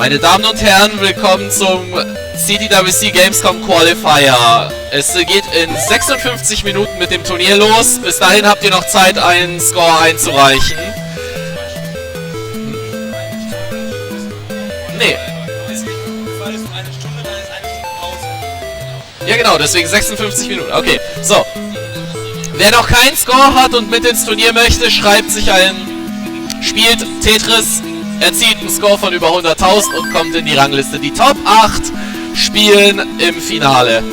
Meine Damen und Herren, willkommen zum CTWC Gamescom Qualifier. Es geht in 56 Minuten mit dem Turnier los. Bis dahin habt ihr noch Zeit, einen Score einzureichen. Nee. Ja genau, deswegen 56 Minuten. Okay, so. Wer noch keinen Score hat und mit ins Turnier möchte, schreibt sich spielt Tetris, erzielt einen Score von über 100.000 und kommt in die Rangliste. Die Top 8 spielen im Finale.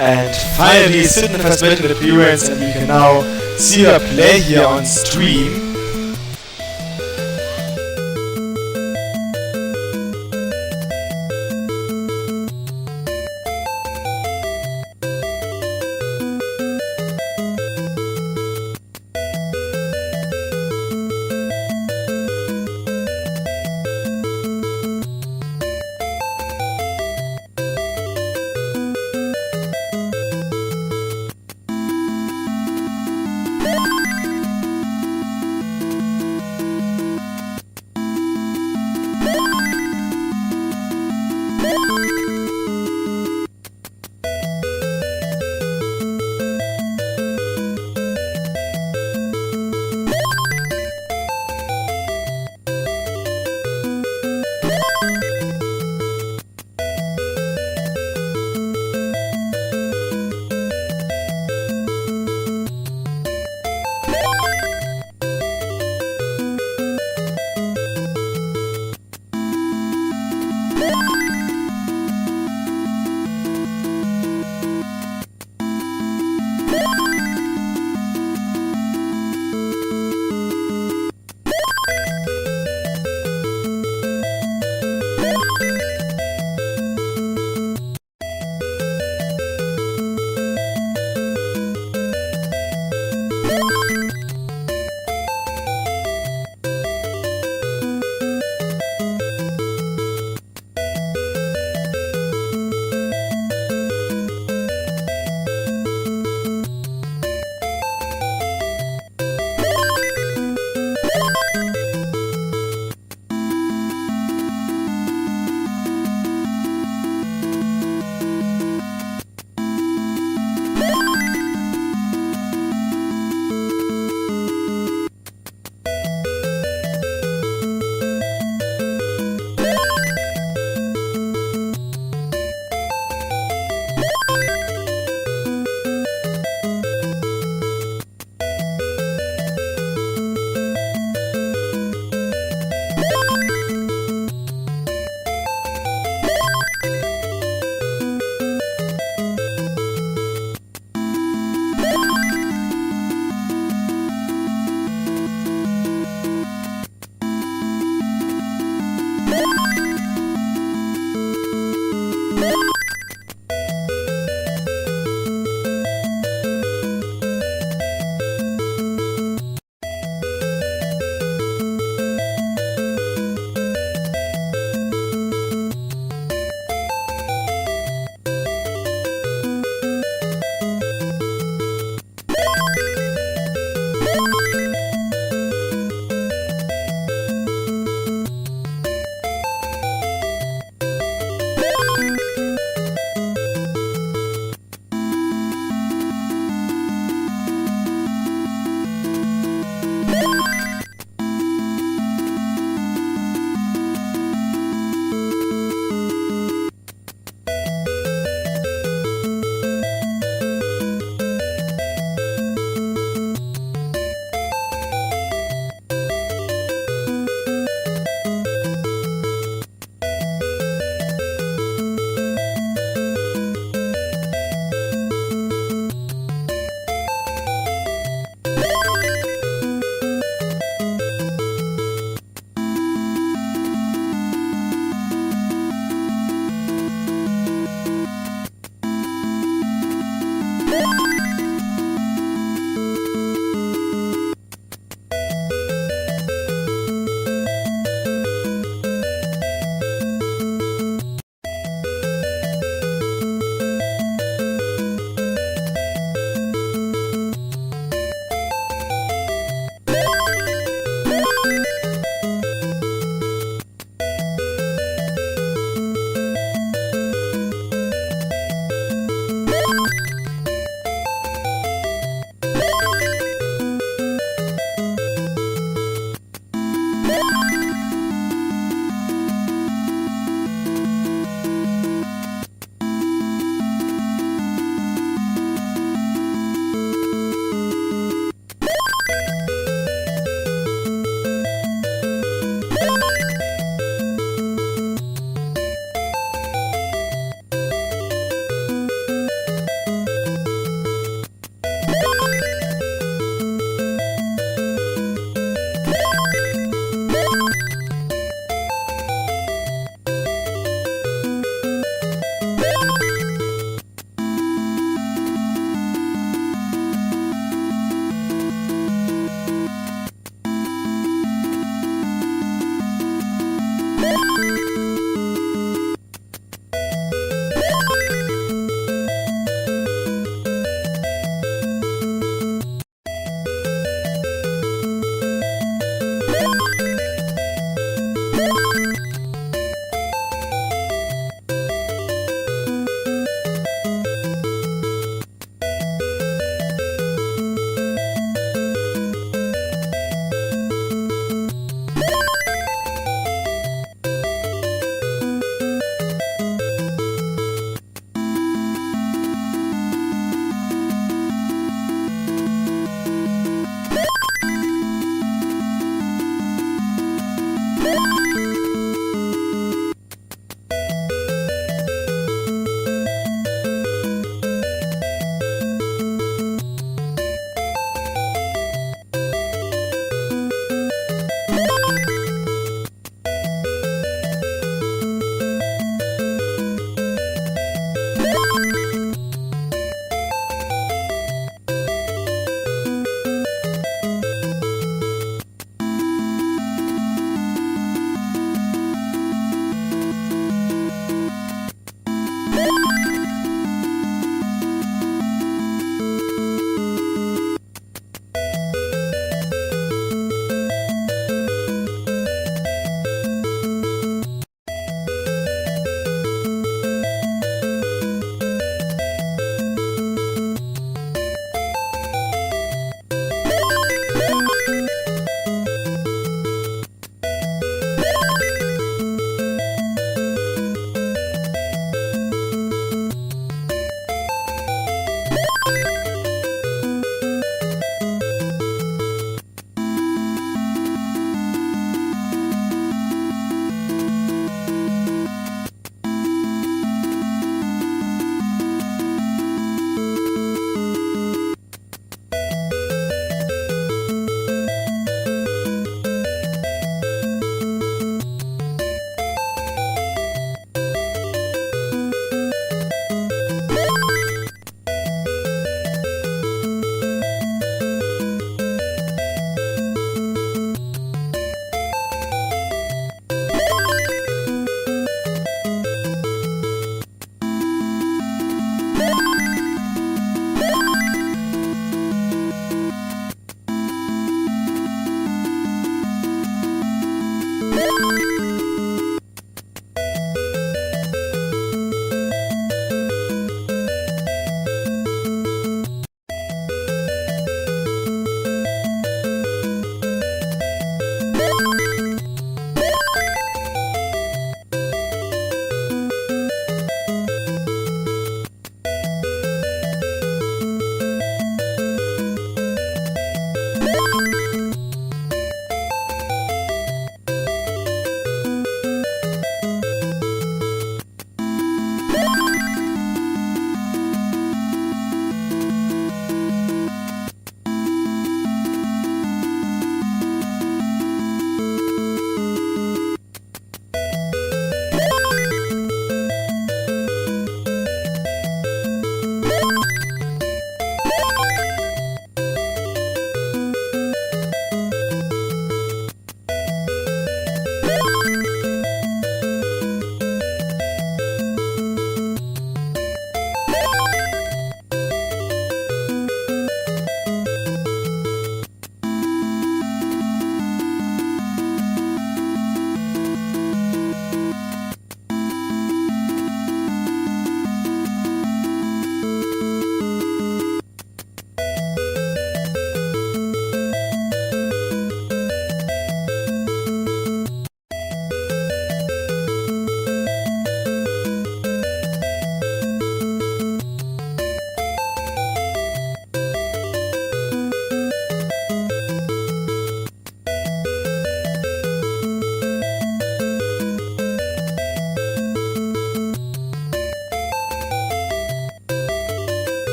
And finally, Sidney has made an appearance, and we can now see her play here on stream.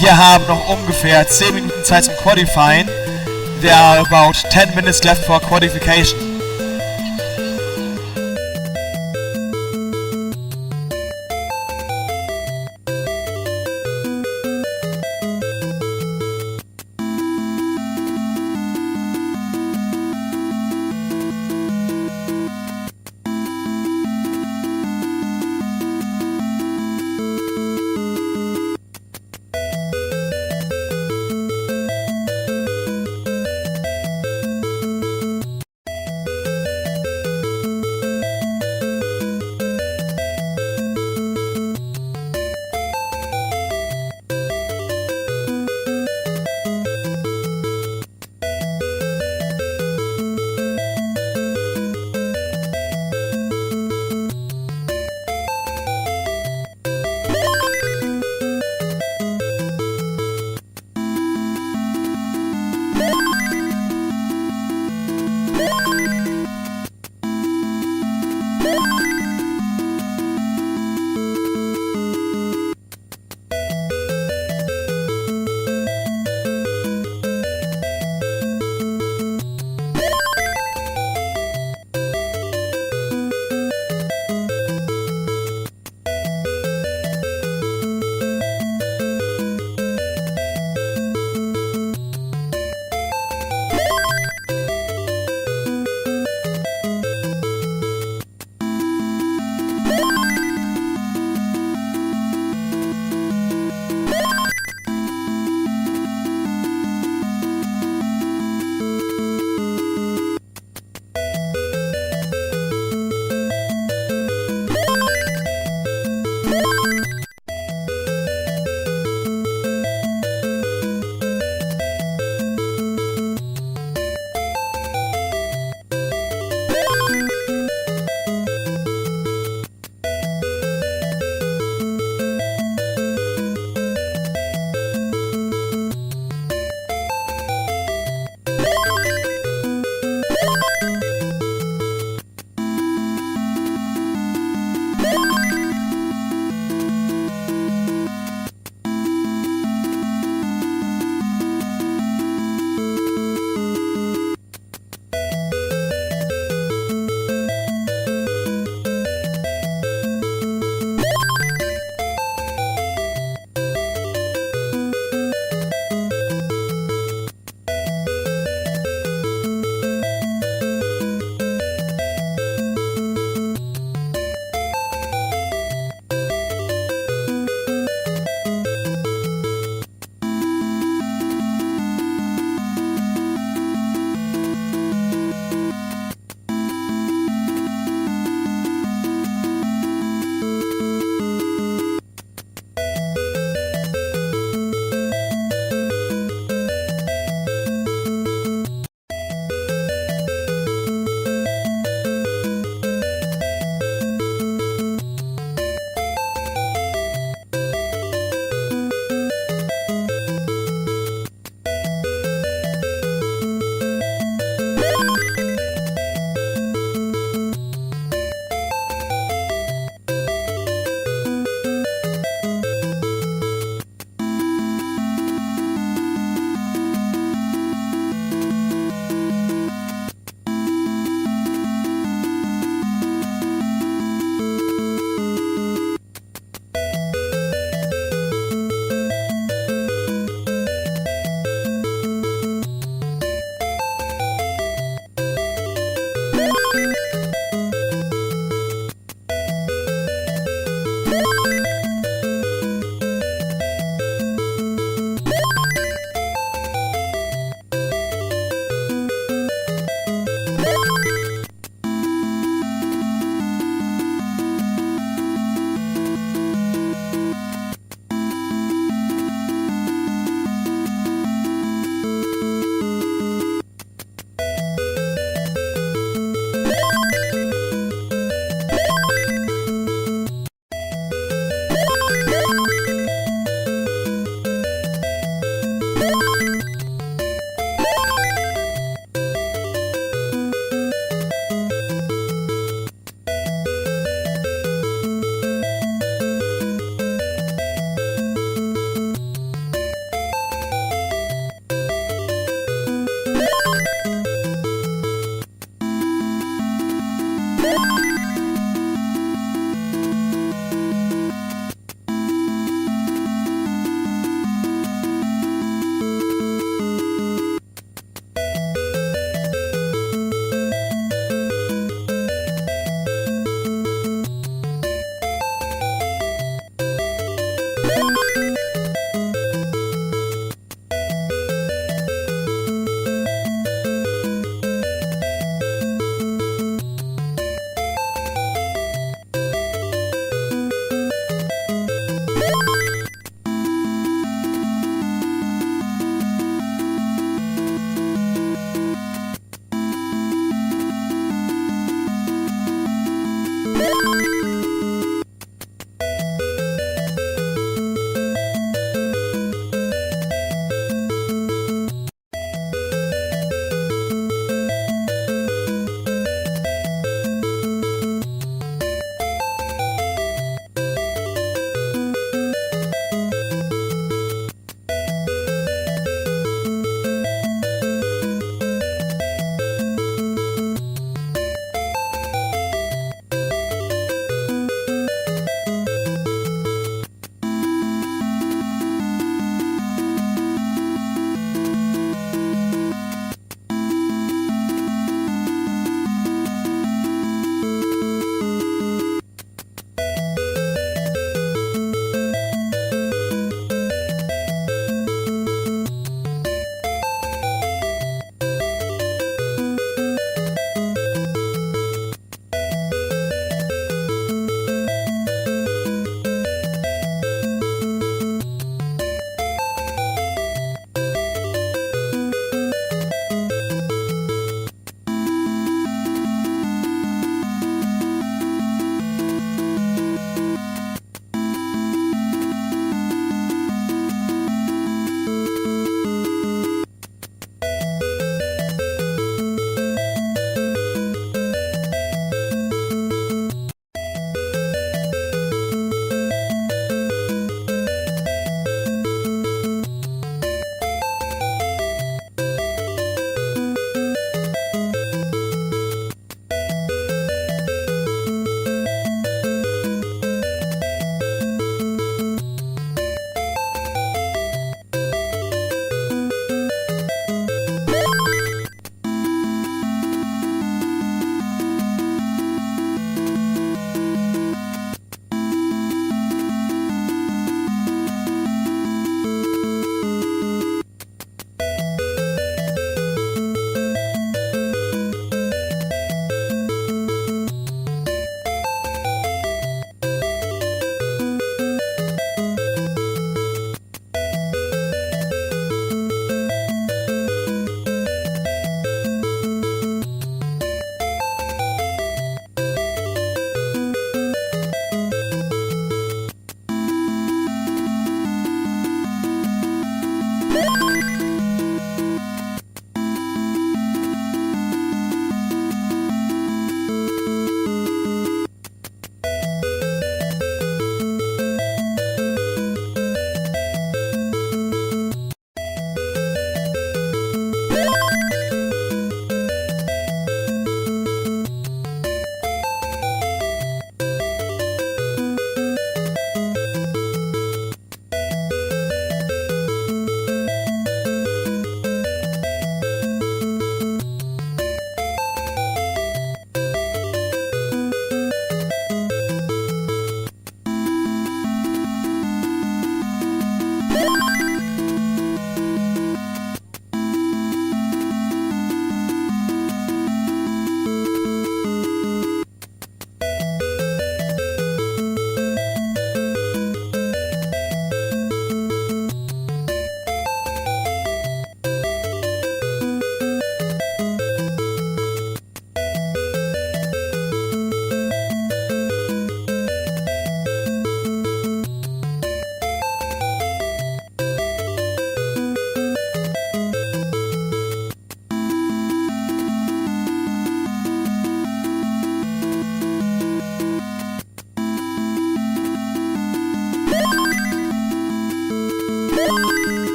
Wir haben noch ungefähr 10 Minuten Zeit zum Qualifying. There are about 10 minutes left for qualification.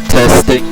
Testing.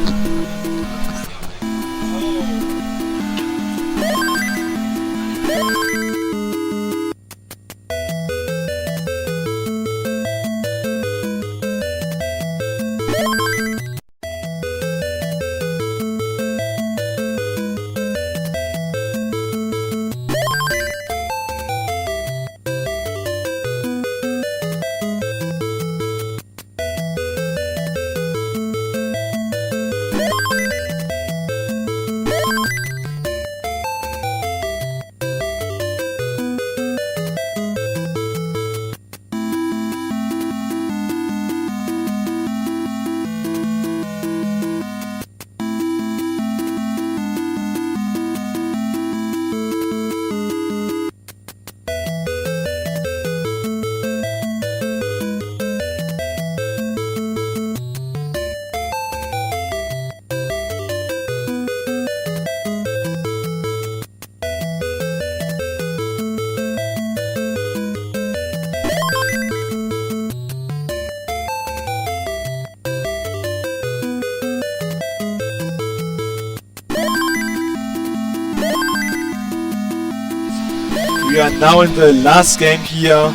We are now in the last game here,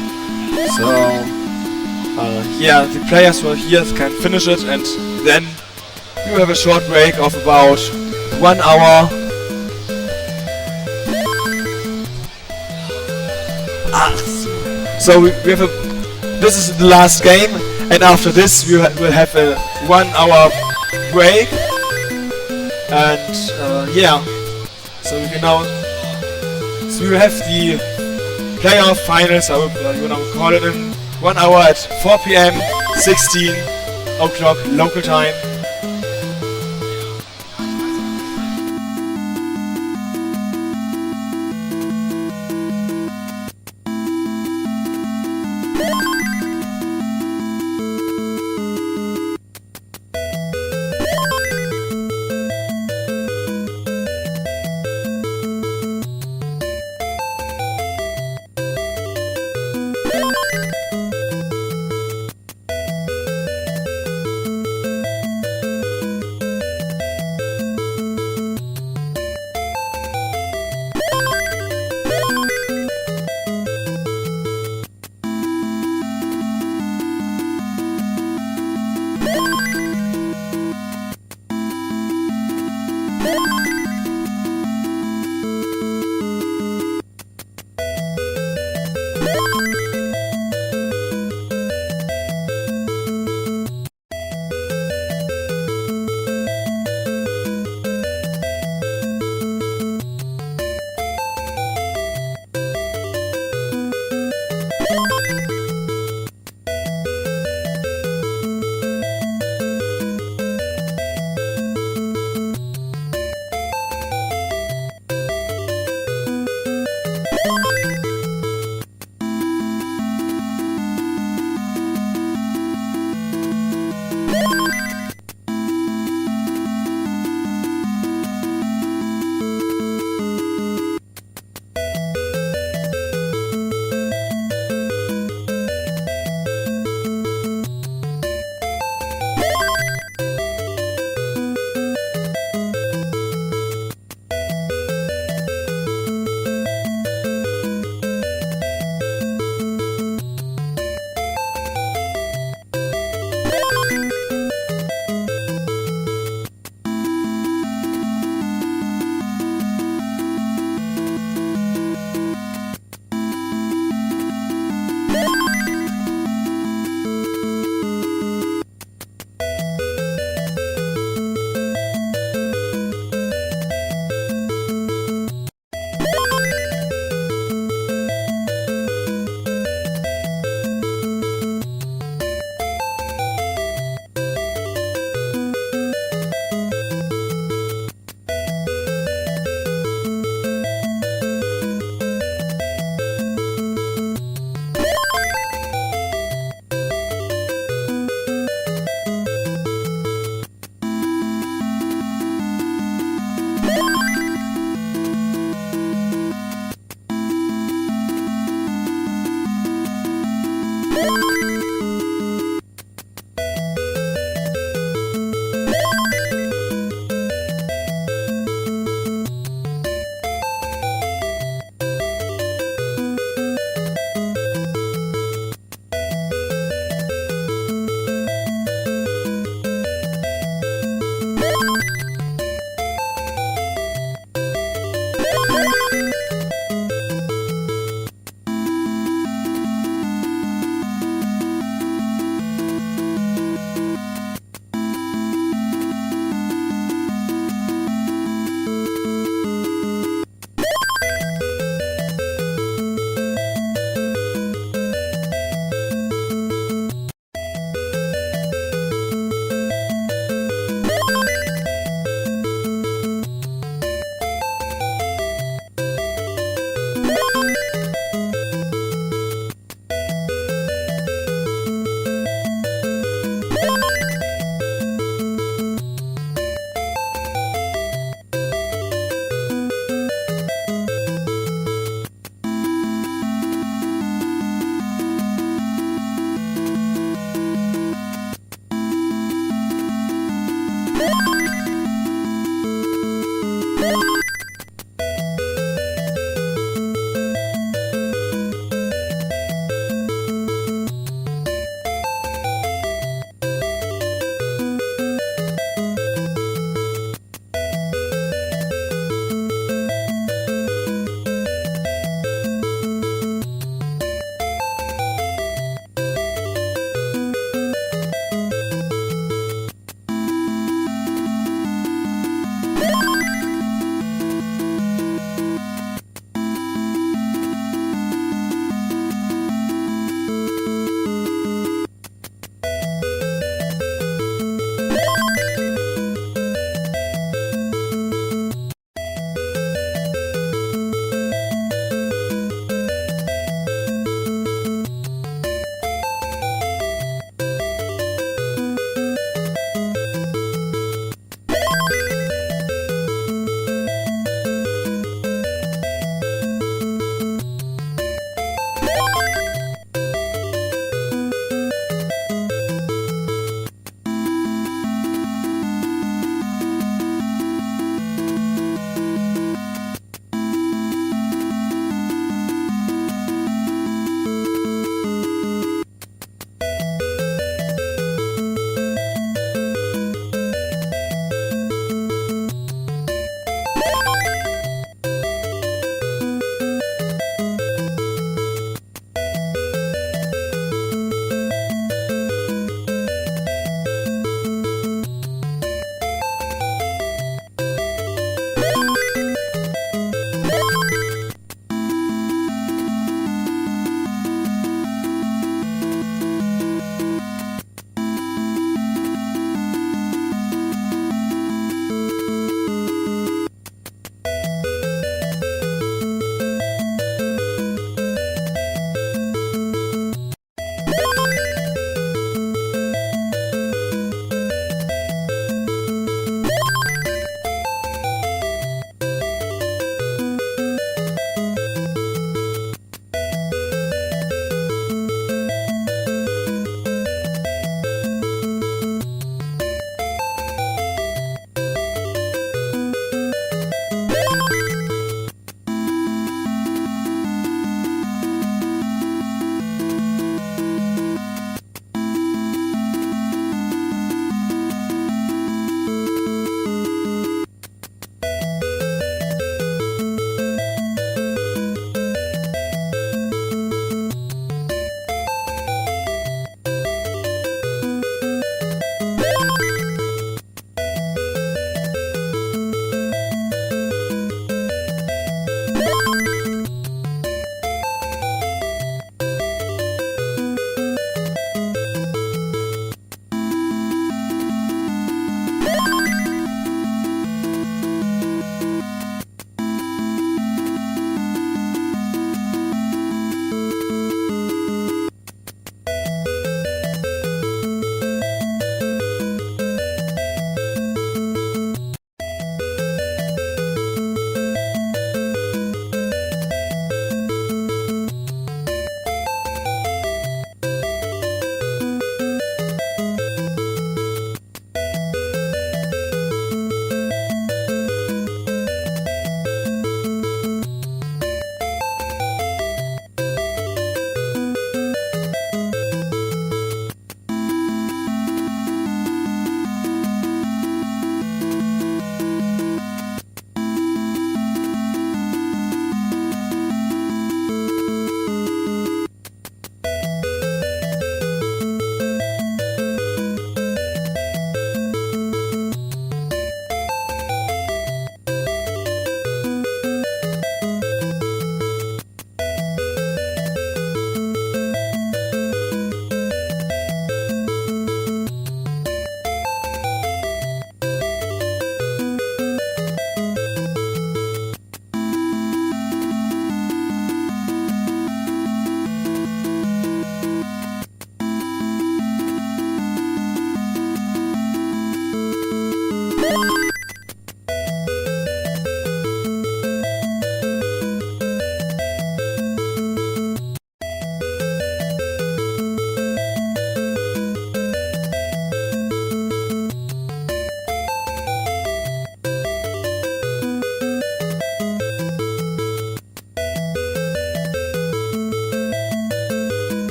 so yeah, the players who are here can finish it, and then we will have a short break of about 1 hour. So we have this is the last game, and after this we will have a 1 hour break, and yeah, so we can now. We will have the playoff finals. I will call it in 1 hour at 4 PM, 16 o'clock local time.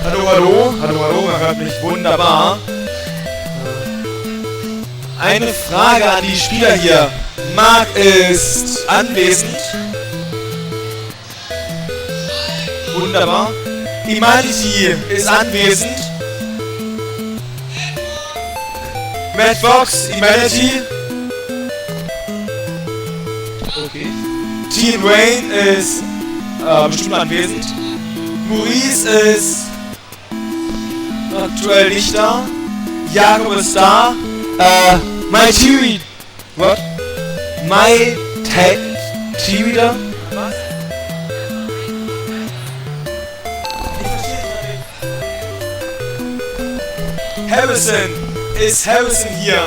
Hallo, hallo, hallo, hallo, man hört mich wunderbar. Eine Frage an die Spieler hier. Marc ist anwesend. Wunderbar. Imanity ist anwesend. Matt Fox, Imanity. Okay. Team Rain ist bestimmt anwesend. Maurice ist aktuell nicht da. Jakob ist da. My TV. What? My TV da? Was? Ich verstehe nicht. Harrison. Ist Harrison hier?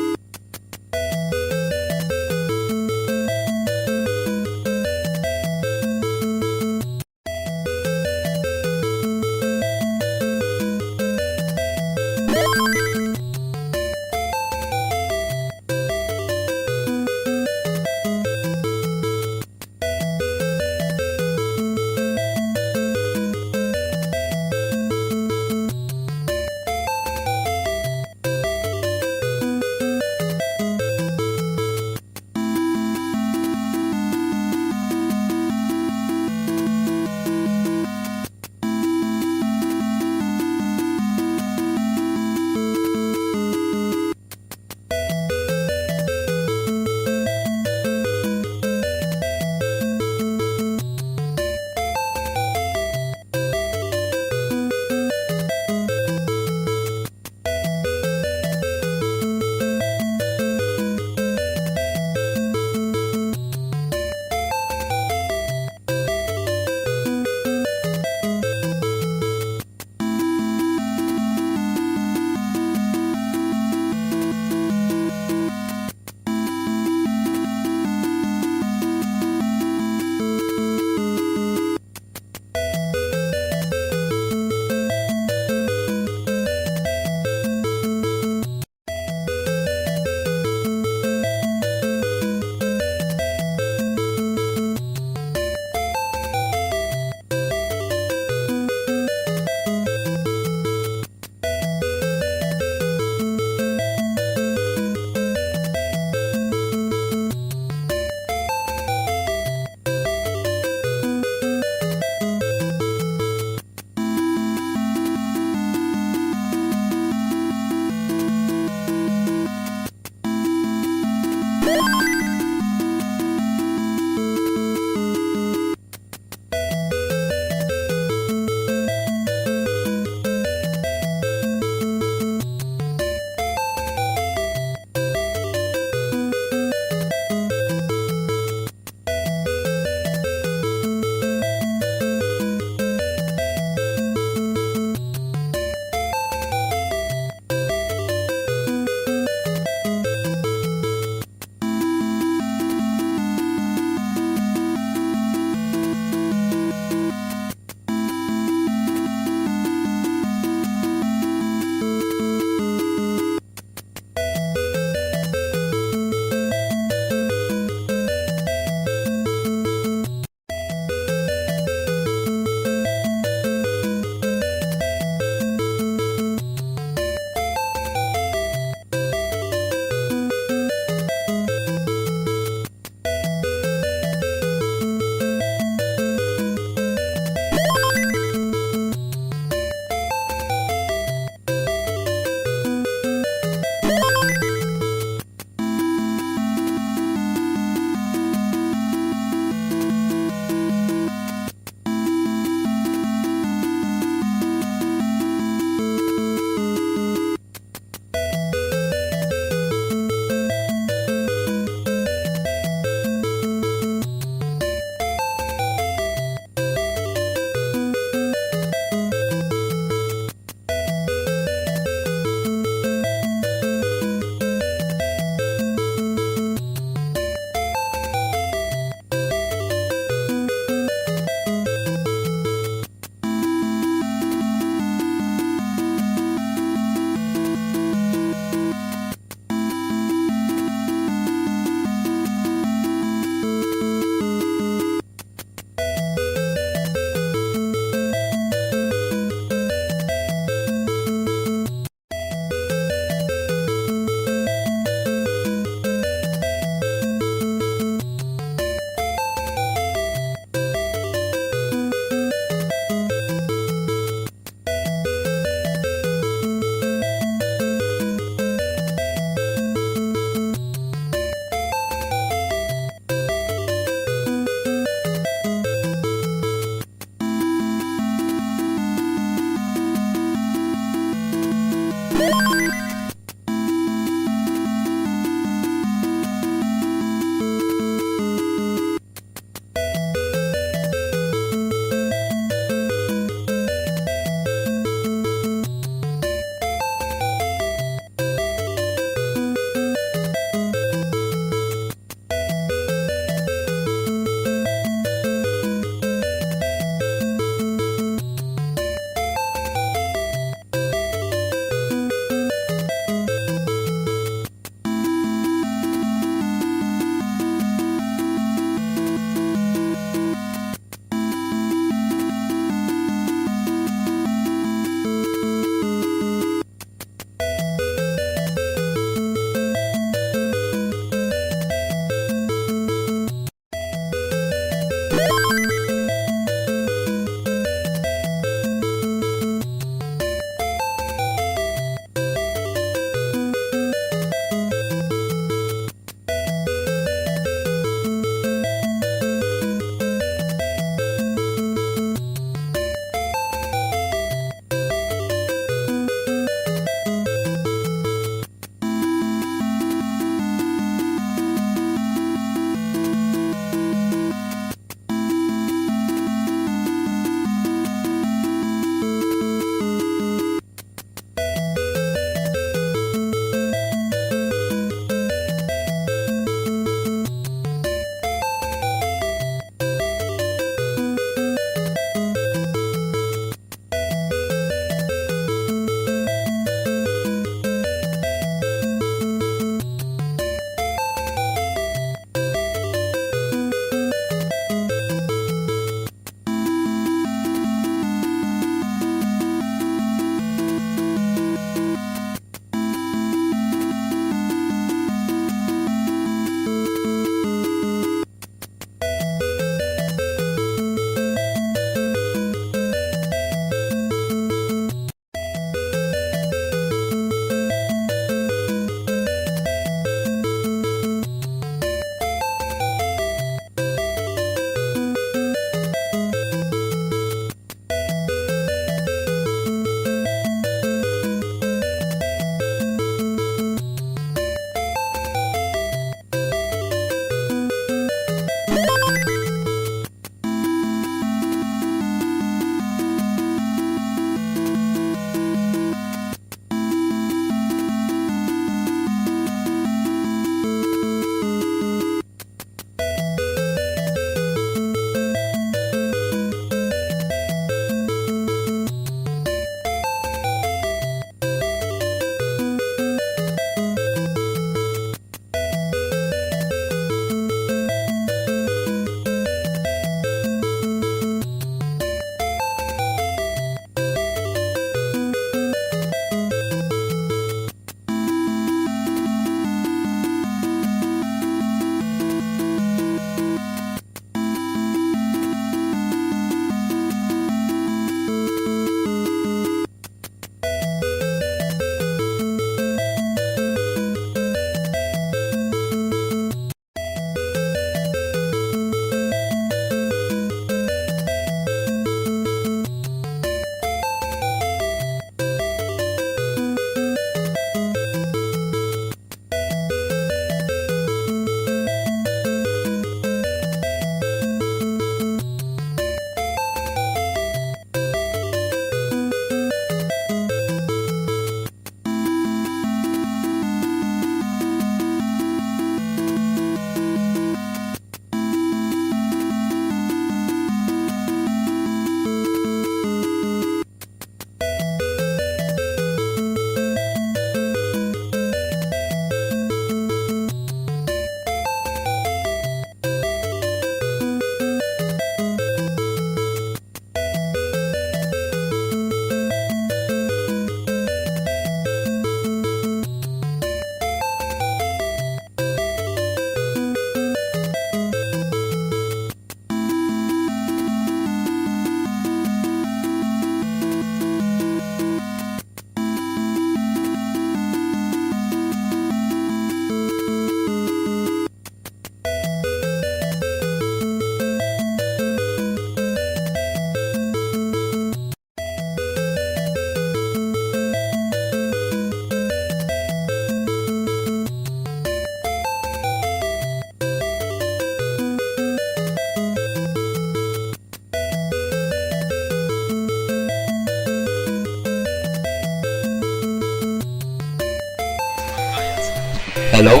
Hello?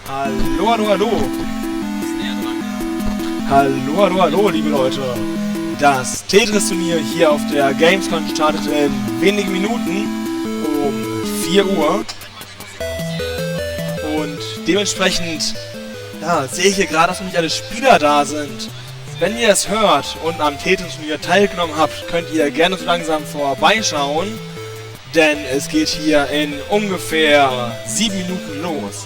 Hallo, hallo, hallo. Hallo, hallo, hallo, liebe Leute. Das Tetris-Turnier hier auf der Gamescom startet in wenigen Minuten um 4 Uhr. Und dementsprechend sehe ich hier gerade, dass noch nicht alle Spieler da sind. Wenn ihr es hört und am Tetris-Turnier teilgenommen habt, könnt ihr gerne so langsam vorbeischauen. Denn es geht hier in ungefähr 7 Minuten los.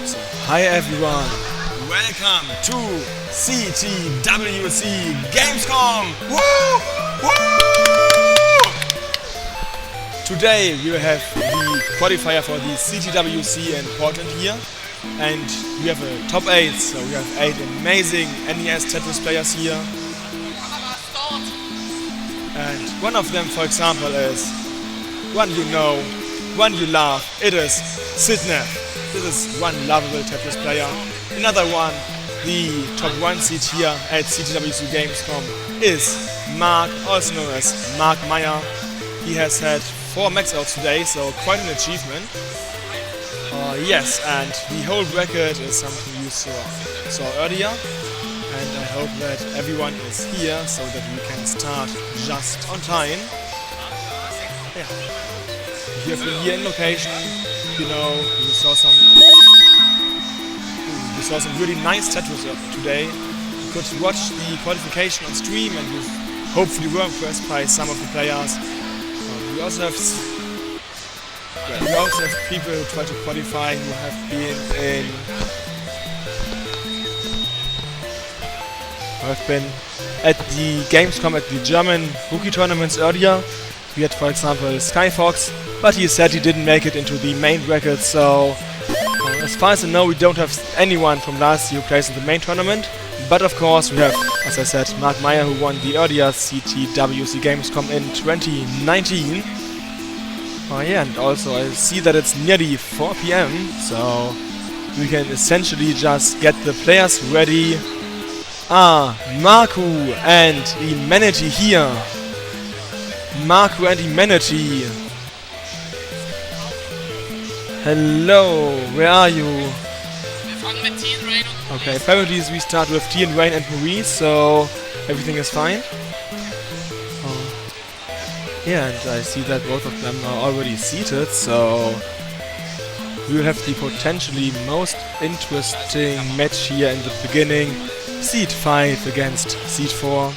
So, hi everyone, welcome to CTWC Gamescom! Woo! Woo! Today we will have the qualifier for the CTWC in Portland here, and we have a top 8, so we have 8 amazing NES Tetris players here. And one of them, for example, is one you know, one you love, it is Sidney. This is one lovable Tetris player. Another one, the top 1 seed here at CTWC Gamescom, is Mark, also known as Mark Meyer. He has had 4 max outs today, so quite an achievement. Yes, and the whole record is something you saw earlier. And I hope that everyone is here so that we can start just on time. Yeah. If you have been here in location, you know, you saw some really nice Tetris today. You could watch the qualification on stream and you hopefully were impressed by some of the players. We also have people who try to qualify who have been at the Gamescom at the German rookie tournaments earlier. We had, for example, Skyfox, but he said he didn't make it into the main bracket, so as far as I know we don't have anyone from last year who plays in the main tournament. But of course we have, as I said, Mark Meyer, who won the earlier CTWC Gamescom in 2019. Yeah, and also I see that it's nearly 4 PM, so we can essentially just get the players ready. Marku and Imanity here. Marku and Imanity. Hello, where are you? Okay, apparently we start with Tian, Rain and Maurice, so everything is fine. Yeah, and I see that both of them are already seated, so we will have the potentially most interesting match here in the beginning. Seed 5 against Seed 4.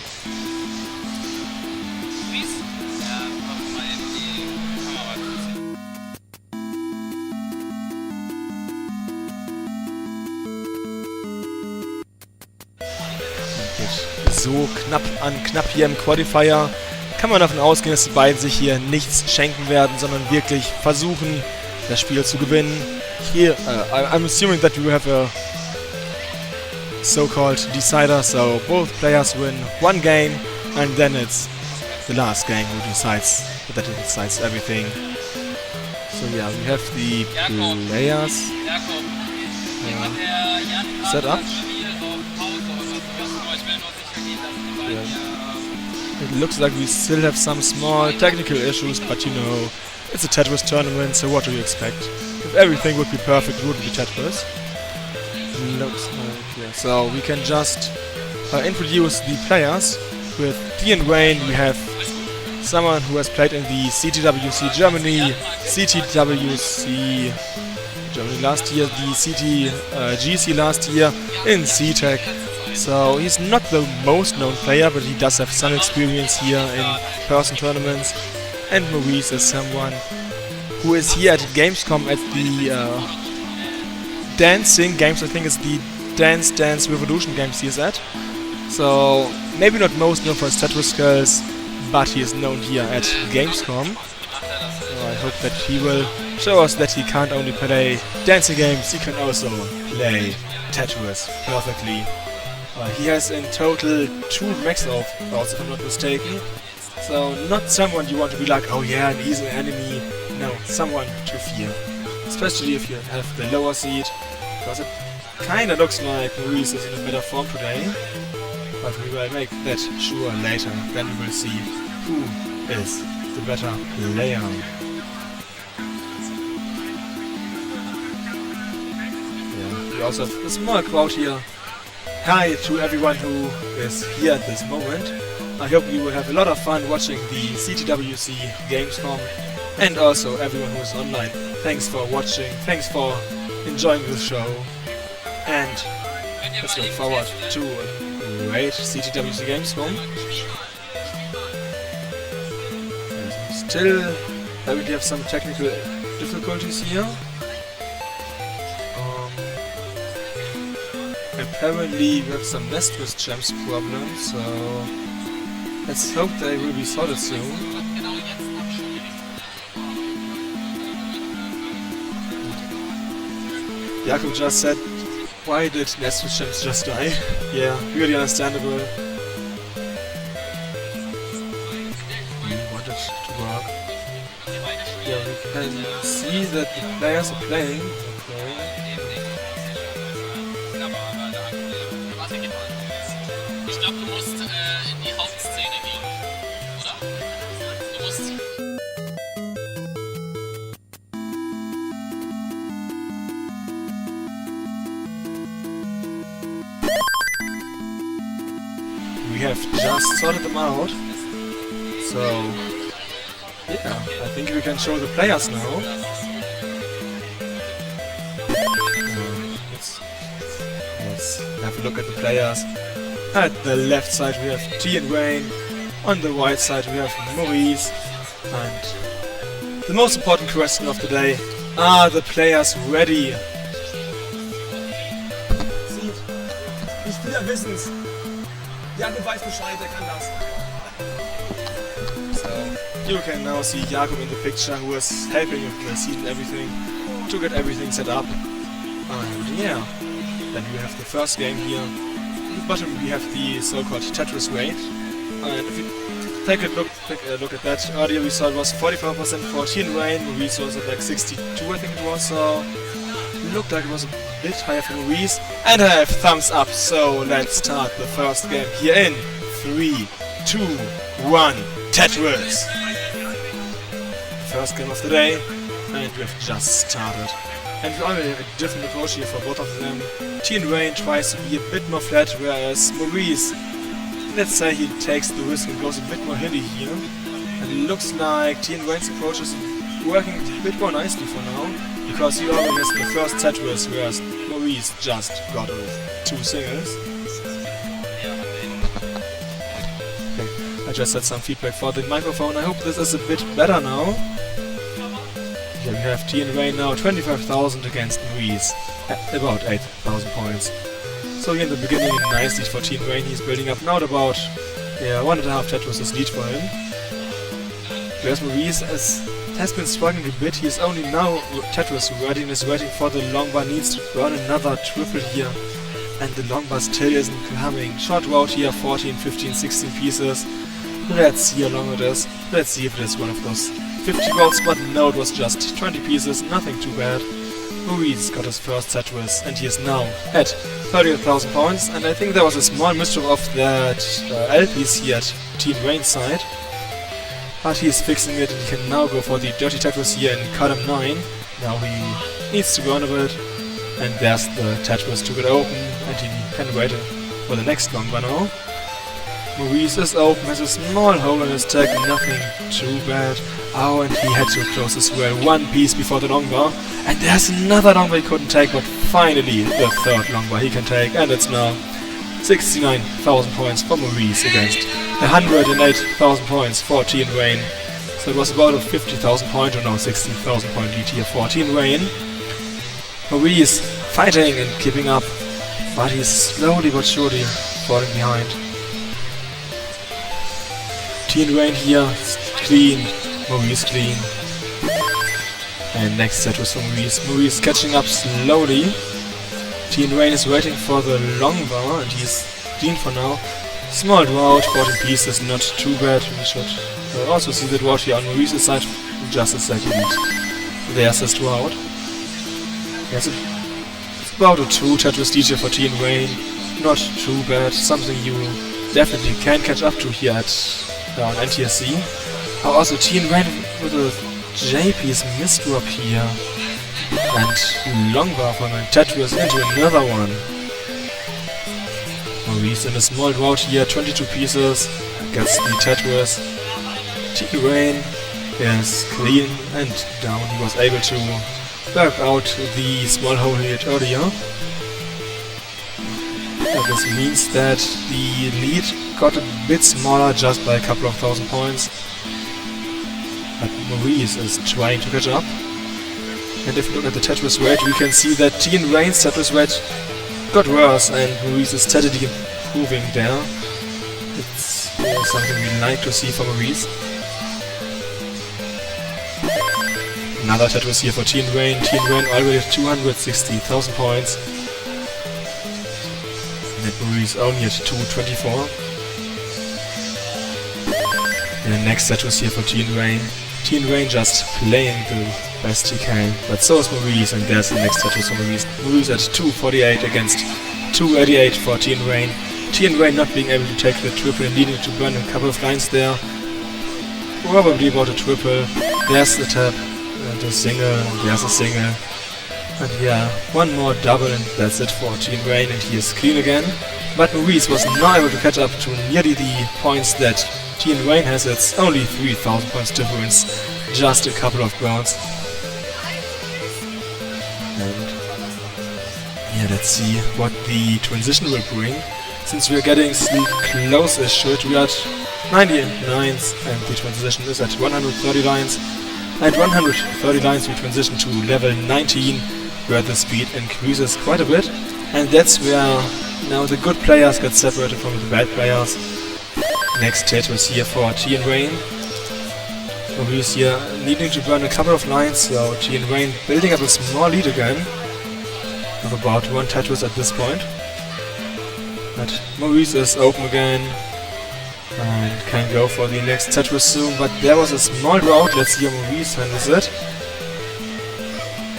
So knapp hier im Qualifier. Kann man davon ausgehen, dass die beiden sich hier nichts schenken werden, sondern wirklich versuchen, das Spiel zu gewinnen. Here, I'm assuming that we have a so-called decider, so both players win one game, and then it's the last game who decides everything. So yeah, we have the players set up. It looks like we still have some small technical issues, but you know, it's a Tetris tournament, so what do you expect? If everything would be perfect, it wouldn't be Tetris. Looks like, yeah. So we can just introduce the players. With Tian Wayne, we have someone who has played in the CTWC Germany, CTWC Germany last year, the CTGC last year in CTEC. So he's not the most known player, but he does have some experience here in person tournaments. And Maurice is someone who is here at Gamescom at the dancing games. I think it's the Dance Revolution games he is at. So maybe not most known for his Tetris skills, but he is known here at Gamescom. So I hope that he will show us that he can't only play dancing games, he can also play Tetris perfectly. He has in total 2 max outs, if I'm not mistaken. So not someone you want to be like, oh yeah, and he's an enemy. No, someone to fear. Especially if you have the lower seed, because it kinda looks like Maurice is in a better form today. But we will make that sure later. Then we will see who is the better player. Yeah, we also have a small crowd here. Hi to everyone who is here at this moment. I hope you will have a lot of fun watching the CTWC Gamescom, and also everyone who is online. Thanks for watching, thanks for enjoying this show, and let's look forward to a great CTWC Gamescom. Still, I will have some technical difficulties here. Apparently we have some Nest with Gems problems, so let's hope they will be sorted soon. Jakob just said, why did Nest with Gems just die? Yeah, really understandable. We want it to work. Yeah, we can. can see that the players are playing. Warte, gib mal. Ich glaube, du musst in die Hauptszene gehen, oder? Du musst... We have just sorted them out. So, yeah, I think we can show the players now. Let's have a look at the players. At the left side we have T and Wayne. On the right side we have Maurice. And the most important question of the day, are the players ready? Die Spieler wissen's. Jakob weiß Bescheid, der kann das. So, you can now see Jakob in the picture, who is helping with the seat and everything, to get everything set up. And yeah, then we have the first game here. At the bottom we have the so-called Tetris rate. And if you take a look at that, earlier we saw it was 44% for T and Wayne, Maurice was at like 62 I think it was, so it looked like it was a bit higher for Maurice. And I have thumbs up, so let's start the first game here in 3, 2, 1, Tetris! First game of the day, and we have just started. And we already have a different approach here for both of them. T and Wayne tries to be a bit more flat, whereas Maurice, let's say he takes the risk and goes a bit more hilly here. And it looks like T and Wayne's approach is working a bit more nicely for now, because he already has the first Tetris, whereas Maurice just got it with 2 singles. Okay, I just had some feedback for the microphone. I hope this is a bit better now. Here we have T and Wayne now 25,000 against Maurice, at about 8,000 points. So here in the beginning, nice lead for T and Wayne. He's building up now at about 1.5 Tetris lead for him. Whereas Maurice has been struggling a bit. He is only now Tetris ready and is waiting for the long bar, needs to burn another triple here. And the long bar still isn't coming. Short route here, 14, 15, 16 pieces. Let's see how long it is. Let's see if it is one of those 50 routes, but no, it was just 20 pieces, nothing too bad. Maurice got his first Tetris and he is now at 38,000 points, and I think there was a small mischief of that L piece here at T and Wayne's side. But he is fixing it and he can now go for the dirty Tetris here in column 9. Now he needs to go on a bit, and there's the Tetris to get open, and he can wait for the next long bar now. Maurice is open, has a small hole in his tag, nothing too bad. Oh, and he had to close as well, 1 piece before the long bar. And there's another long bar he couldn't take, but finally the third long bar he can take, and it's now 69,000 points for Maurice against 108,000 points for T and Wayne. So it was about a 50,000 point, or no, 60,000 point lead here for T and Wayne. Maurice fighting and keeping up, but he's slowly but surely falling behind. T and Wayne here, clean, Maurice clean. And next set was for Maurice. Maurice catching up slowly. T and Wayne is waiting for the long bar, and he's clean for now. Small drought, 14 pieces, not too bad. We should also see the drought here on Maurice's side, just a second. There's his drought. Yes, it's about a 2 Tetris lead here for T and Wayne. Not too bad, something you definitely can catch up to here at on NTSC. Also T and Wayne with a J piece misdrop here. And long bar from a Tetris into another one. Maurice in a small drought here, 22 pieces, gets the Tetris. T and Wayne is clean and down. He was able to work out the small hole he had earlier. And this means that the lead got a bit smaller just by a couple of thousand points. But Maurice is trying to catch up. And if you look at the Tetris rate, we can see that T and Wayne's Tetris rate got worse, and Maurice is steadily improving there. It's something we like to see for Maurice. Another Tetris here for T and Wayne. T and Wayne already at 260,000 points. And Maurice only at 224. And the next Tetris here for T and Wayne. Teen Rain just playing the best he can, but so is Maurice, and there's the next Tetris for Maurice. Maurice at 248 against 288 for Teen Rain. Teen Rain not being able to take the triple and needing to burn a couple of lines there. Probably about a triple. There's the tap, and a single, and there's a single. And yeah, one more double, and that's it for Teen Rain, and he is clean again. But Maurice was not able to catch up to nearly the points that Teen Rain has. It's only 3,000 points difference, just a couple of rounds. And yeah, let's see what the transition will bring. Since we're getting close-ish to it, we are at 98 lines, and the transition is at 130 lines. At 130 lines we transition to level 19, where the speed increases quite a bit, and that's where now the good players get separated from the bad players. Next Tetris here for Teen Rain. Maurice here needing to burn a couple of lines, so Teen Rain building up a small lead again, of about one Tetris at this point. But Maurice is open again, and can go for the next Tetris soon, but there was a small drought. Let's see how Maurice handles it.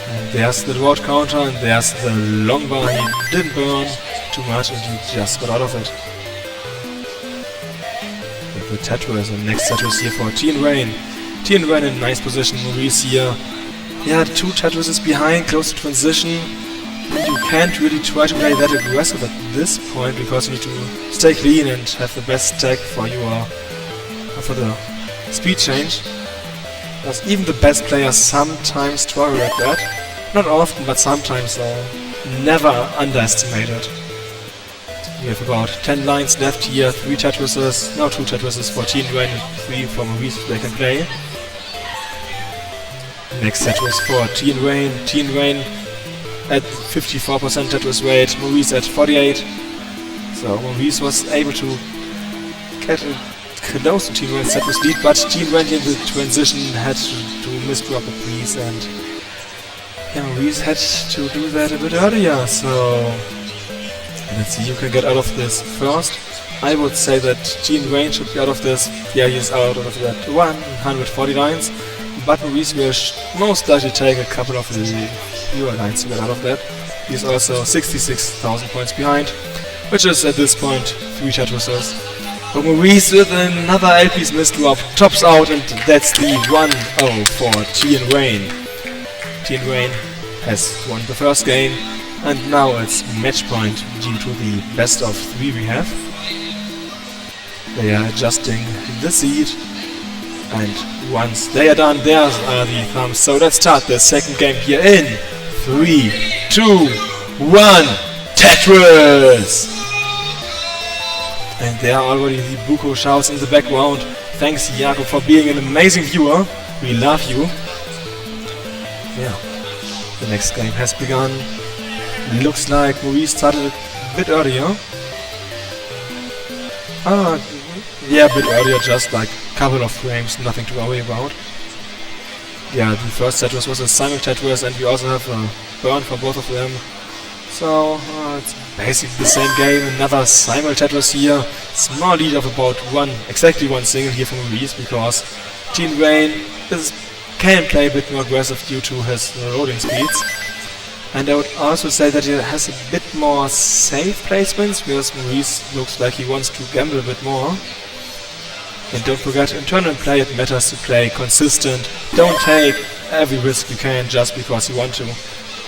And there's the drought counter, and there's the long bar. He didn't burn too much, and he just got out of it. With the Tetris, and next Tetris here for Teen Rain. Teen Rain in a nice position. Maurice here. Yeah, 2 Tetrises behind, close to transition. And you can't really try to play that aggressive at this point, because you need to stay clean and have the best tech for your for the speed change. Because even the best players sometimes struggle at that. Not often, but sometimes. Never underestimate it. We have about 10 lines left here, 3 Tetrises, now 2 Tetrises for Teen Rain and 3 for Maurice they can play. Next Tetris for Teen Rain. Teen Rain at 54% Tetris rate, Maurice at 48. So Maurice was able to get close to Teen Rain's Tetris lead, but Teen Rain in the transition had to misdrop a piece, and yeah, Maurice had to do that a bit earlier, so let's see who can get out of this first. I would say that Teen Rain should be out of this. Yeah, he's out of that 140 lines, but Maurice will most likely take a couple of fewer lines to get out of that. He's also 66,000 points behind, which is at this point 3 Tetrises. But Maurice with another LP's misdrop tops out, and that's the 1-0 for Teen Rain. Teen Rain has won the first game, and now it's match point due to the best of 3 we have. They are adjusting the seed, and once they are done, there are the thumbs. So let's start the second game here in 3, 2, 1, Tetris! And there are already the Buko shouts in the background. Thanks Jakob for being an amazing viewer. We love you. Yeah, the next game has begun. Looks like Maurice started a bit earlier. Yeah, a bit earlier, just like a couple of frames, nothing to worry about. Yeah, the first Tetris was a simul Tetris, and we also have a burn for both of them. So, it's basically the same game, another simul Tetris here. Small lead of about exactly one single here from Maurice, because Teen Rain can play a bit more aggressive due to his rolling speeds. And I would also say that he has a bit more safe placements, because Maurice looks like he wants to gamble a bit more. And don't forget, in tournament play it matters to play consistent. Don't take every risk you can just because you want to.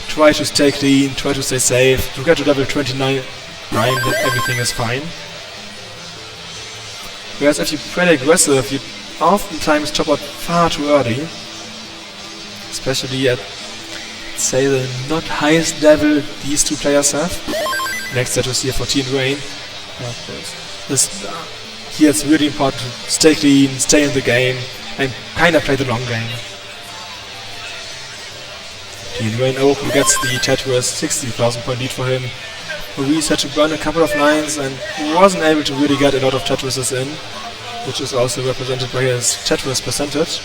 Try to stay clean, try to stay safe. To get to level 29, then everything is fine. Whereas if you play aggressive, you oftentimes top out far too early. Especially at, say, the not highest level these two players have. Next Tetris here for Teen Rain. Here it's really important to stay clean, stay in the game, and kinda play the long game. Teen Rain open gets the Tetris, 60,000 point lead for him. Maurice had to burn a couple of lines and wasn't able to really get a lot of Tetrises in, which is also represented by his Tetris percentage.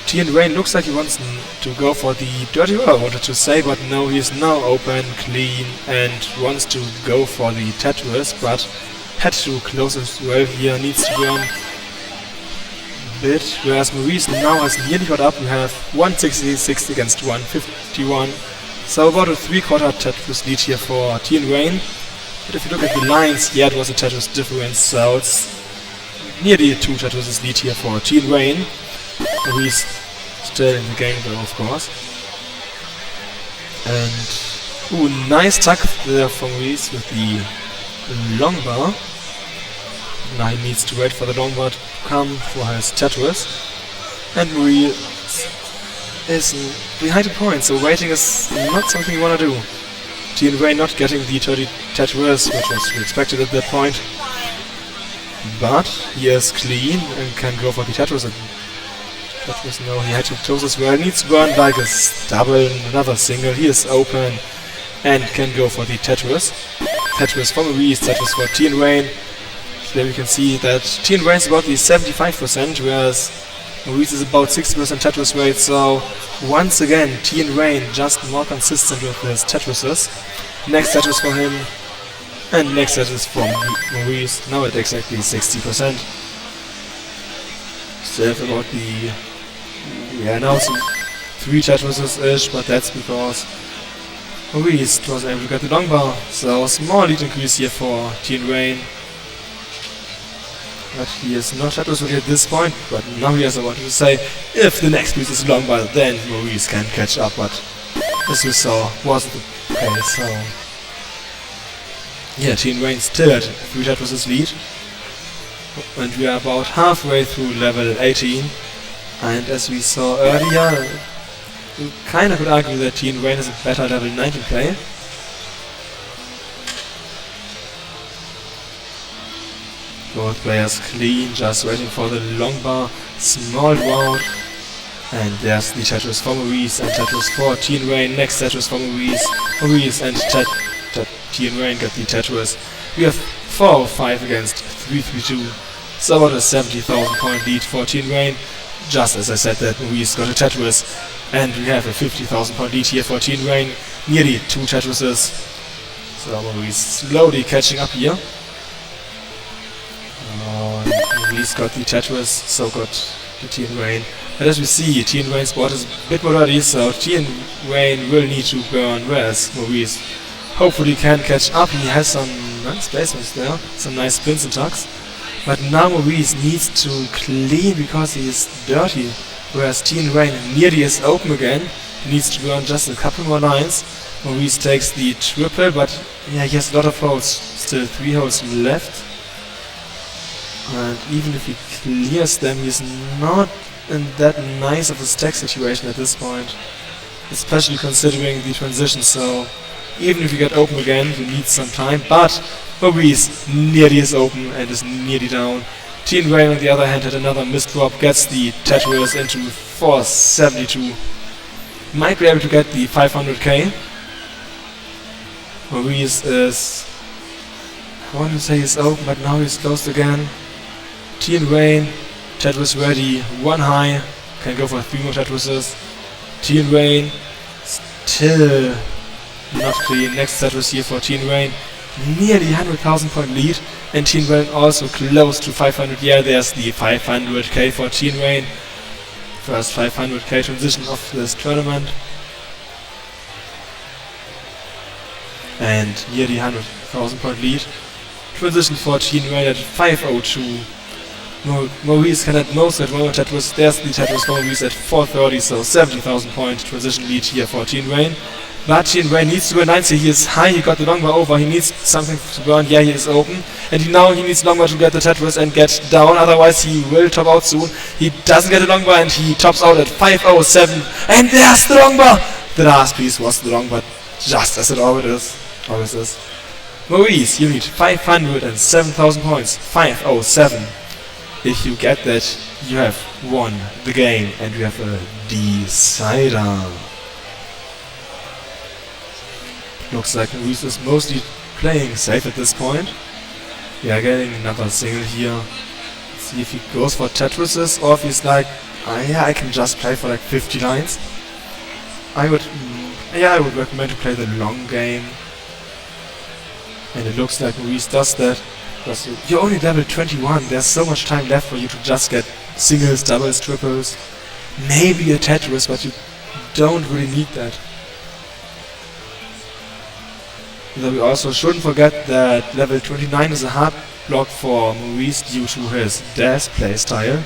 Teen Rain looks like he wants to go for the dirty roll, I wanted to say, but no, he is now open, clean, and wants to go for the Tetris, but had to close as well here, needs to burn bit, whereas Maurice now has nearly caught up. We have 166 against 151. So about a 3/4 Tetris lead here for T and Wayne. But if you look at the lines, yeah, it was a Tetris difference, so it's nearly 2 Tetris lead here for T and Wayne. Maurice still in the game though, of course. And ooh, nice tuck there from Maurice with the long bar. Now he needs to wait for the long bar to come for his Tetris. And Maurice is behind a point, so waiting is not something you want to do. T and Wayne not getting the 30 Tetris, which was expected at that point. But he is clean and can go for the Tetris. No, he had to close as well. He needs to burn like a double, another single. He is open and can go for the Tetris. Tetris for Maurice, Tetris for T and Wayne. There we can see that T and Wayne is about the 75%, whereas Maurice is about 60% Tetris rate, so once again T and Wayne just more consistent with his Tetrises. Next Tetris for him, and next Tetris for Maurice, now at exactly 60%. Still about the... yeah, now some 3 Tetrises-ish, but that's because Maurice was able to get the long bar, so small lead increase here for T and Wayne. But he is not Tetris at this point, but now he has a lot to say. If the next piece is long bar, then Maurice can catch up, but as you saw, wasn't the case, so... yeah, T and Wayne still at 3 Tetris lead. And we are about halfway through level 18. And as we saw earlier, you kinda could argue that T and Wayne is a better level 19 player. Both players clean, just waiting for the long bar, small round. And there's the Tetris for Maurice and Tetris for T and Wayne. Next Tetris for Maurice. Maurice and T and Wayne get the Tetris. We have 4-5 against 3-3-2. So about a 70,000 point lead for T and Wayne. Just as I said that Maurice got a Tetris. And we have a 50,000 point lead here for T and Wayne. Nearly 2 Tetrises. So Maurice slowly catching up here. Maurice got the Tetris, so got the T and Wayne. But as we see, T and Wayne's board is a bit more dirty, so T and Wayne will need to burn, whereas Maurice hopefully can catch up. He has some nice placements there, some nice spins and tucks. But now Maurice needs to clean because he is dirty, whereas T and Wayne nearly is open again. He needs to burn just a couple more lines. Maurice takes the triple, but yeah, he has a lot of holes, still 3 holes left. And even if he clears them, he's not in that nice of a stack situation at this point. Especially considering the transition, so even if you get open again, you need some time. But Maurice nearly is open and is nearly down. T and Wayne on the other hand had another missed drop, gets the Tetris into 472. Might be able to get the 500k. Maurice is... I want to say he's open, but now he's closed again. T and Wayne, Tetris ready, 1 high, can go for 3 more Tetrises. T and Wayne, still not clean. Next Tetris here for T and Wayne, nearly 100,000 point lead, and T and Wayne also close to 500. Yeah, there's the 500k for T and Wayne. First 500k transition of this tournament. And nearly 100,000 point lead. Transition for T and Wayne at 502. Maurice can at most at 1 Tetris. There's the Tetris for Maurice at 430, so 70,000 point transition lead here for T and Wayne. But T and Wayne needs to go 90. He is high, he got the long bar over, he needs something to burn. Yeah, he is open. And now he needs long bar to get the Tetris and get down, otherwise he will top out soon. He doesn't get a long bar and he tops out at 507. And there's the long bar! The last piece was the long bar, just as it always is. Maurice, you need 507,000 points, 507. If you get that, you have won the game and you have a decider. Looks like Maurice is mostly playing safe at this point. We are getting another single here. Let's see if he goes for Tetrises or if he's like, yeah, I can just play for like 50 lines. I would recommend to play the long game. And it looks like Maurice does that. Because you're only level 21, there's so much time left for you to just get singles, doubles, triples, maybe a Tetris, but you don't really need that. Though we also shouldn't forget that level 29 is a hard block for Maurice due to his dash playstyle.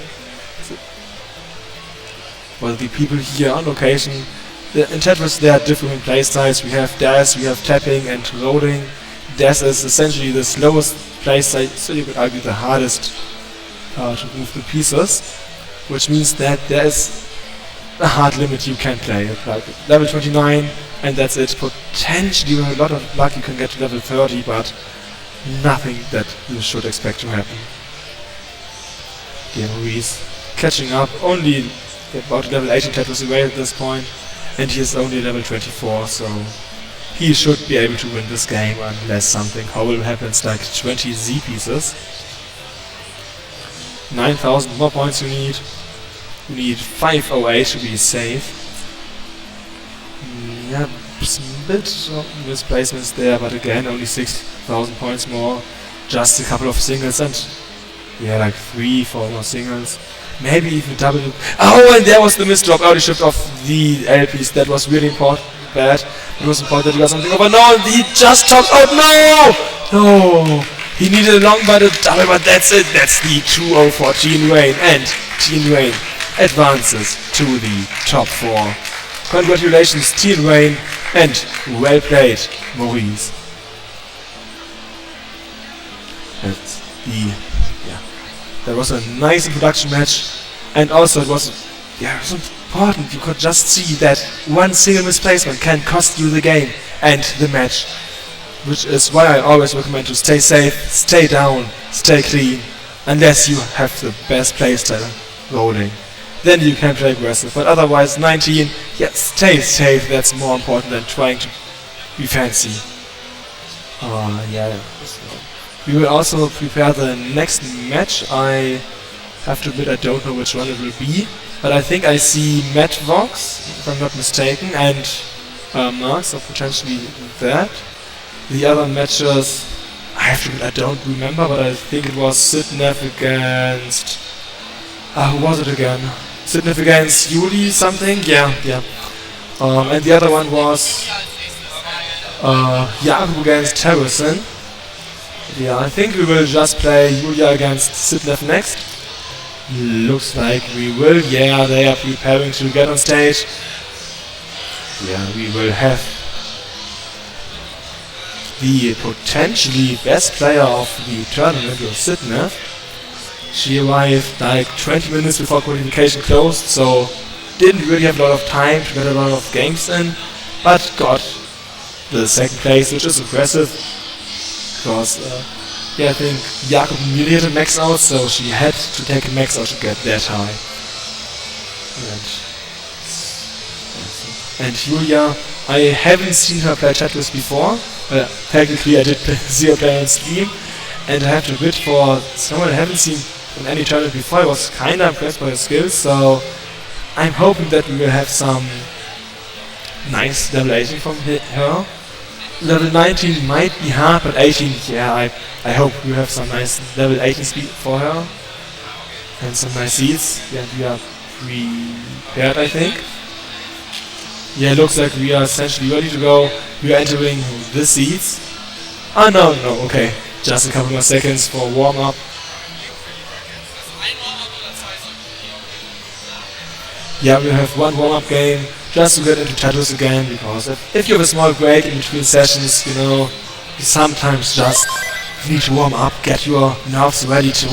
Well, the people here on location, in Tetris there are different playstyles. We have dash, we have tapping and rolling. Dash is essentially the slowest playstyle, so you could argue the hardest to move the pieces, which means that there is a hard limit you can play. Like level 29 and that's it. Potentially with a lot of luck you can get to level 30, but nothing that you should expect to happen. Yeah, Maurice catching up, only about level 18 Tetris away at this point, and he is only level 24, so he should be able to win this game unless something horrible happens, like 20 Z pieces. 9,000 more points you need. You need 508 to be safe. Yeah, a bit of misplacements there, but again only 6,000 points more. Just a couple of singles and yeah, like 3-4 more singles. Maybe even double. Oh, and there was the misdrop, early shift of the LPs. That was really important. Bad. It was important that he got something over. No, he just topped out. No! No! He needed a long but a double, but that's it. That's the 2-0 for Gene Rain. And Gene Rain advances to the top 4. Congratulations, Gene Rain, and well played, Maurice. That's the that was a nice introduction match, and also it was important. You could just see that one single misplacement can cost you the game and the match, which is why I always recommend to stay safe, stay down, stay clean, unless you have the best playstyle rolling. Then you can play aggressive, but otherwise 19, yeah, stay safe. That's more important than trying to be fancy. Yeah. We will also prepare the next match. I have to admit I don't know which one it will be, but I think I see Matt Vox, if I'm not mistaken, and Mark, so potentially that. The other matches, I have to admit I don't remember, but I think it was Sidnev against... who was it again? Sidnev against Yuli something? Yeah. And the other one was Jakub against Harrison. Yeah, I think we will just play Julia against Sidnev next. Looks like we will. Yeah, they are preparing to get on stage. Yeah, we will have the potentially best player of the tournament, Sidnev. She arrived like 20 minutes before qualification closed, so didn't really have a lot of time to get a lot of games in, but got the second place, which is impressive. Because, I think Jakob nearly hit a max out, so she had to take a max out to get that high. And Julia, I haven't seen her play Tetris before. Technically I did see her play on Steam, and I have to admit, for someone I haven't seen in any tournament before, I was kinda impressed by her skills, so I'm hoping that we will have some nice level 18 from her. Level 19 might be hard, but 18, yeah, I hope we have some nice level 18 speed for her. And some nice seeds. Yeah, we are prepared, I think. Yeah, it looks like we are essentially ready to go. We are entering the seeds. Oh, no, okay. Just a couple more seconds for warm-up. Yeah, we have one warm-up game just to get into Tetris again, because if you have a small break in between sessions, you sometimes just need to warm up, get your nerves ready to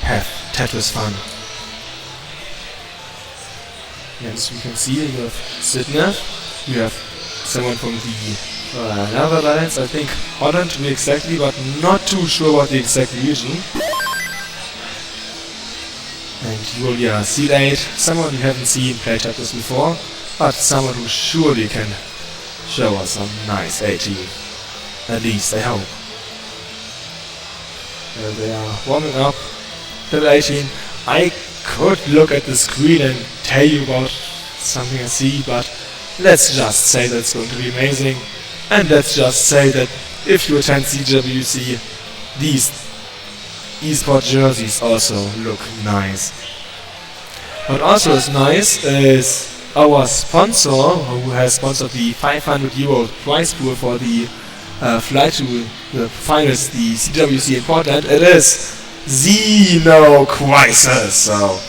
have Tetris fun. And as you can see, you have Sidnev, you have someone from the Netherlands, I think Holland to be exactly, but not too sure about the exact region. And Julia Seed 8, someone we haven't seen play Tetris before, but someone who surely can show us some nice 18. At least, I hope. They are warming up. Level 18. I could look at the screen and tell you about something I see, but let's just say that it's going to be amazing. And let's just say that if you attend CTWC, these esport jerseys also look nice. What also is nice is our sponsor, who has sponsored the €500 prize pool for the flight to the finals, the CTWC in Portland. It is Xeno Crisis. So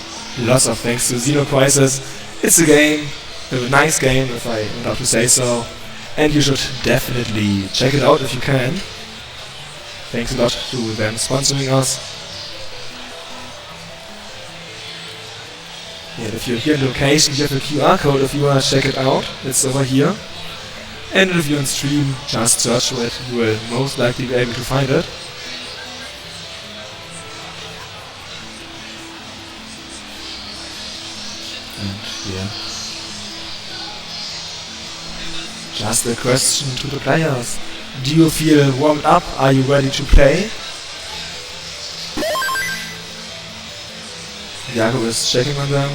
lots of thanks to Xeno Crisis. It's a game, a nice game, if I would have to say so, and you should definitely check it out if you can. Thanks a lot to them sponsoring us. And if you're here in the location, you have a QR code if you want to check it out. It's over here. And if you're on stream, just search for it. You will most likely be able to find it. And yeah. Just a question to the players. Do you feel warmed up? Are you ready to play? Jakob is checking on them.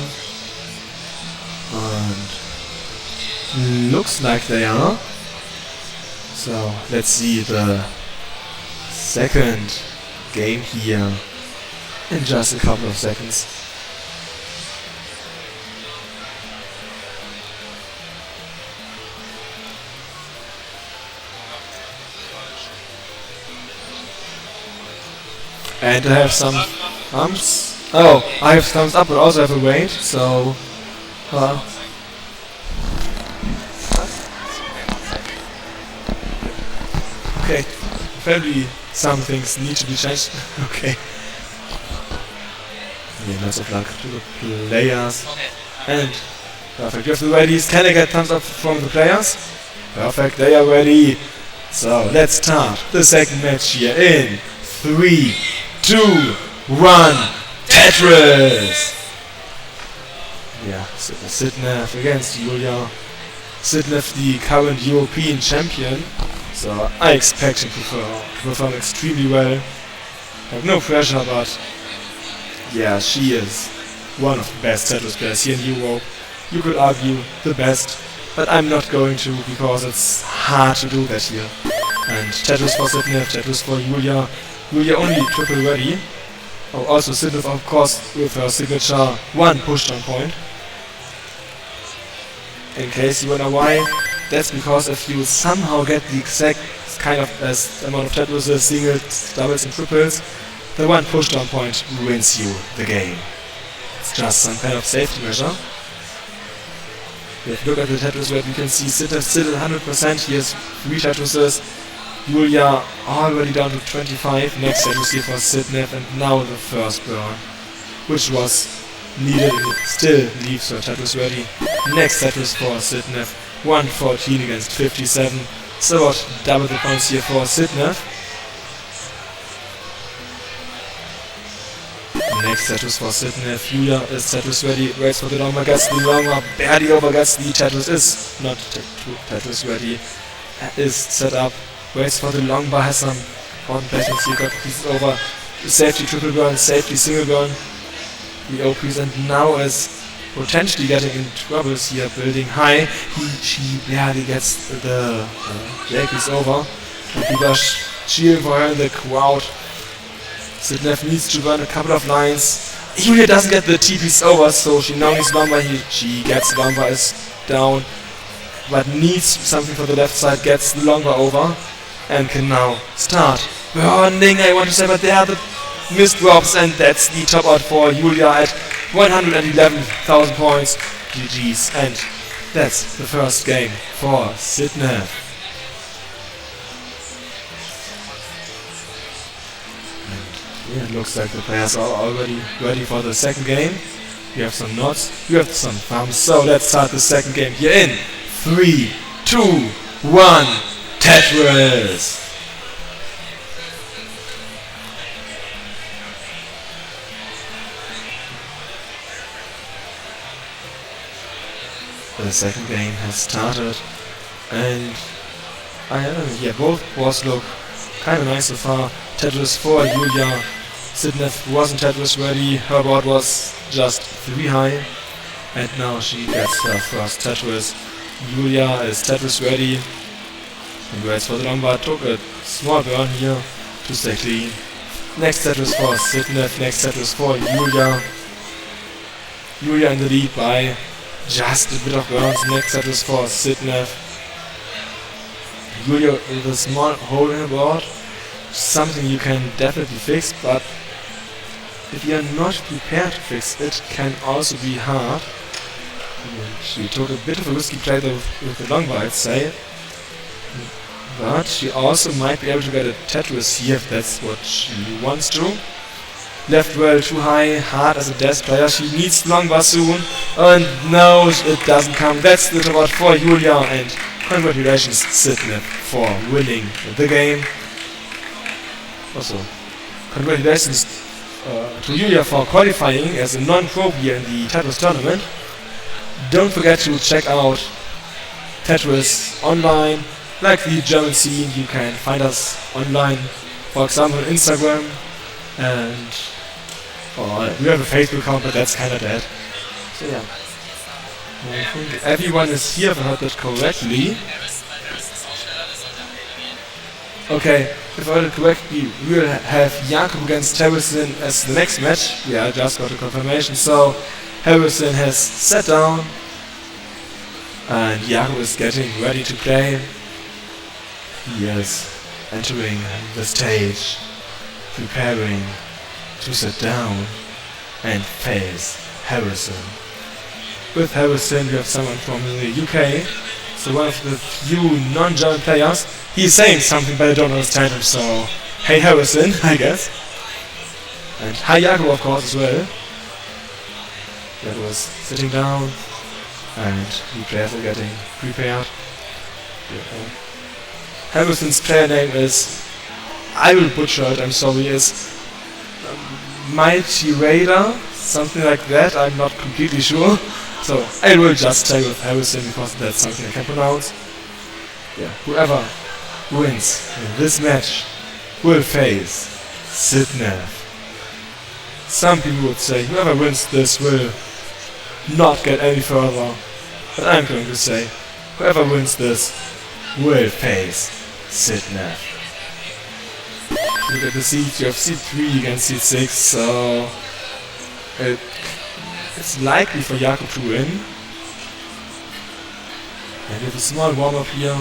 And looks like they are. So let's see the second game here in just a couple of seconds. And I have some thumbs. Oh, I have thumbs up, but also have a wait. So, okay. Apparently, some things need to be changed. Okay. Yeah, lots of luck to the players. And perfect. You have the readies. Can I get thumbs up from the players? Perfect. They are ready. So let's start the second match here in 3, 2, 1. Tetris! Yeah, Sidnev against Julia. Sidnev, the current European champion, so I expect him to perform extremely well. Have no pressure, but yeah, she is one of the best Tetris players here in Europe. You could argue the best, but I'm not going to, because it's hard to do that here. And Tetris for Sidnev, Tetris for Julia. Julia only triple ready. Oh, also Sidnev, of course, with her signature 1 pushdown point. In case you wonder why, that's because if you somehow get the exact kind of amount of Tetris, singles, doubles and triples, the 1 pushdown point wins you the game. It's just some kind of safety measure. If you look at the Tetris where you can see Sidnev still at 100%, he has 3 Tetrises. Julia already down to 25, next Tetris here for Sidnev, and now the first burn, which was needed, and it still leaves her Tetris ready. Next Tetris for Sidnev, 114 against 57, so what, double the points here for Sidnev. Next Tetris for Sidnev, Julia is Tetris ready, waits for the longbar, gets the longbar, barely over, gets the Tetris, is not Tetris ready, is set up. Waits for the longbar, has some front patterns here, got pieces over, safety triple burn, safety single burn, the OPs, and now is potentially getting in troubles here, building high. She barely gets the piece over, and people are cheering for her in the crowd. Sidnev needs to burn a couple of lines. Julia doesn't get the T-piece over, so she now needs longbar. She gets longbar, is down, but needs something for the left side, gets the longbar over. And can now start burning, I want to say, but there are the missed drops, and that's the top out for Julia at 111,000 points. GG's, and that's the first game for Sidnev. And yeah, it looks like the players are already ready for the second game. You have some nods, you have some thumbs, so let's start the second game here in 3, 2, 1. Tetris! The second game has started, and yeah, both boards look kinda nice so far. Tetris for Julia. Sidnev wasn't Tetris ready, her board was just 3 high, and now she gets her first Tetris. Julia is Tetris ready. And waits for the longbar, took a small burn here to stay clean. Next set was for Sidnev, next set was for Julia. Julia in the lead by just a bit of grounds. Next set was for Sidnev. Julia with a small hole in the board. Something you can definitely fix, but if you are not prepared to fix it, can also be hard. She took a bit of a risky play with the long ball, I'd say. But she also might be able to get a Tetris here if that's what she wants to. Left well too high, hard as a desk player. She needs long bar soon. And no, it doesn't come. That's the reward for Julia, and congratulations Sidnev for winning the game. Also, congratulations to Julia for qualifying as a non-pro here in the Tetris tournament. Don't forget to check out Tetris online. Like the German scene, you can find us online, for example on Instagram, and we have a Facebook account, but that's kinda dead. So yeah. I think everyone is here, if I heard that correctly. Okay, if I heard it correctly, we will have Jakob against Harrison as the next match. Yeah, I just got a confirmation, so Harrison has sat down, and Jakob is getting ready to play. He is entering the stage, preparing to sit down and face Harrison. With Harrison we have someone from the UK, so one of the few non-German players. He's saying something but I don't understand him, so hey Harrison, I guess. And hi Jakob of course as well. That was sitting down and the players are getting prepared. Harrison's player name is, I will butcher it, I'm sorry, is Mighty Raider, something like that, I'm not completely sure. So I will just stay with Harrison because that's something I can pronounce. Yeah, whoever wins in this match will face Sidnev. Some people would say whoever wins this will not get any further, but I'm going to say whoever wins this will face Sidnev. Look at the seeds, you have seed 3 against seed 6, so it's likely for Jakob to win. And we have a small warm-up here.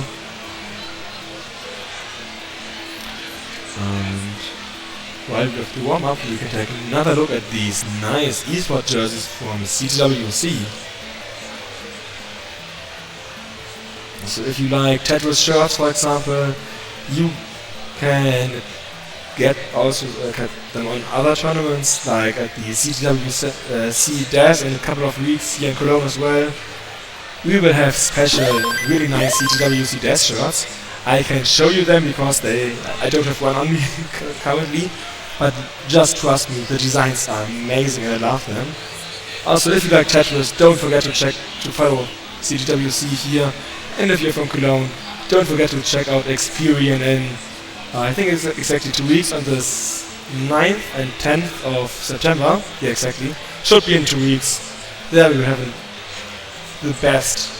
And while we have to warm up, we can take another look at these nice eSport jerseys from CTWC. So if you like Tetris shirts, for example, you can get them on other tournaments, like at the CTWC Dash in a couple of weeks here in Cologne as well. We will have special, really nice CTWC Dash shirts. I can show you them because I don't have one on me currently, but just trust me, the designs are amazing and I love them. Also, if you like Tetris, don't forget to follow CTWC here. And if you're from Cologne, don't forget to check out Experian in, I think it's exactly 2 weeks, on the 9th and 10th of September. Yeah, exactly. Should be in 2 weeks. There we will have the best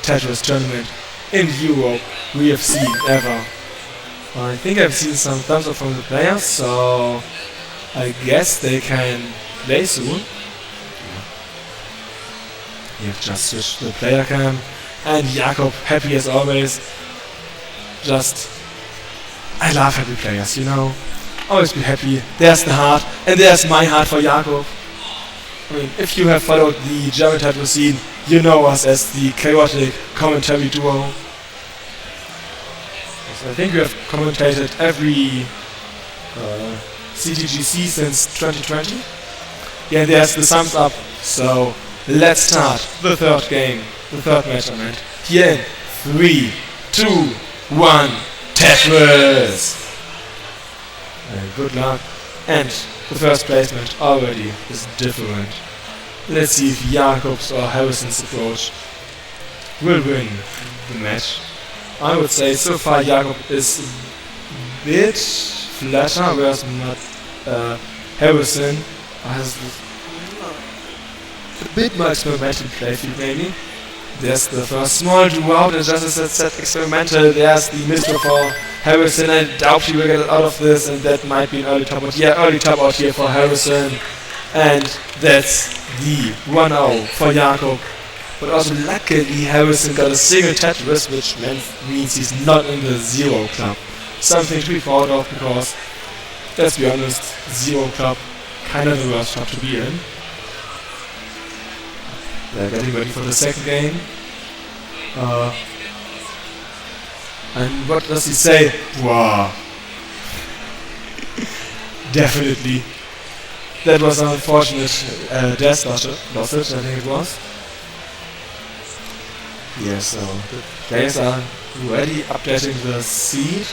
Tetris tournament in Europe we have seen ever. I think I've seen some thumbs up from the players, so I guess they can play soon. We have just switched to the player cam. And Jakob, happy as always. I love happy players, you know. Always be happy. There's the heart, and there's my heart for Jakob. I mean, if you have followed the German Tetris scene, you know us as the chaotic commentary duo. So I think we have commentated every CTGC since 2020. Yeah, there's the thumbs up. So let's start the third game. The third measurement. Here in 3, 2, 1, Tetris! Good luck. And the first placement already is different. Let's see if Jakob's or Harrison's approach will win the match. I would say so far Jakob is a bit flatter, whereas Harrison has a bit more experimental playfield maybe. There's the first small drew out, and just as I said, experimental. There's the mistro for Harrison. I doubt he will get out of this, and that might be an early top out. Yeah, early top out here for Harrison. And that's the 1-0 for Jakob. But also luckily Harrison got a single Tetris, which means he's not in the Zero Club. Something to be proud of, because, let's be honest, Zero Club, kind of the worst club to be in. They're getting ready for the second game. And what does he say? Wow. Definitely. That was an unfortunate death loss, I think it was. Yes, so the players are ready updating the seed.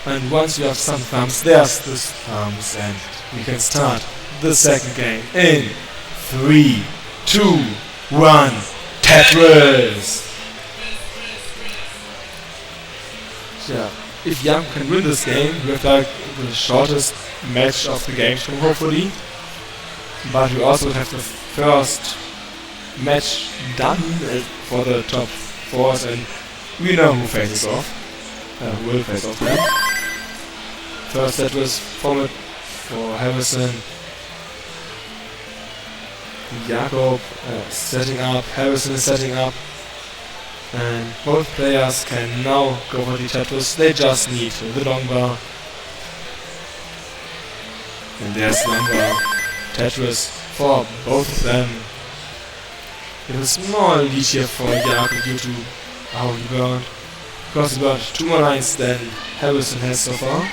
And once you have some thumbs, there's the thumbs, and we can start the second game in 3, 2, 1, Tetris! Yeah, if Jan can win this game, we have like the shortest match of the Gamescom, hopefully. But we also have the first match done for the top 4s, and we know who faces off. Who will face off then. First Tetris format for Harrison. Jakob setting up, Harrison is setting up. And both players can now go for the Tetris. They just need the long bar. And there's long bar Tetris for both of them. There's a small lead here for Jakob due to how he burned. Because he burned 2 more lines than Harrison has so far.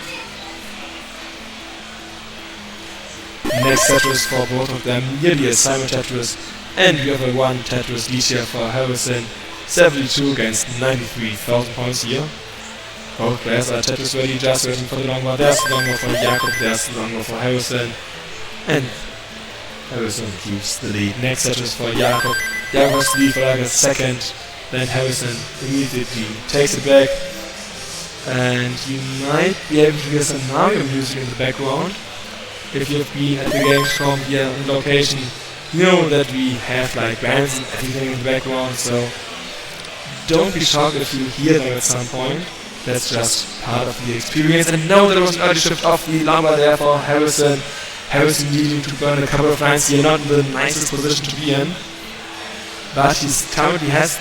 Next Tetris for both of them, nearly a Simon Tetris. And we have a 1 Tetris lead here for Harrison. 72 against 93,000 points here. Both players are Tetris ready, just waiting for the long bar. There's the long bar for Jakob, there's the long bar for Harrison. And Harrison keeps the lead. Next Tetris for Jakob. Jakob has the lead for like a second. Then Harrison immediately takes it back. And you might be able to hear some Mario music in the background. If you've been at the Gamescom here on location, you know that we have like bands and everything in the background, so don't be shocked if you hear them at some point. That's just part of the experience. And now there was an early shift off the lumber there for Harrison. Harrison needing to burn a couple of lines here, not in the nicest position to be in. But he currently has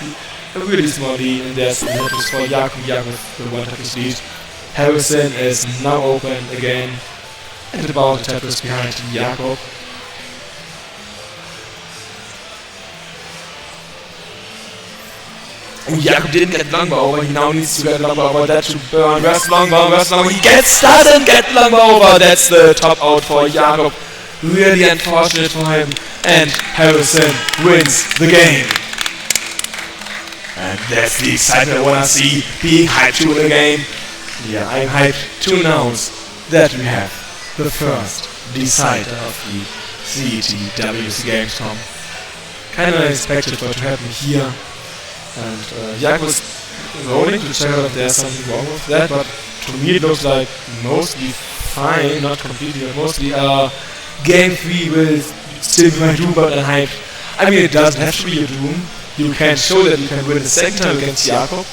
a really small lead, and there's the Tetris for Jakob. Jakob with the 1 Tetris lead. Harrison is now open again, and about the Tetris behind Jakob. Jakob didn't get long bar over, he now needs to get long bar over, that should burn. Where's long bar, he doesn't get long bar over, that's the top out for Jakob. Really unfortunate for him, and Harrison wins the game. And that's the excitement I wanna see, being hyped to win the game. Yeah, I'm hyped to announce that we have the first decider of the CTWC Gamescom. Kinda unexpected for it to happen here. And Jakob was rolling to check out if there's something wrong with that, but to me it looks like mostly fine, not completely, but mostly game 3 will still be my doom, but I'm hyped. I mean, it doesn't have to be a doom. You can show that you can win the second time against Jakob,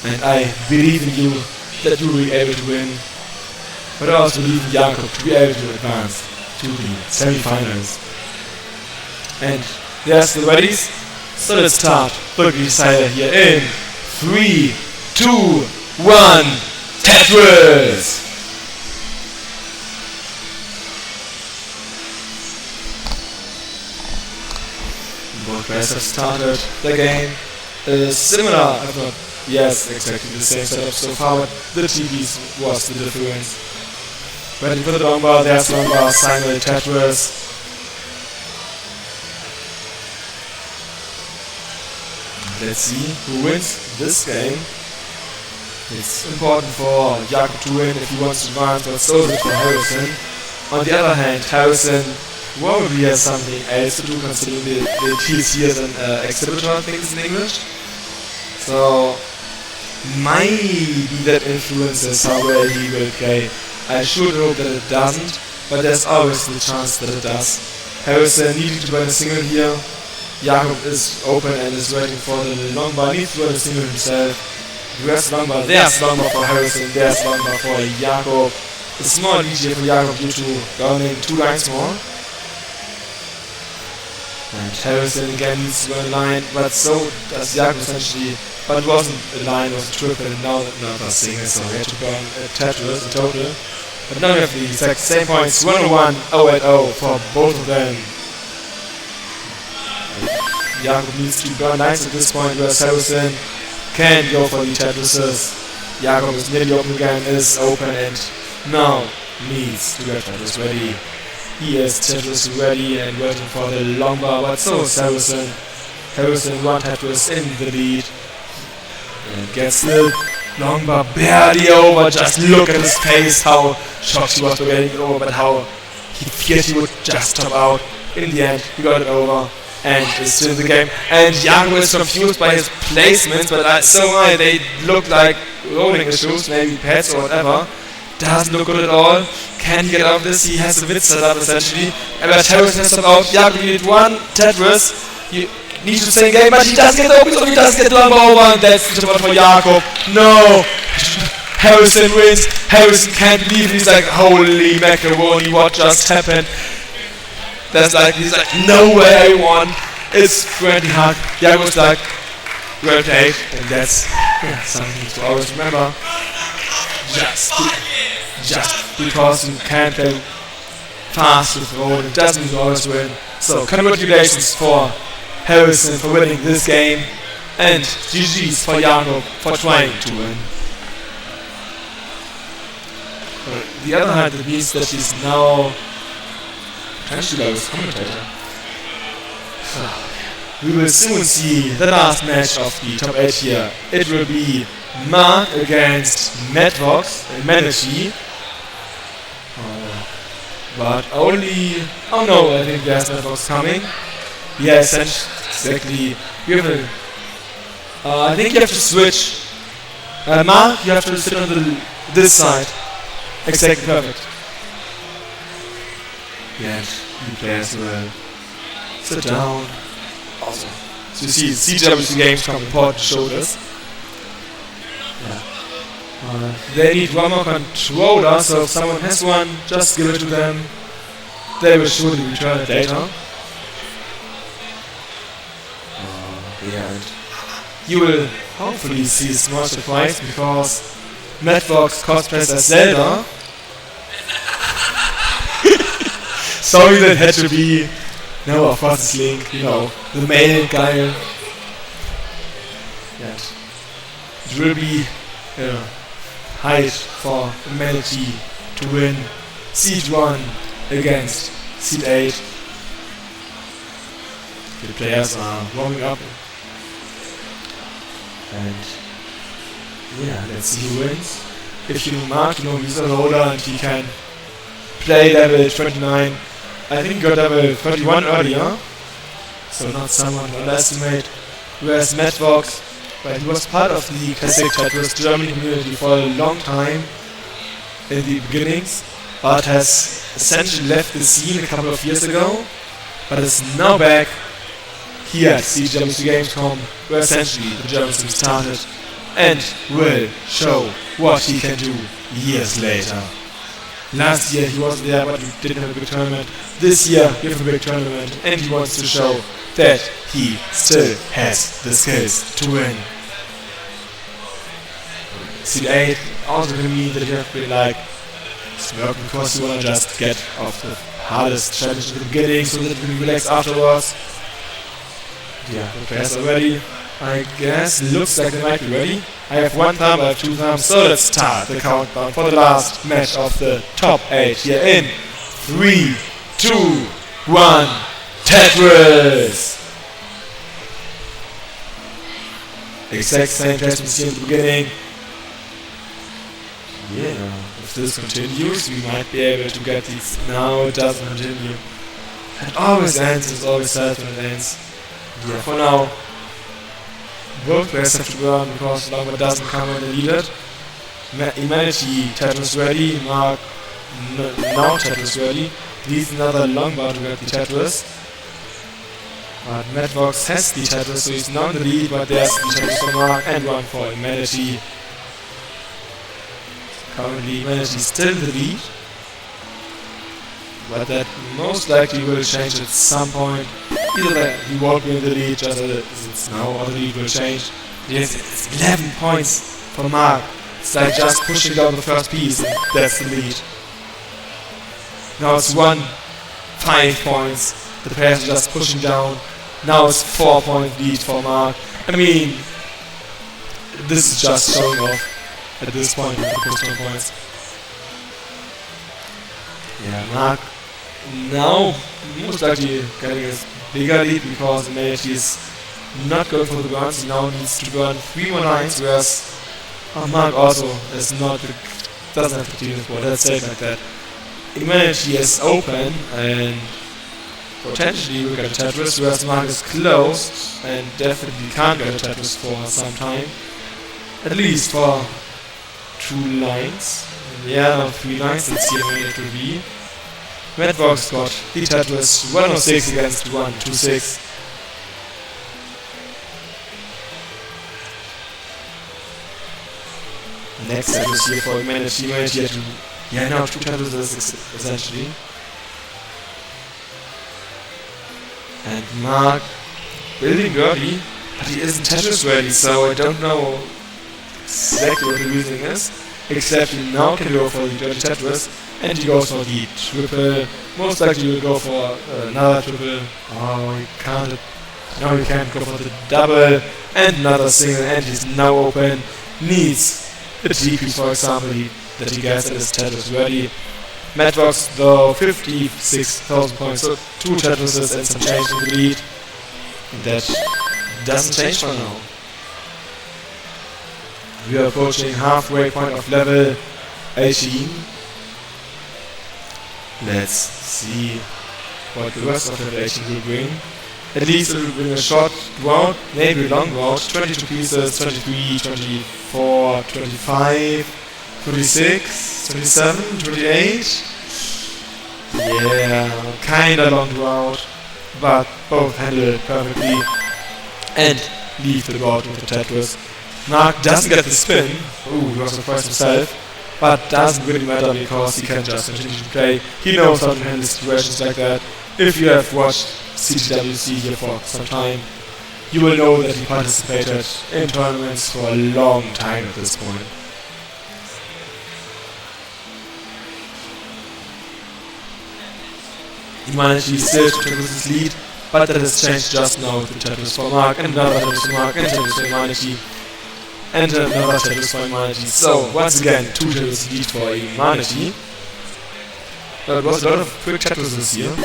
and I believe in you that you will be able to win. But I also believe in Jakob to be able to advance to the semifinals. And there's the readies. So let's start the decider here in 3, 2, 1, Tetris! Both players have started the game. Similar, if not, yes, exactly the same setup so far, but the TVs was the difference. Ready for the long bar, there's long bar, Simon Tetris. Let's see who wins this game. It's important for Jakob to win if he wants to advance, but so is it for Harrison. On the other hand, Harrison probably has something else to do, considering that he's here as an exhibitor, I think it's in English. So, maybe that influences how well he will play. I should hope that it doesn't, but there's always the chance that it does. Harrison needing to burn a single here. Jakob is open and is waiting for the long bar. Needs to run a single himself. Where's long bar? There's long bar for Harrison. There's long bar for Jakob. A small lead here for Jakob due to running 2 lines more. And Harrison again needs to run a line, but so does Jakob essentially. But it wasn't a line, it was a triple, and now another single, so we had to burn a Tetris in total. But now we have the exact same points, 101, 0-0 for both of them. Jakob needs to burn lines at this point, whereas Harrison can go for the Tetrises. Jakob is nearly open again, is open, and now needs to get Tetris ready. He is Tetris ready and waiting for the long bar, but so is Harrison. Harrison 1 Tetris in the lead. And gets the long bar barely over. Just look at his face, how shocked he was for getting it over, but how he feared he would just top out. In the end, he got it over and is still in the game. And Jakob is confused by his placements, but they look like rolling issues, maybe pads or whatever. Doesn't look good at all. Can't get out of this. He has a bit set up essentially. And but Harrison has stopped out. Jakob needed 1 Tetris. He needs to stay in game, but he does get open, so he does get the number over, and that's the top for Jakob. No! Harrison wins. Harrison can't believe it. He's like, holy macaroni, what just happened? He's like, no way I won. It's friendly hug. Jakob's like, well played, and that's something to always remember. Just because you can't play fast with roll, it doesn't mean you always win. So congratulations for Harrison for winning this game, and GG's for Jakob for trying to win. On the other hand, it means that he's now potentially a commentator. We will soon see the last match of the top 8 here. It will be Mark against Madvox and Manachi. But only... oh no, I think there's Madvox coming. Yes, exactly. You have I think you have to switch. Mark, you have to sit on this side. Exactly, perfect. Yes, you players will sit down. Awesome. So you see, CTWC Gamescom report showed us. Yeah. They need one more controller, so if someone has one, just give it to them. They will surely return the data. And you will hopefully see a small surprise because Madvox cosplays as Zelda. Sorry, that had to be. No, of course it's Link, you know, the male guy. Yes. It will be height for Manachi to win Seed 1 against Seed 8. The players are warming up. And yeah, let's see who wins. If you mark, you know, he's a roller and he can play level 29. I think he got level 31 earlier, so not someone to underestimate. Whereas Madvox, well, he was part of the classic Tetris Germany community for a long time in the beginnings, but has essentially left the scene a couple of years ago, but is now back here at CTWC Gamescom, where essentially the German team started, and will show what he can do years later. Last year he wasn't there, but he didn't have a big tournament. This year we have a big tournament, and he wants to show that he still has the skills to win. Seed 8 also can mean that you have to be like smirk because you wanna just get off the hardest challenge in the beginning so that you can relax afterwards. Yeah, the players are ready. I guess looks like they might be ready. I have 1 thumb, I have 2 thumbs, so let's start the countdown for the last match of the top 8 here in 3, 2, 1, Tetris! Exact same placements here in the beginning. Yeah, if this continues, we might be able to get these. No, it doesn't continue. It always ends, it's always sad when it ends. Yeah, for now, both players have to burn because Longboard doesn't come when they need it. Humanity, Tetris ready, Mark now Tetris ready. Needs another Longboard to get the Tetris. But Madvox has the Tetris, so he's not in the lead, but there's the Tetris for Mark and one for Humanity. Currently, Humanity is still in the lead, but that most likely will change at some point. Either that he won't be in the lead just as it's now, or the lead will change. Yes, it's 11 points for Mark. It's like just pushing down the first piece, and that's the lead. Now it's 5 points. The players are just pushing down. Now it's 4-point lead for Mark. I mean, this is just showing off at this point with the push-down points. Yeah, Mark now most likely getting a bigger lead because Humanity is not going for the burns. He now needs to burn 3 more lines, whereas Mark also is not doesn't have the team support. Let's say it like that. Humanity is open and potentially will get a Tetris, whereas Mark is closed and definitely can't get a Tetris for some time. At least for 2 lines. Yeah, no, 3 lines, let's see how many it will be. Madvox got the Tetris 106 against 126. Next Tetris here for Humanity. Humanity had to, yeah, now 2 Tetrises essentially. And Mark building early, but he isn't Tetris ready, so I don't know exactly what the reasoning is. Except he now can go for the dirty Tetris, and he goes for the triple. Most likely he will go for another triple. Oh, he can't. No, he can't go for the double and another single, and he's now open. Needs a decrease, for example, that he gets and his Tetris ready. Madvox, though, 56,000 points, so 2 Tetrises and some change in the lead. And that doesn't change for now. We are approaching halfway point of level 18. Let's see what the rest of level 18 will bring. At least it will bring a short route, maybe a long route, 22 pieces, 23, 24, 25, 26, 27, 28. Yeah, kinda long route, but both handle it perfectly and leave the route with the Tetris. Mark doesn't get the spin, he was surprised himself, but doesn't really matter because he can just continue to play. He knows how to handle situations like that. If you have watched CTWC here for some time, you will know that he participated in tournaments for a long time at this point. Humanity still to Tetris' lead, but that has changed just now with the Tetris for Mark, and another Tetris for Mark, and Tetris for Humanity, and another Tetris for Humanity. So, once again, 2 Tetris lead for Humanity. But it was a lot of quick Tetrises here.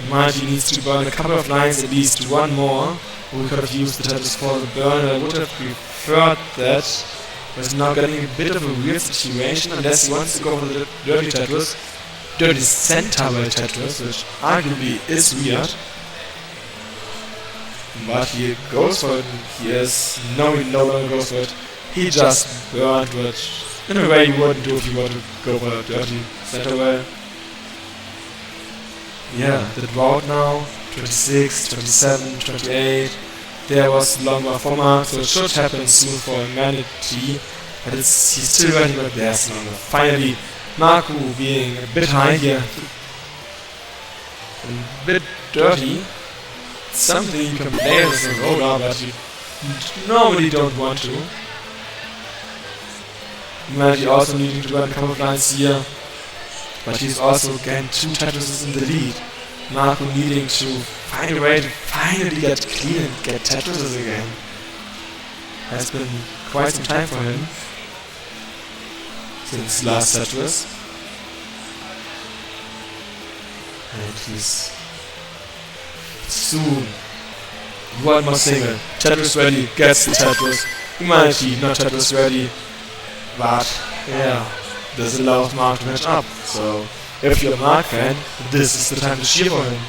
Humanity needs to burn a couple of lines, at least 1 more. We could have used the Tetris for the burn, I would have preferred that. But it's now getting a bit of a weird situation, unless he wants to go for the dirty Tetris. Dirty center-way Tetris, which arguably is weird. But he goes for it, he no longer goes for it. He just burned, which in a way you wouldn't do if you were to go for a dirty center-way. Yeah, the route now, 26, 27, 28. There was longer for Mark, so it should happen soon for Humanity. But he's still ready, but there's longer. Finally, Marku being a bit high here, and a bit dirty. Something you can play as a roller, but you normally don't want to. Humanity also needing to run a couple of lines here, but he's also again 2 Tetrises in the lead. Marku needing to find a way to finally get clean and get Tetrises again. Has been quite some time for him since last Tetris. And he's soon 1 more single. Tetris ready, gets the Tetris. Humanity not Tetris ready. But yeah, this allows Mark to match up. So if you're a Mark fan, this is the time to cheer for him.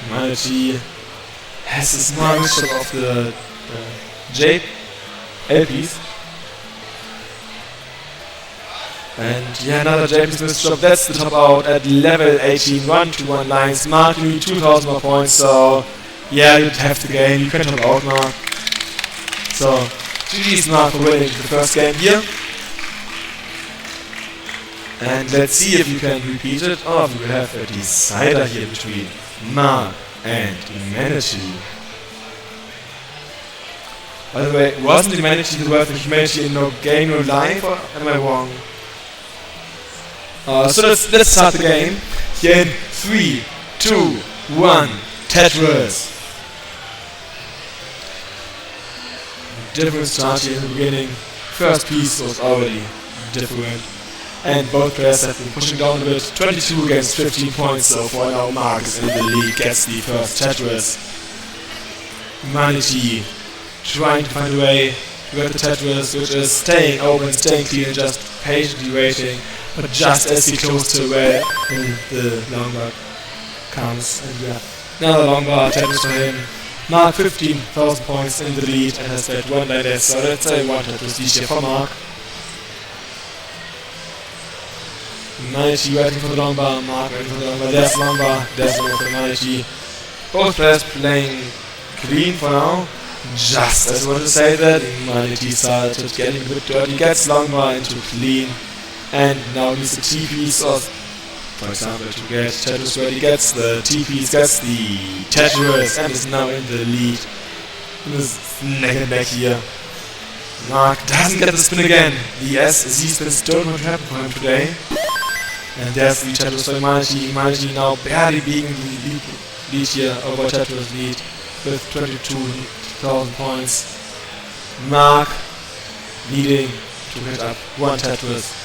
Humanity has a small mixture of the J LPs. And yeah, another Japanese Smith job. That's the top out at level 18, 1-2-1 lines. Mark, you need 2,000 more points, so yeah, you'd have to gain. You can top out, Mark. So, GG's Mark for winning the first game here. And let's see if you can repeat it, or if we will have a decider here between Mark and Humanity. By the way, wasn't Humanity the word for Humanity in no game, no life, or am I wrong? So let's start the game. Here in 3, 2, 1, Tetris. Different start here in the beginning. First piece was already different. And both players have been pushing down a bit. 22 against 15 points, so for now Mark is in the lead, gets the first Tetris. Humanity trying to find a way to get the Tetris, which is staying open, staying clean, and just patiently waiting. But just as he goes to where the long bar comes, and yeah, another long bar Tetris for him. Mark 15,000 points in the lead and has played one like this, so let's say one Tetris each here for Mark. Humanity waiting for the long bar, Mark waiting for the long bar, there's long bar, there's long bar for Humanity. Both players playing clean for now. Just as I want to say that, Humanity started getting a bit dirty, gets long bar into clean. And now needs the T-piece, or for example, to get Tetris ready, gets the T-piece, gets the Tetris, and is now in the lead. This neck and neck here. Mark doesn't get the spin again. The S-Z spins don't want to happen for him today. And there's the Tetris for Humanity. Humanity now barely being the lead here over Tetris lead with 22,000 points. Mark leading to hit up one Tetris.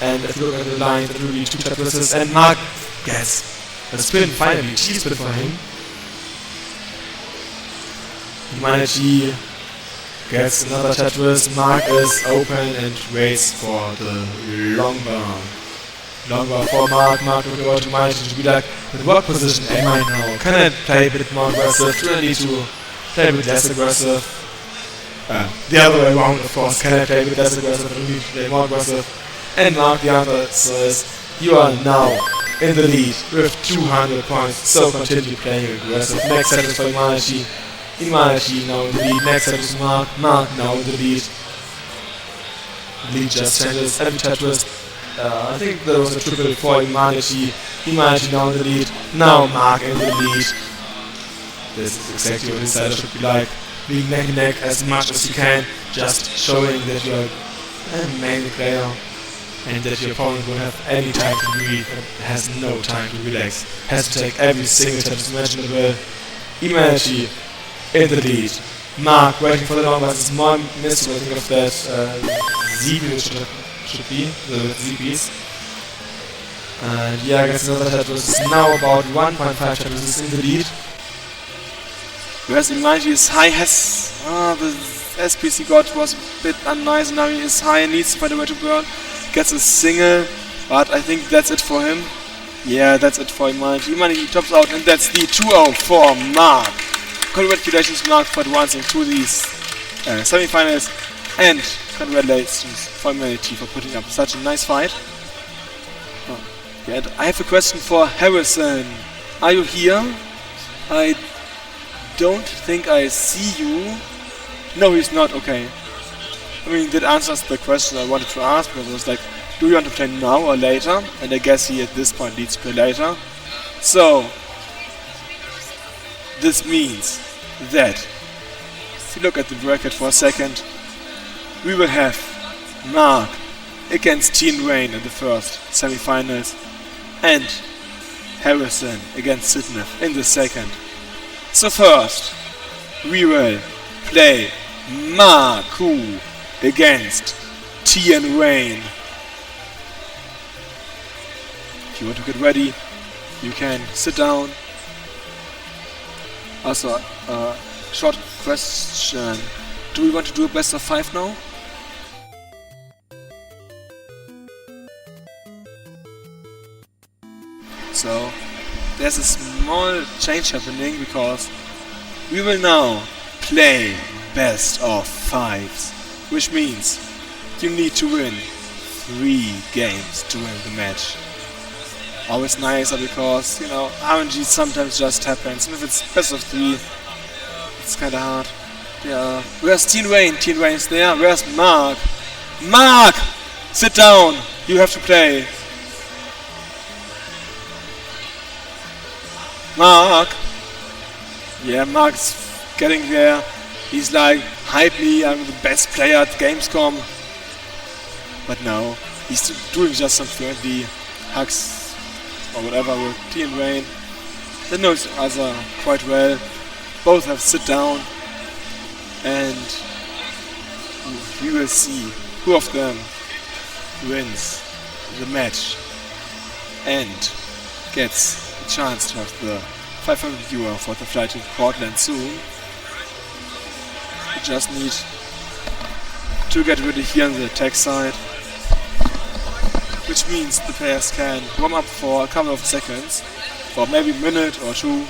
And if you look at the lines, it will be 2 Tetrises, and Mark gets a spin, finally, T-spin for him. Humanity gets another Tetris, Mark is open and waits for the long bar. Long bar for Mark, Mark looking over to Humanity to be like, in what position am I now? Can I play a bit more aggressive? Do I need to play a bit less aggressive? The other way around, of course, can I play a bit less aggressive? Do I need to play more aggressive? And Mark, the answer says, you are now in the lead with 200 points, so continue playing aggressive. Next set is for Humanity. Humanity now in the lead. Next set is Mark. Mark now in the lead. Lead just changes every Tetris. I think there was a triple for Humanity. Humanity now in the lead. Now Mark in the lead. This is exactly what his side should be like. Being neck and neck as much as you can, just showing that you are a main player. And that your opponent won't have any time to breathe and has no time to relax. Has to take every single Tetris imaginable. Humanity in the lead. Mark waiting for the long bus. It's more mystical, I think, of that Z-piece should be, the Z-piece. And yeah, I guess another Tetris is now about 1.5 Tetris in the lead. Whereas Humanity is high, has the SPC got was a bit unnice, and now he is high and needs to find a way to burn. Gets a single, but I think that's it for him. Yeah, that's it for Humanity. Humanity tops out, and that's the 2-0 for Mark. Congratulations, Mark, for advancing to these semi-finals, and congratulations for Humanity for putting up such a nice fight. Yeah, and I have a question for Harrison. Are you here? I don't think I see you. No, he's not. Okay. I mean, that answers the question I wanted to ask, because it was like, do you want to play now or later? And I guess he at this point needs to play later. So, this means that, if you look at the bracket for a second, we will have Mark against Teen Rain in the first semi-finals, and Harrison against Sidney in the second. So first, we will play Marku against Tien Rain. If you want to get ready, you can sit down. Also, short question. Do we want to do a best of 5 now? So, there's a small change happening, because we will now play best of 5s, which means you need to win 3 games during the match. Always nicer because, you know, RNG sometimes just happens. And if it's best of 3, it's kinda hard. Yeah. Where's Teen Rain? Teen Rain's there. Where's Mark? Mark! Sit down! You have to play. Mark! Yeah, Mark's getting there. He's like, hype me, I'm the best player at Gamescom. But no, he's doing just some friendly hugs or whatever with Teen Rain. They know each other quite well. Both have sit down. And we will see who of them wins the match and gets a chance to have the 500 viewer for the flight to Portland soon. We just need to get ready here on the attack side, which means the players can warm up for a couple of seconds, for maybe a minute or two.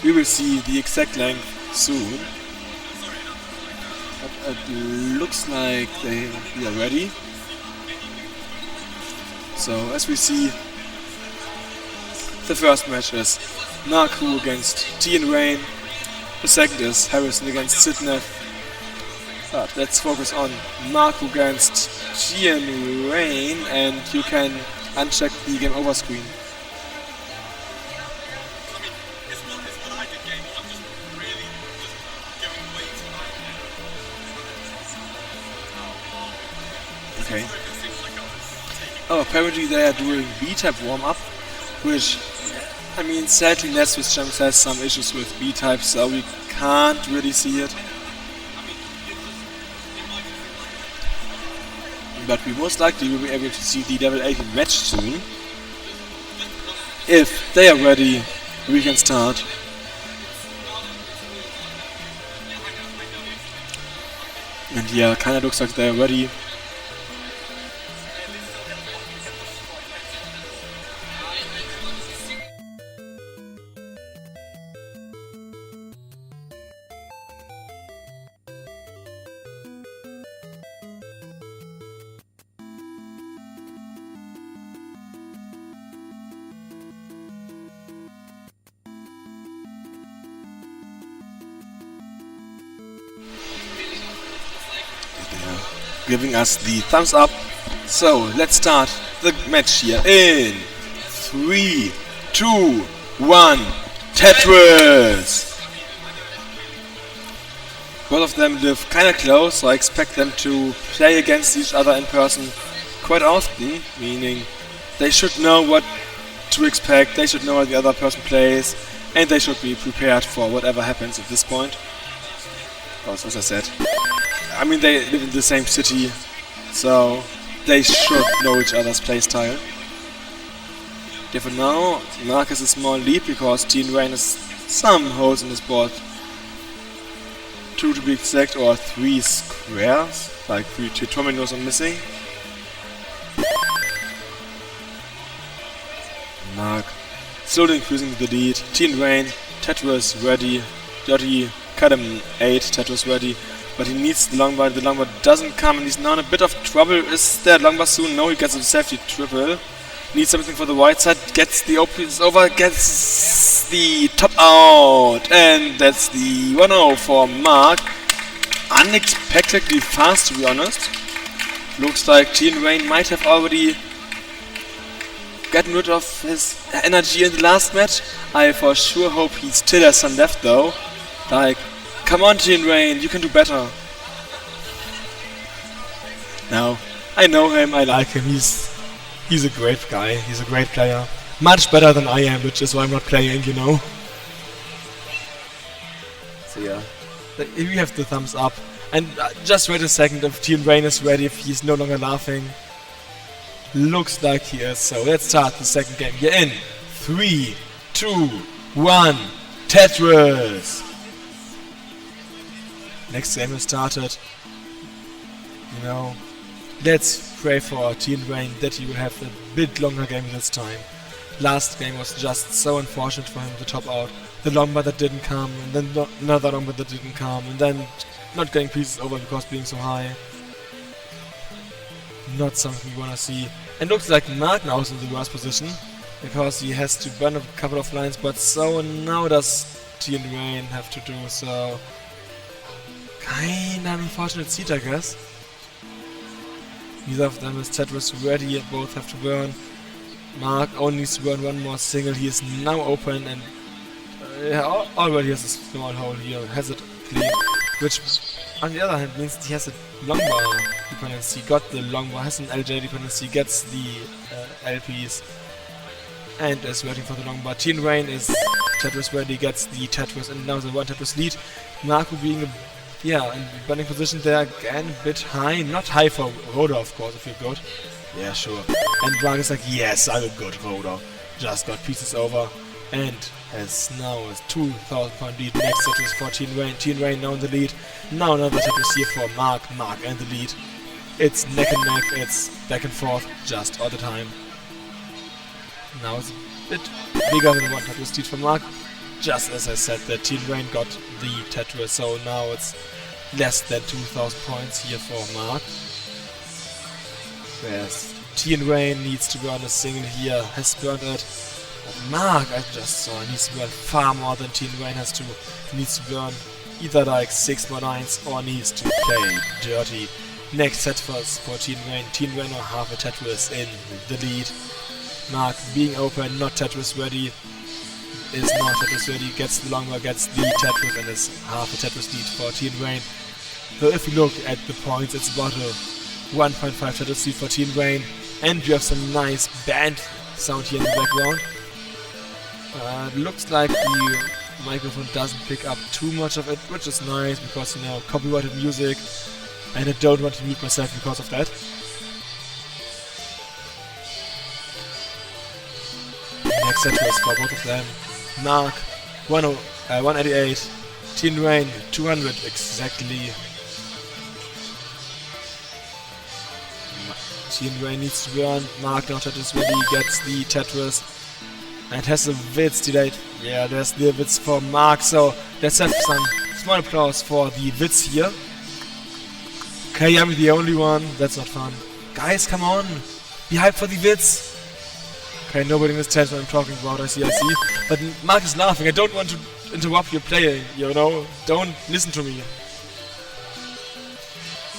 We will see the exact length soon. But it looks like we are ready. So as we see, the first match is Naku against Teen Rain. The second is Harrison against Sidnev. But let's focus on Naku against Teen Rain, and you can uncheck the game over screen. Okay. Oh, apparently they are doing B-type warm-up, which, I mean, sadly Neswith Gems has some issues with B-type, so we can't really see it. But we most likely will be able to see the level 18 match soon. If they are ready, we can start. And yeah, kinda looks like they are ready. Giving us the thumbs up. So let's start the match here in 3, 2, 1, Tetris! Both of them live kinda close, so I expect them to play against each other in person quite often, meaning they should know what to expect, they should know how the other person plays, and they should be prepared for whatever happens at this point. Because as I said, I mean, they live in the same city, so they should know each other's playstyle. Yeah, for now, Mark has a small lead because Teen Rain has some holes in his board. 2 to be exact, or 3 squares, like 3 dominoes are missing. Mark slowly increasing the lead. Teen Rain, Tetris ready. Dirty cut him 8, Tetris ready. But he needs the long bar. The long bar doesn't come, and he's now in a bit of trouble. Is there long bar soon? No, he gets a safety triple. Needs something for the white side. Gets the opens over. Gets the top out, and that's the 1-0 for Mark. Unexpectedly fast, to be honest. Looks like Teen Rain might have already gotten rid of his energy in the last match. I for sure hope he still has some left, though. Like, come on, Teen Rain, you can do better. No, I know him, I like him, he's a great guy, he's a great player. Much better than I am, which is why I'm not playing, you know. So yeah, we have the thumbs up. And just wait a second if Teen Rain is ready, if he's no longer laughing. Looks like he is, so let's start the second game here in 3, 2, 1, Tetris! Next game has started. You know, let's pray for Teen Rain that he will have a bit longer game this time. Last game was just so unfortunate for him to top out. The long bar that didn't come, and then another long bar that didn't come, and then not getting pieces over because being so high. not something we wanna see. And looks like Mark now is in the worst position, because he has to burn a couple of lines, but so now does T and Rain have to do, so kinda unfortunate seat, I guess. Neither of them is Tetris ready, both have to burn. Mark only needs to burn one more single, he is now open and already has a small hole here, has it clean, which on the other hand means he has a long bar dependency, got the long bar, has an LJ dependency, gets the LPs, and is waiting for the long bar. Teen Rain is Tetris ready, gets the Tetris, and now the one Tetris lead. Marco being in burning position there, again a bit high, not high for Roder of course if you're good. Yeah, sure. And Mark is like, yes, I'm a good Roder. Just got pieces over, and has now a 2,000 point lead. Next Tetris for Teen Rain. Teen Rain now in the lead. Now another Tetris here for Mark. Mark and the lead. It's neck and neck, it's back and forth, just all the time. Now it's a bit bigger than one Tetris lead for Mark. Just as I said, that Teen Rain got the Tetris, so now it's less than 2,000 points here for Mark. Whereas Teen Rain needs to burn a single here, has burned it. But Mark, I just saw, needs to burn far more than Teen Rain has to. He needs to burn either like 6 more lines or needs to play dirty. Next Tetris for Teen Rain. Teen Rain or half a Tetris in the lead. Mark being open, not Tetris ready. Is not Tetris ready, gets the longer, gets the Tetris, and is half a Tetris lead for Teen Rain. So if you look at the points, it's about a 1.5 Tetris lead for Teen Rain, and you have some nice band sound here in the background. Looks like the microphone doesn't pick up too much of it, which is nice, because, you know, copyrighted music, and I don't want to mute myself because of that. Next Tetris for both of them. Mark, 188, Teen Rain, 200 exactly. Teen Rain needs to burn, Mark now Tetris ready, gets the Tetris, and has a Witz delayed. Yeah, there's the Witz for Mark, so let's have some small applause for the Witz here. Okay, I'm the only one, that's not fun. Guys, come on, be hyped for the Witz. Okay, nobody understands what I'm talking about, I see. But Mark is laughing, I don't want to interrupt your playing, you know? Don't listen to me.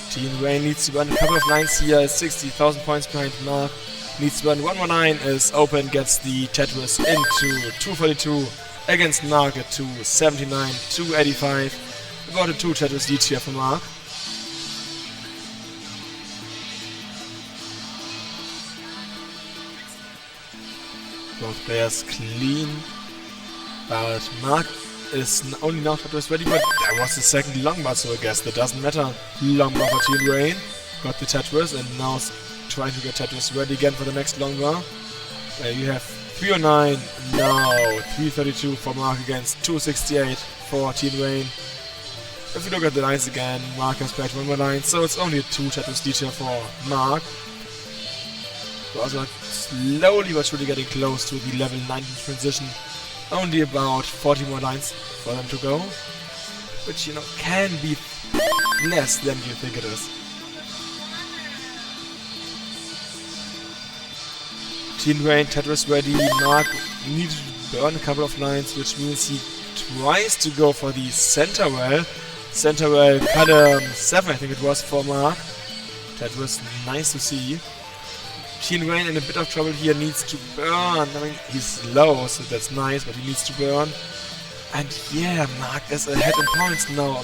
Teen Rain needs to burn a couple of lines here, 60,000 points behind Mark. Needs to burn one more line, is open, gets the Tetris into 242 against Mark at 279, 285. About a 2 Tetris lead here for Mark. Both players clean, but Mark is only now Tetris ready, but there was the second long bar, so I guess that doesn't matter. Long bar for Teen Rain, got the Tetris, and now trying to get Tetris ready again for the next long bar. You have 309, now 332 for Mark against 268 for Teen Rain. If you look at the lines again, Mark has played one more line, so it's only a 2 Tetris lead here for Mark. We're also slowly but surely getting close to the level 19 transition. Only about 40 more lines for them to go, which, you know, can be less than you think it is. Teen Rain, Tetris ready, Mark needs to burn a couple of lines, which means he tries to go for the center well. Center well, column 7 I think it was for Mark. That was nice to see. Teen Rain in a bit of trouble here, needs to burn. I mean, he's low, so that's nice, but he needs to burn. And yeah, Mark is ahead in points now.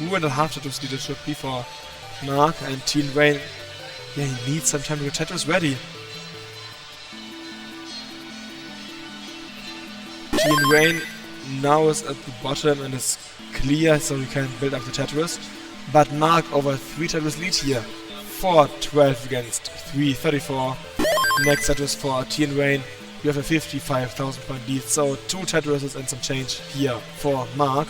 2.5 Tetris lead it should be for Mark, and Teen Rain, yeah, he needs some time to get Tetris ready. Teen Rain now is at the bottom and is clear, so he can build up the Tetris. But Mark over 3 Tetris lead here. 412 against 334. Next Tetris for Teen Rain. We have a 55,000 point lead, so 2 Tetrises and some change here for Mark.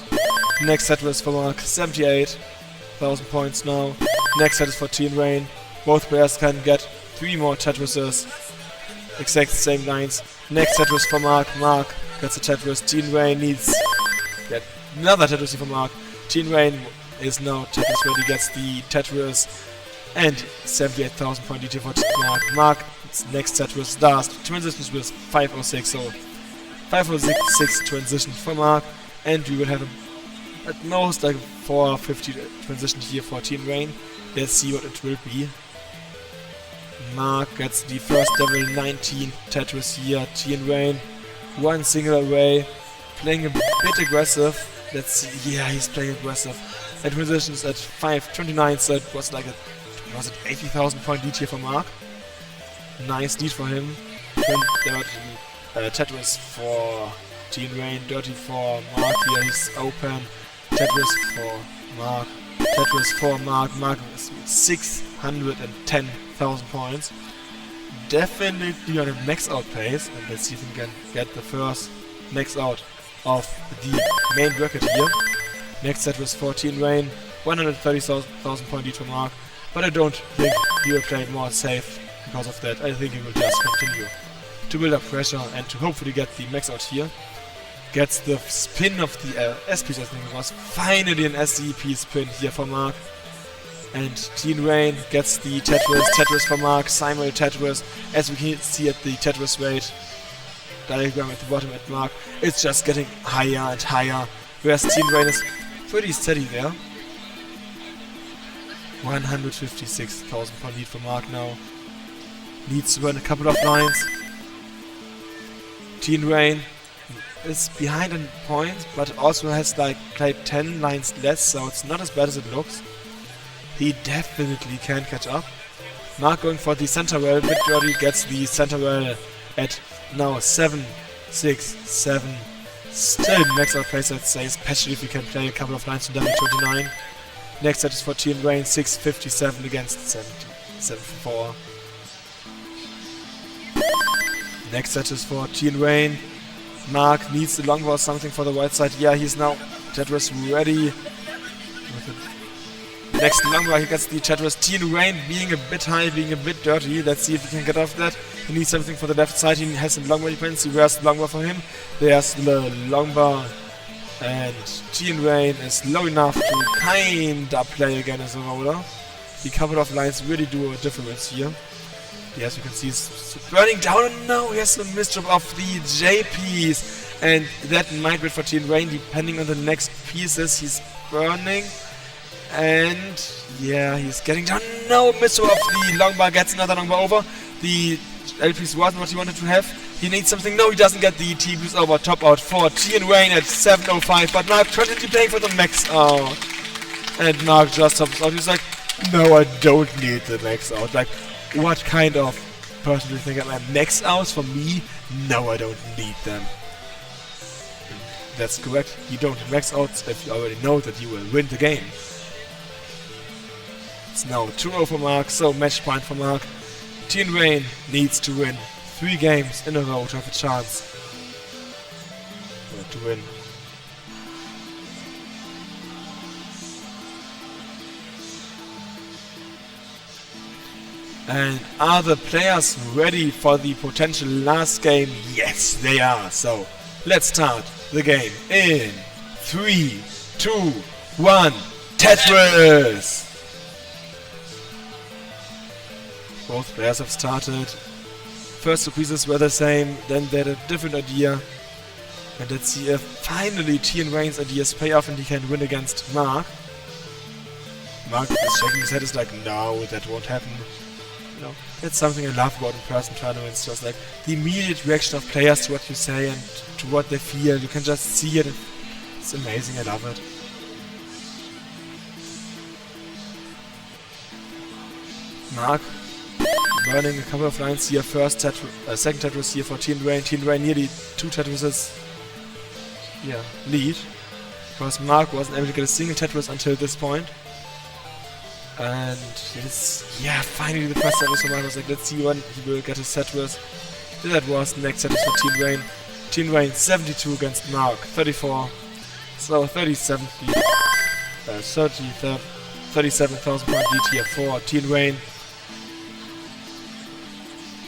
Next Tetris for Mark, 78,000 points now. Next Tetris for Teen Rain. Both players can get 3 more Tetrises. Exact same lines. Next Tetris for Mark. Mark gets a Tetris. Teen Rain needs yet another Tetris for Mark. Teen Rain is now Tetris ready, gets the Tetris. and 78,000 point DT for Mark. Mark's next set was last. Transitions with 506, so 506 transition for Mark, and we will have at most like 450 transition here for Team Rain. Let's see what it will be. Mark gets the first level 19 Tetris here. Team Rain, one single array, playing a bit aggressive. Let's see, yeah, he's playing aggressive. And transitions at 529, so it was like was it 80,000 point lead here for Mark? Nice lead for him. Tetris for Team Rain, dirty for Mark here, he's open. Tetris for Mark. Tetris for Mark. Mark is 610,000 points. Definitely on a max out pace. And let's see if we can get the first max out of the main bracket here. Next Tetris for Team Rain. 130,000 point lead for Mark. But I don't think he will play more safe because of that. I think he will just continue to build up pressure and to hopefully get the max out here. Gets the spin of the S-piece, I think it was. Finally an SCP spin here for Mark. And Team Rain gets the Tetris for Mark, Simul Tetris. As we can see at the Tetris rate diagram at the bottom at Mark, it's just getting higher and higher. Whereas Team Rain is pretty steady there. 156,000 point lead for Mark now. Needs to run a couple of lines. Team Rain is behind in points, but also has like played 10 lines less, so it's not as bad as it looks. He definitely can catch up. Mark going for the center well, mid dirty gets the center well at now 7, 6, 7. Still max out pace, I'd say, especially if you can play a couple of lines to W29. Next set is for Team Rain, 657 against 74. Next set is for Team Rain. Mark needs the longbow or something for the right side. Yeah, he's now Tetris ready. Next longbow, he gets the Tetris. Team Rain being a bit high, being a bit dirty. Let's see if he can get off that. He needs something for the left side. He has some longbow dependency. Where's the longbow for him? There's the longbow. And Team Rain is low enough to kinda play again as a roller. The couple of lines really do a difference here. Yes, you can see he's burning down, and now he has a misdrop of the J piece. And that might be for Team Rain, depending on the next pieces. He's burning. And yeah, he's getting down. No, misdrop of the longbar, gets another longbar over. The L piece wasn't what he wanted to have. He needs something. No, he doesn't get the T piece over. Top out for Team Rain at 705. But Mark trying to play for the max out. And Mark just tops out. He's like, no, I don't need the max out. Like, what kind of person do you think I'm max outs for me? No, I don't need them. That's correct. You don't need max outs if you already know that you will win the game. It's now 2-0 for Mark, so match point for Mark. Team Rain needs to win 3 games in a row to have a chance to win. And are the players ready for the potential last game? Yes, they are. So, let's start the game in 3, 2, 1, Tetris! Both players have started. First 2 pieces were the same, then they had a different idea. And let's see if finally Team Rain's ideas pay off and he can win against Mark. Mark is shaking his head, is like, no, that won't happen. You know, that's something I love about in-person tournaments, just like the immediate reaction of players to what you say and to what they feel. You can just see it. It's amazing, I love it. Mark burning a couple of lines here. First second Tetris here for Team Rain. Team Rain nearly 2 Tetrises lead. Because Mark wasn't able to get a single Tetris until this point. And it's, yeah, finally the first Tetris for Mark. I was like, let's see when he will get his Tetris. That was the next Tetris for Team Rain. Team Rain 72 against Mark 34. So 37,000 point lead here for Team Rain.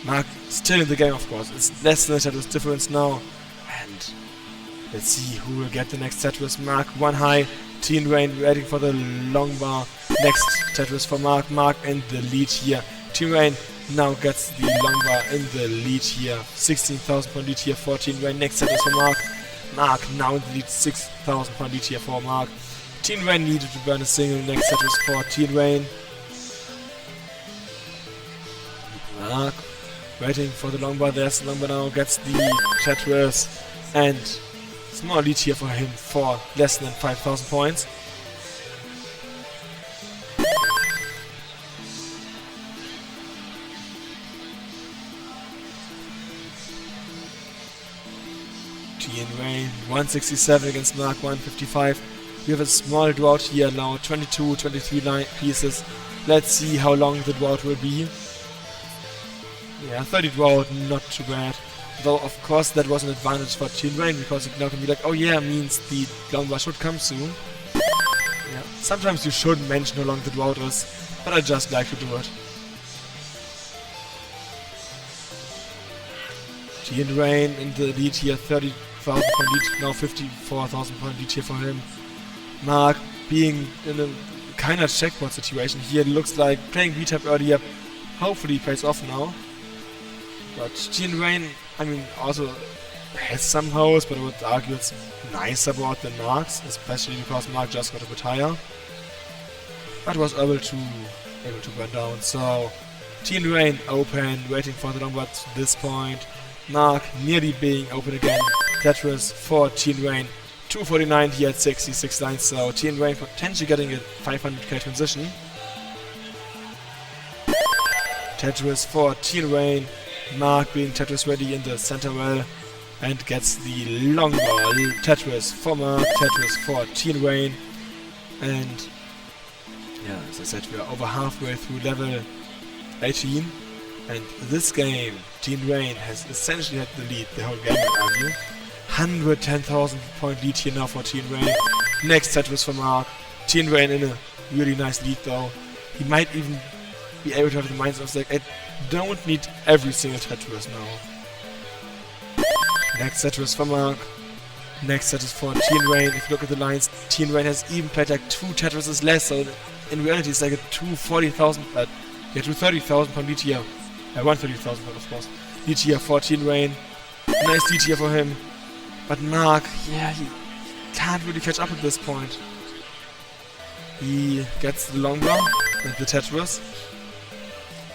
Mark still in the game, of course. It's less than a Tetris difference now. And let's see who will get the next Tetris. Mark 1 high. Teen Rain waiting for the long bar. Next Tetris for Mark. Mark in the lead here. Teen Rain now gets the long bar in the lead here. 16,000 point lead here for Teen Rain. Next Tetris for Mark. Mark now in the lead. 6,000 point lead here for Mark. Teen Rain needed to burn a single. Next Tetris for Teen Rain. Mark waiting for the long bar. There's the long bar now. Gets the Tetris. And small lead here for him for less than 5,000 points. Teen Rain 167 against Mark 155. We have a small drought here now, 22, 23 pieces. Let's see how long the drought will be. Yeah, 30 drought, not too bad. Though, of course, that was an advantage for Teen Rain, because it now can be like, oh yeah, means the long bar should come soon. Yeah, sometimes you shouldn't mention how long the drought is, but I just like to do it. Teen Rain in the lead here, 30,000 point lead, now 54,000 point lead here for him. Mark being in a kind of checkpoint situation here, looks like playing V-Type earlier, hopefully pays off now. But Teen Rain, I mean, also has some holes, but I would argue it's nicer board than Mark's, especially because Mark just got a bit higher. But was able to burn down. So Teen Rain open, waiting for the long bar at this point. Mark nearly being open again. Tetris for Teen Rain. 249 here at 66 lines, so Teen Rain potentially getting a 500k transition. Tetris for Teen Rain. Mark being Tetris ready in the center well and gets the long bar. Tetris for Mark, Tetris for Teen Rain. And yeah, as I said, we are over halfway through level 18. And this game, Teen Rain has essentially had the lead the whole game, I argue. 110,000 point lead here now for Teen Rain. Next Tetris for Mark. Teen Rain in a really nice lead though. He might even be able to have the mindset of like, I don't need every single Tetris now. Next Tetris for Mark. Next Tetris for Teen Rain. If you look at the lines, Teen Rain has even played like 2 Tetrises less, so in reality it's like a 240,000, 230,000 point lead here. 130,000 point of course. Lead here for Teen Rain. Nice lead here for him. But Mark, yeah, he can't really catch up at this point. He gets the long bar and the Tetris.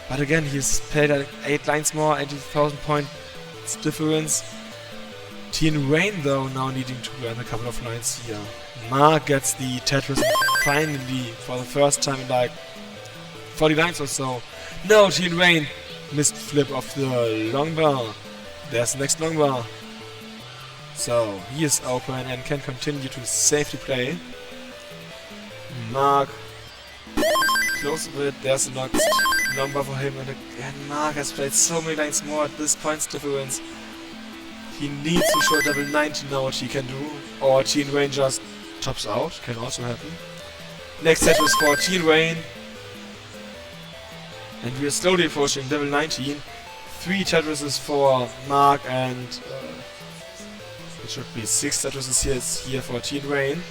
But again, he's played like 8 lines more, 80,000 points difference. Teen Rain though now needing to earn a couple of lines here. Mark gets the Tetris finally for the first time in like 40 lines or so. No, Teen Rain missed flip of the long bar. There's the next long bar. So he is open and can continue to safely play. Mark close a bit. There's the next long bar for him, and again Mark has played so many lines more at this points difference. He needs to show level 90 now what he can do, or Teen Rain just tops out. Can also happen. Next set was for Teen Rain, and we are slowly approaching level 19. 3 Tetrises for Mark, and it should be 6 Tetrises here for Teen Rain.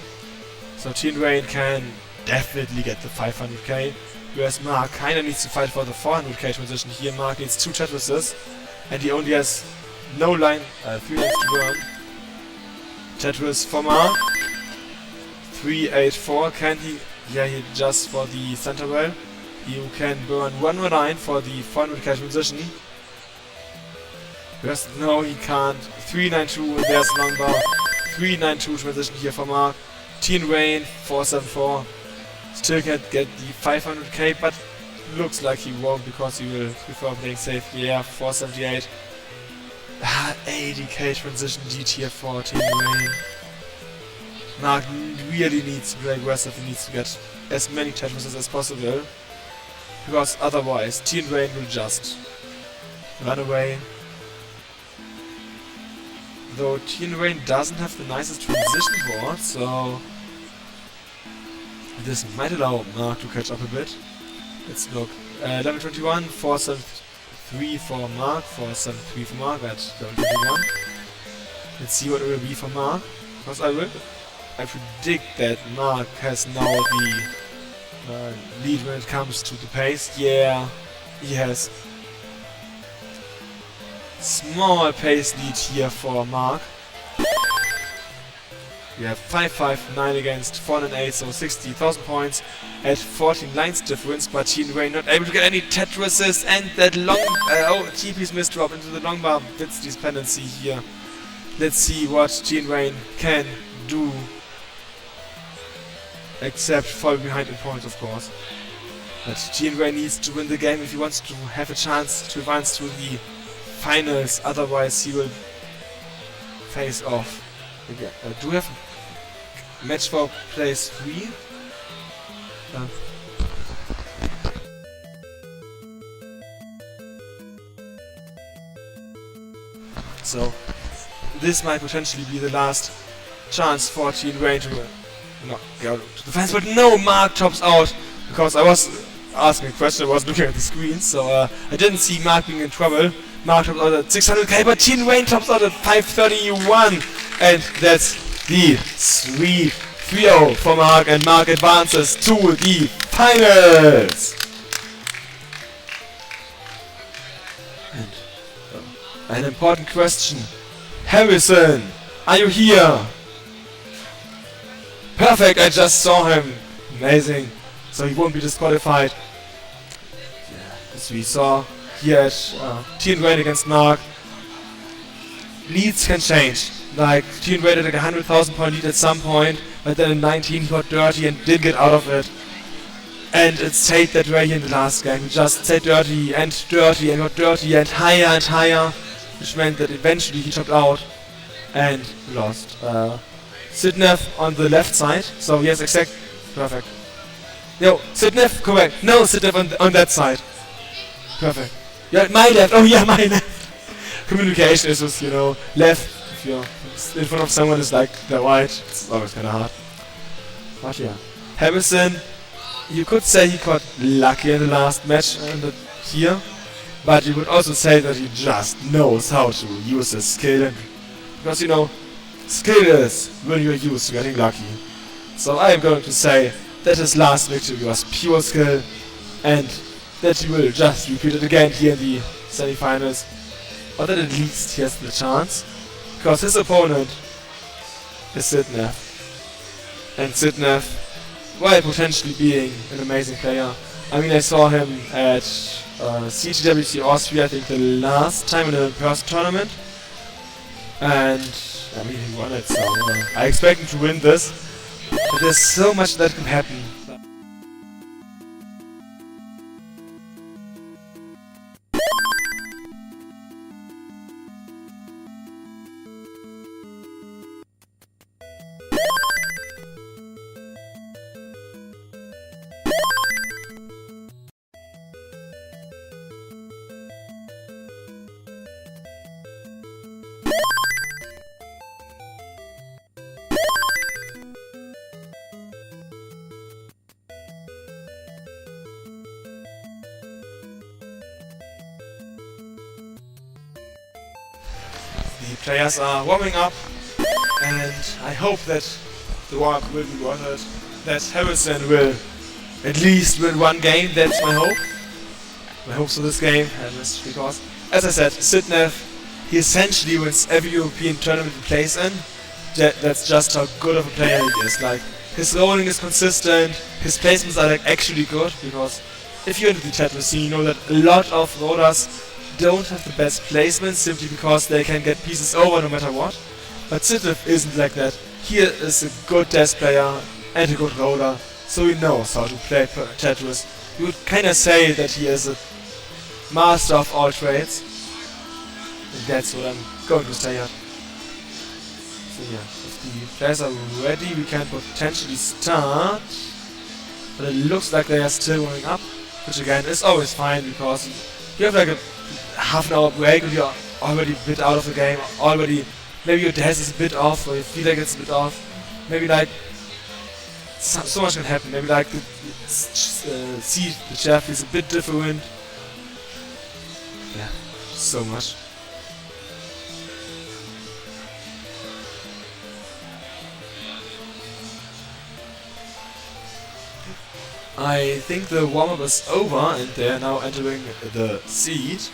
So Teen Rain can definitely get the 500k, whereas Mark kinda needs to fight for the 400k transition here. Mark needs 2 Tetrises, and he only has no line, 3 lines to burn. Tetris for Mark. 384, can he? Yeah, he just for the center well. You can burn 1 more line for the 400k transition. Whereas no, he can't. 392, there's long bar. 392 transition here for Mark. Teen Rain 474. Still can't get the 500k, but looks like he won't because he will prefer playing safe. Yeah, 478. 80k transition lead here for Teen Rain. Mark really needs to play aggressive. He needs to get as many Tetrises as possible, because otherwise Teen Rain will just run away. Though Teen Rain doesn't have the nicest transition board, so this might allow Mark to catch up a bit. Let's look. Level 21, 473 for Mark, 473 for Mark at level 21. Let's see what it will be for Mark, because I will I predict that Mark has now the lead when it comes to the pace. Yeah, he has small pace lead here for Mark. We have 559 against 408, so 60,000 points at 14 lines difference, but Gene Wayne not able to get any Tetrises, and that long TP's misdrop into the long bar fits this dependency here. Let's see what Gene Wayne can do, except fall behind in points, of course. But Gene Wayne needs to win the game if he wants to have a chance to advance to the finals, otherwise he will face off. Okay. Do we have match for place 3? So this might potentially be the last chance for Gene Wayne to go to the finals, but no, Mark tops out, because I was asking a question, I was looking at the screen, so I didn't see Mark being in trouble. Mark tops out at 600k, but Gene Wayne tops out at 531, and that's the sweep 3-0 for Mark, and Mark advances to the finals. And an important question. Harrison, are you here? Perfect, I just saw him. Amazing. So he won't be disqualified. Yeah, as we saw here at Gene Wayne against Mark, leads can change. Like, Gene Wayne had like a 100,000 point lead at some point, but then in 19 he got dirty and did get out of it. And it stayed that way here in the last game. He just stayed dirty and got dirty and higher, which meant that eventually he topped out and lost. Sidnev on the left side, so yes, perfect. No, Sidnev, correct. No, Sidnev on that side. Perfect. Yeah, my left, oh yeah, my left. Communication issues, you know, left. If you're in front of someone is like the right, it's always kind of hard. But yeah, Harrison, you could say he got lucky in the last match here, but you could also say that he just knows how to use his skill, because you know, skill is when you're used to getting lucky. So I am going to say that his last victory was pure skill, and that he will just repeat it again here in the semifinals, or that at least he has the chance. Because his opponent is Sidnev. And Sidnev, while potentially being an amazing player, I mean, I saw him at CTWC Austria, I think the last time in a person tournament. And, I mean, he won it, so I expect him to win this. But there's so much that can happen. The players are warming up, and I hope that the warm-up will be worth it. That Harrison will at least win one game, that's my hope. My hopes for this game, because, as I said, Sidnev, he essentially wins every European tournament he plays in. That's just how good of a player he is. Like, his rolling is consistent, his placements are like actually good, because if you're into the Tetris scene, you know that a lot of rollers don't have the best placements simply because they can get pieces over no matter what. But Sidnev isn't like that. He is a good desk player and a good roller, so he knows how to play Tetris. You would kinda say that he is a master of all trades. And that's what I'm going to say here. So yeah, if the players are ready, we can potentially start. But it looks like they are still warming up, which again is always fine, because you have like a half an hour break and you're already a bit out of the game, maybe your desk is a bit off, or you feel like it's a bit off, maybe like so much can happen, maybe like the seat, the chair feels a bit different, yeah, so much. I think the warm-up is over and they're now entering the seat.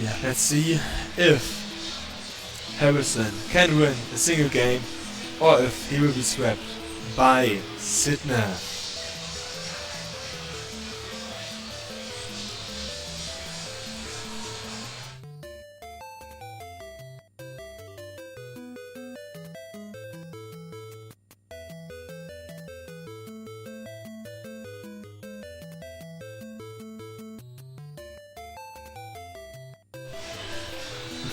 Yeah, let's see if Harrison can win a single game or if he will be swept by Sidney.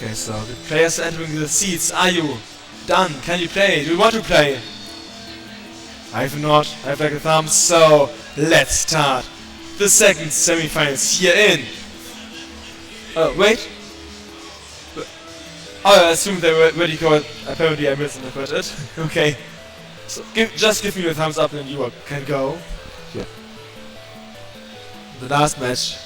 Okay, so the players are entering the seats. Are you done? Can you play? Do you want to play? I have not. I have like a thumb. So let's start the second semi-finals here in. Wait. Oh, I assume they were already called. Apparently, I misinterpreted it. Okay. So just give me a thumbs up and you can go. Yeah. The last match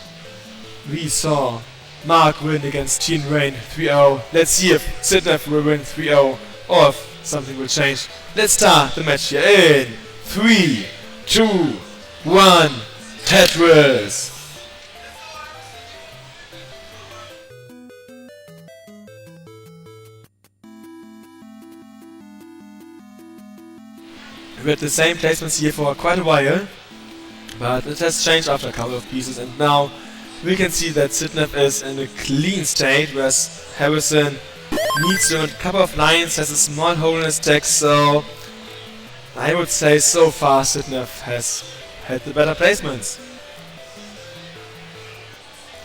we saw Mark win against Teen Rain 3-0. Let's see if Sidney will win 3-0 or if something will change. Let's start the match here in 3, 2, 1, Tetris! We had the same placements here for quite a while, but it has changed after a couple of pieces, and now we can see that Sidney is in a clean state, whereas Harrison needs to learn a couple of lines, has a small hole in his deck, so I would say so far Sidney has had the better placements.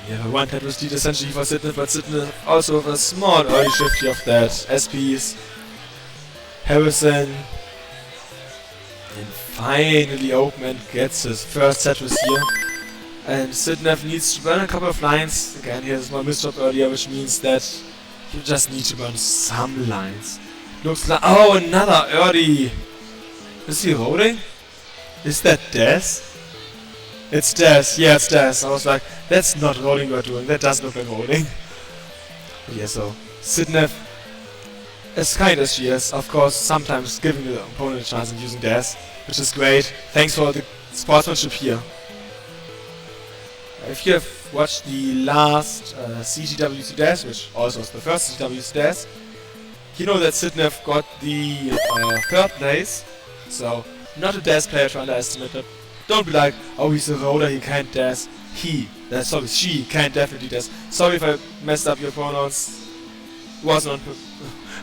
We have a one Tetris lead essentially for Sidney, but Sidney also with a small early shift of that SPs. Harrison and finally open and gets his first Tetris here. And Sidney needs to burn a couple of lines. Again, he has one misdrop earlier, which means that you just need to burn some lines. Looks like... Oh, another early! Is he rolling? Is that Death? It's Death. Yeah, it's Death. I was like, that's not rolling we're doing. That doesn't look like rolling. But yeah, so Sidney, as kind as she is, of course, sometimes giving the opponent a chance and using Death, which is great. Thanks for the sportsmanship here. If you have watched the last CTWC Dash, which also was the first CTWC Dash, you know that Sidney got the third place, so not a Dash player to underestimate it. Don't be like, oh, he's a roller, he can't dash. She can definitely dash. Sorry if I messed up your pronouns. Wasn't on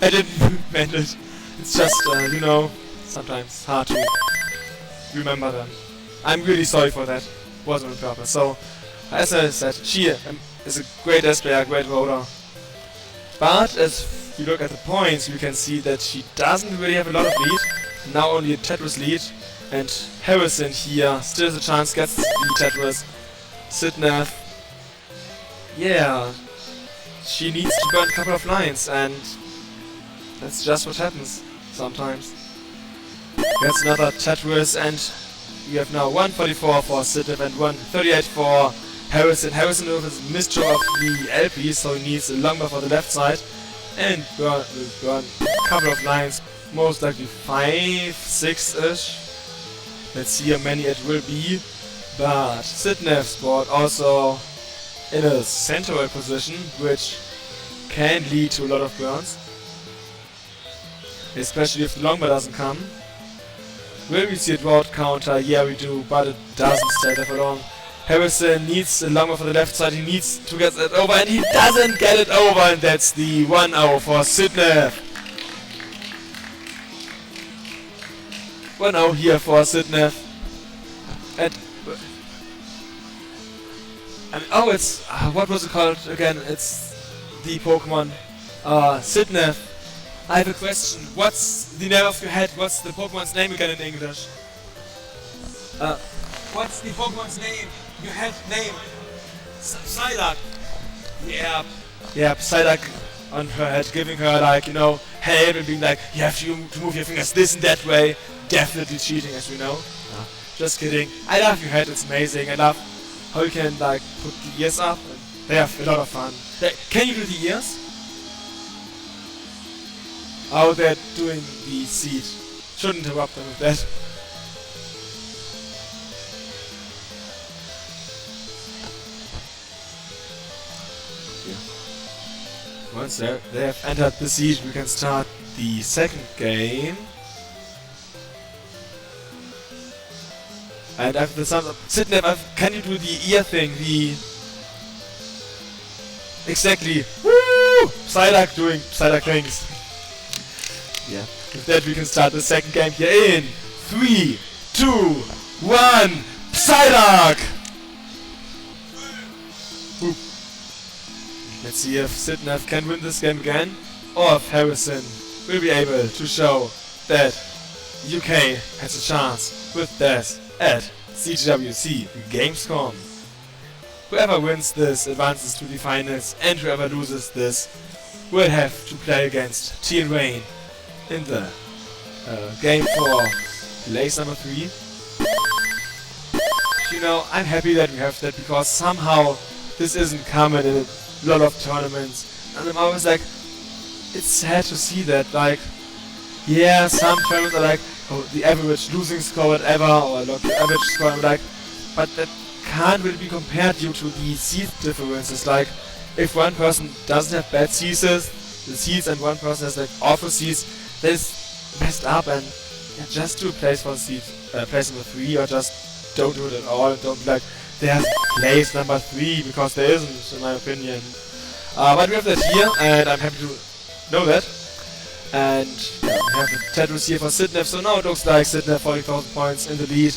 I didn't meant it. It's just, you know, sometimes hard to remember them. I'm really sorry for that. Wasn't on purpose. So, as I said, she is a great S player, great roller. But as you look at the points, you can see that she doesn't really have a lot of lead. Now only a Tetris lead. And Harrison here still has a chance, gets the Tetris. Sidney, yeah, she needs to burn a couple of lines, and that's just what happens sometimes. Gets another Tetris, and we have now 144 for Sidney and 138 for Harrison. Harrison with his misdraw of the LP, so he needs a longer for the left side, and burn a couple of lines, most likely 5, 6-ish. Let's see how many it will be. But Sidney scored also in a central position, which can lead to a lot of burns. Especially if the longbar doesn't come. Will we see a drought counter? Yeah, we do, but it doesn't stay there for long. Harrison needs a longbar for the left side, he needs to get it over, and he doesn't get it over, and that's the 1-0 for Sidney. 1-0 here for Sidney. And oh, it's what was it called again? It's the Pokemon Sidney. I have a question. What's the name of your head? What's the Pokemon's name again in English? What's the Pokemon's name? Your head name? Psyduck. Yeah. Yeah, Psyduck on her head, giving her like, you know, help and being like, you have to move your fingers this and that way. Definitely cheating, as we know. Just kidding. I love your head. It's amazing. I love how you can like put the ears up. And they have a lot of fun. Can you do the ears? Oh, they're doing the seat. Shouldn't interrupt them with that. Once they have entered the siege, we can start the second game. And after the sound of Sidney, can you do the ear thing? Exactly. Woo! Psyduck doing Psyduck things. Yeah. With that, we can start the second game here in 3, 2, 1. Psyduck! Woo. Let's see if Sidney can win this game again, or if Harrison will be able to show that UK has a chance with this at CTWC Gamescom. Whoever wins this advances to the finals, and whoever loses this will have to play against Teal Rain in the game for place number 3. You know, I'm happy that we have that, because somehow this isn't common in a lot of tournaments, and I'm always like, it's sad to see that, like, yeah, some tournaments are like, oh, the average losing score, whatever, or like the average score, I'm like, but that can't really be compared due to the seed differences. Like, if one person doesn't have bad seeds, and one person has like awful seeds, that is messed up, and yeah, just do a place for seed, place number 3, or just don't do it at all, and don't be like, there's place number 3, because there isn't, in my opinion. But we have that here, and I'm happy to know that. And yeah, we have the tattoos here for Sidney, so now it looks like Sidney 40,000 points in the lead.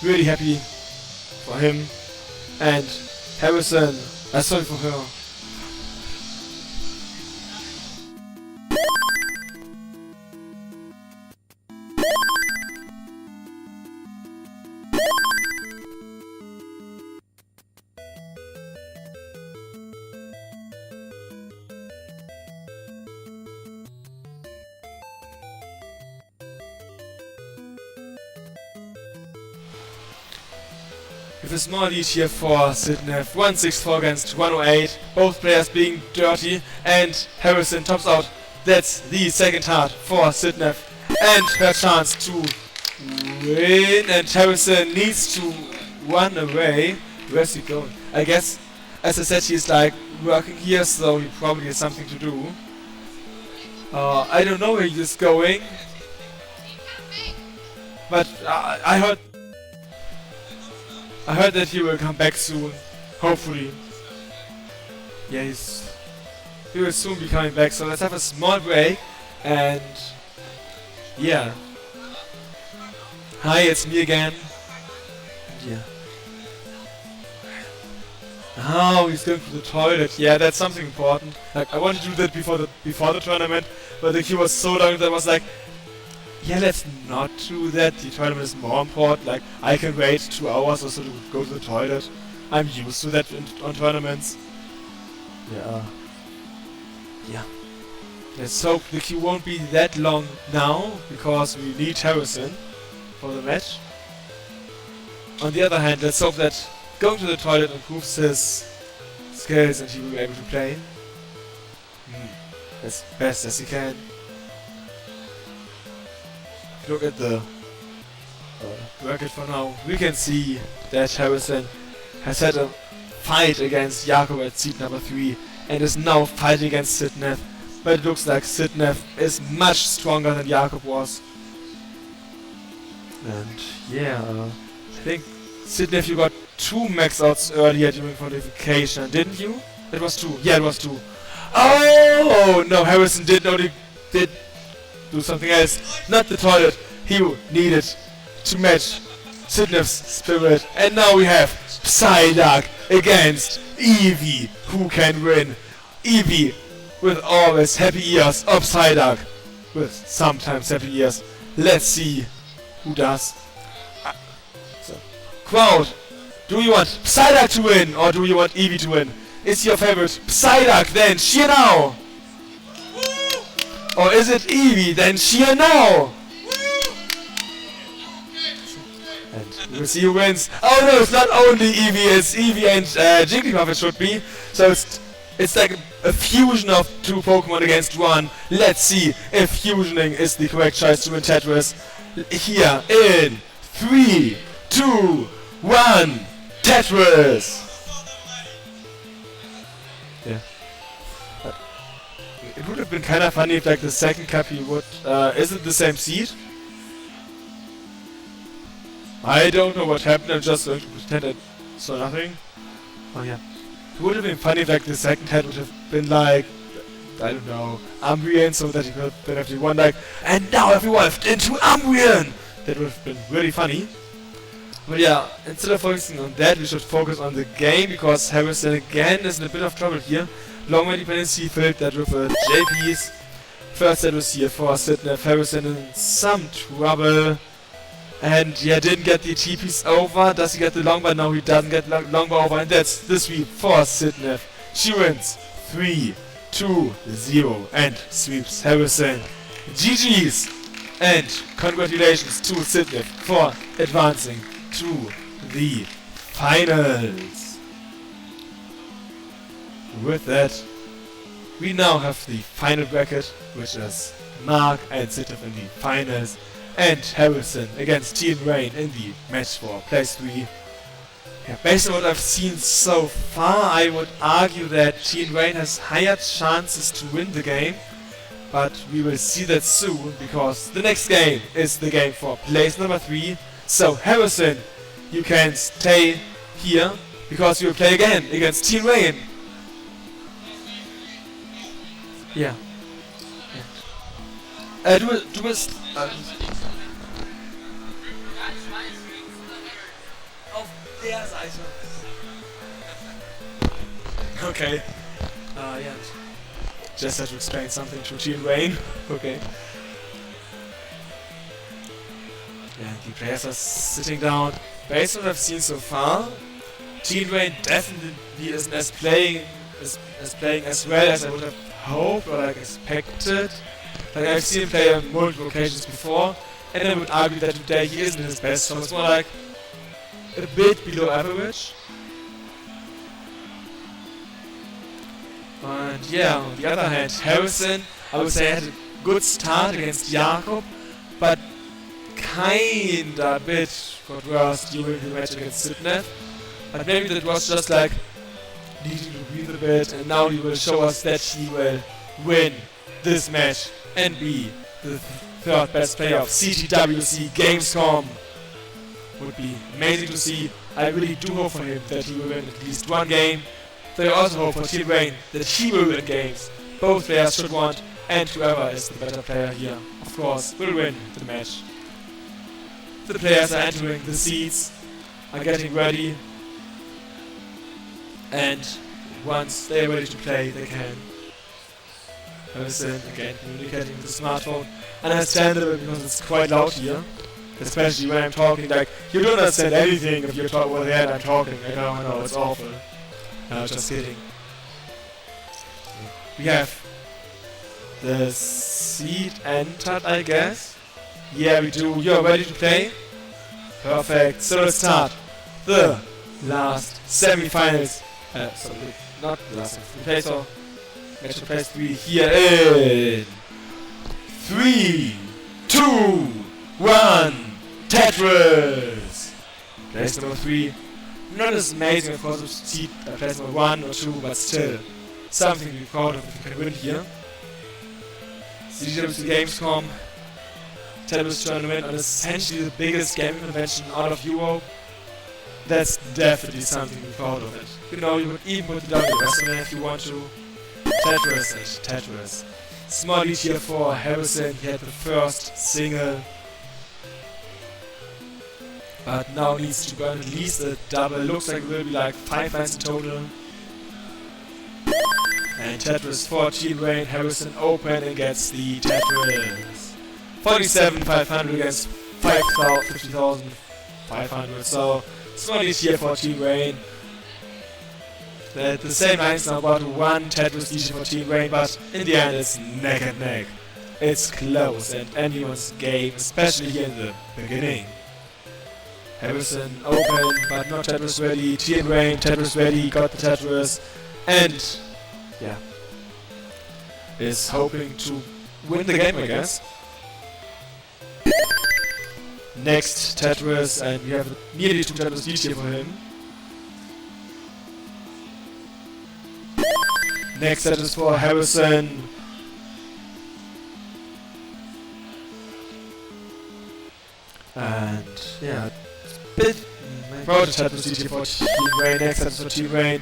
Really happy for him. And Harrison, sorry for her. With a small lead here for Sidney, 164 against 108, both players being dirty, and Harrison tops out. That's the second heart for Sidney, and her chance to win, and Harrison needs to run away. Where's he going? I guess, as I said, he's like working here, so he probably has something to do. I don't know where he's going, but I heard that he will come back soon, hopefully. Yeah, he will soon be coming back, so let's have a small break, and yeah. Hi, it's me again. Yeah. Oh, he's going to the toilet. Yeah, that's something important. Like, I wanted to do that before the tournament, but the queue was so long that I was like, yeah, let's not do that. The tournament is more important. Like, I can wait 2 hours or so to go to the toilet. I'm used to that on tournaments. Yeah. Yeah. Let's hope the queue won't be that long now, because we need Harrison for the match. On the other hand, let's hope that going to the toilet improves his skills and he will be able to play as best as he can. Look at the bracket for now. We can see that Harrison has had a fight against Jakob at seed number 3 and is now fighting against Sidney. But it looks like Sidney is much stronger than Jakob was. And yeah, I think Sidney, you got 2 max outs earlier during qualification, didn't you? It was 2. Yeah, it was 2. Oh no, Harrison did do something else. Not the toilet. He needed to match Sidney's spirit. And now we have Psyduck against Eevee. Who can win? Eevee with always happy ears of Psyduck with sometimes happy ears. Let's see who does. So, crowd, do you want Psyduck to win or do you want Eevee to win? Is your favorite Psyduck? Then cheer now! Or is it Eevee? Then cheer now! And we'll see who wins. Oh no, it's not only Eevee, it's Eevee and Jigglypuff it should be. So it's like a fusion of 2 Pokemon against 1. Let's see if fusioning is the correct choice to win Tetris. Here in 3, 2, 1, Tetris! Yeah. it would have been kind of funny if like the second cup he would, is it the same seed? I don't know what happened, I'm just going to pretend I saw nothing. Oh yeah. It would have been funny if like the second head would have been like, I don't know, Umbrian, so that he could then have won like, and now I've evolved into Umbrian! That would have been really funny. But yeah, instead of focusing on that, we should focus on the game, because Harrison again is in a bit of trouble here. Long way dependency filled that with JPs. First set was here for Sidney Harrison in some trouble. And yeah, didn't get the TPs over. Does he get the longbow? No, he doesn't get longbow over. And that's the sweep for Sidney. She wins 3-2-0 and sweeps Harrison. GG's! And congratulations to Sidney for advancing to the finals. With that, we now have the final bracket, which is Mark and Sidney in the finals, and Harrison against Team Rain in the match for place 3. Yeah, based on what I've seen so far, I would argue that Team Rain has higher chances to win the game, but we will see that soon, because the next game is the game for place number 3. So Harrison, you can stay here, because you will play again against Team Rain. Ja. Du bist... Auf der Seite. Okay. Yeah. Just had to explain something to Team Rain. Okay. Yeah, the players are sitting down. Based on what I've seen so far, Team Rain definitely isn't as playing as well as I would have hoped or like expected. Like I've seen him play on multiple occasions before, and I would argue that today he isn't his best, so it's more like a bit below average. And yeah, on the other hand, Harrison, I would say, had a good start against Jakob, but kinda a bit got worse during the match against Sidney. But maybe that was just like needing to breathe a bit, and now he will show us that he will win this match and be the third best player of CTWC Gamescom. Would be amazing to see. I really do hope for him that he will win at least one game. But I also hope for Team Rain that he will win games. Both players should want, and whoever is the better player here, of course, will win the match. The players are entering the seats, are getting ready, and once they are ready to play, they can. Harrison again communicating with the smartphone. And I understand it because it's quite loud here. Especially when I'm talking, like, you don't understand anything if you're talking over there and I'm talking. I know, it's awful. No, just kidding. We have the seat entered, I guess. Yeah, we do. You're ready to play? Perfect. So let's start the last semifinals. Sorry, not the last semifinals. So match of place 3 here in 3, 2, 1, Tetris! Place number 3. Not as amazing, of course, as seat place number 1 or 2, but still something to be proud of if you can win here. CTWC Gamescom Tetris tournament, and essentially the biggest gaming convention out of Europe. That's definitely something to be proud of it. You know, you could even put it down the resume if you want to. Tetris and Tetris. Small lead here for Harrison, he had the first single. But now needs to burn at least a double. Looks like it will be like 5 lines in total. And Tetris for Team Rain, Harrison open and gets the Tetris. 47,500 against 50,500. So small lead here for Team Rain. The same lines now about 1 Tetris lead for Team Rain, but in the end it's neck and neck. It's close and anyone's game, especially here in the beginning. Harrison open, but not Tetris ready. Team Rain, Tetris ready, got the Tetris, and yeah, is hoping to win the game, I guess. Next Tetris, and we have nearly 2 Tetris lead here for him. Next Tetris for Harrison, And yeah, proud of Tetris DJ for Team Rain, next Tetris for Team Rain.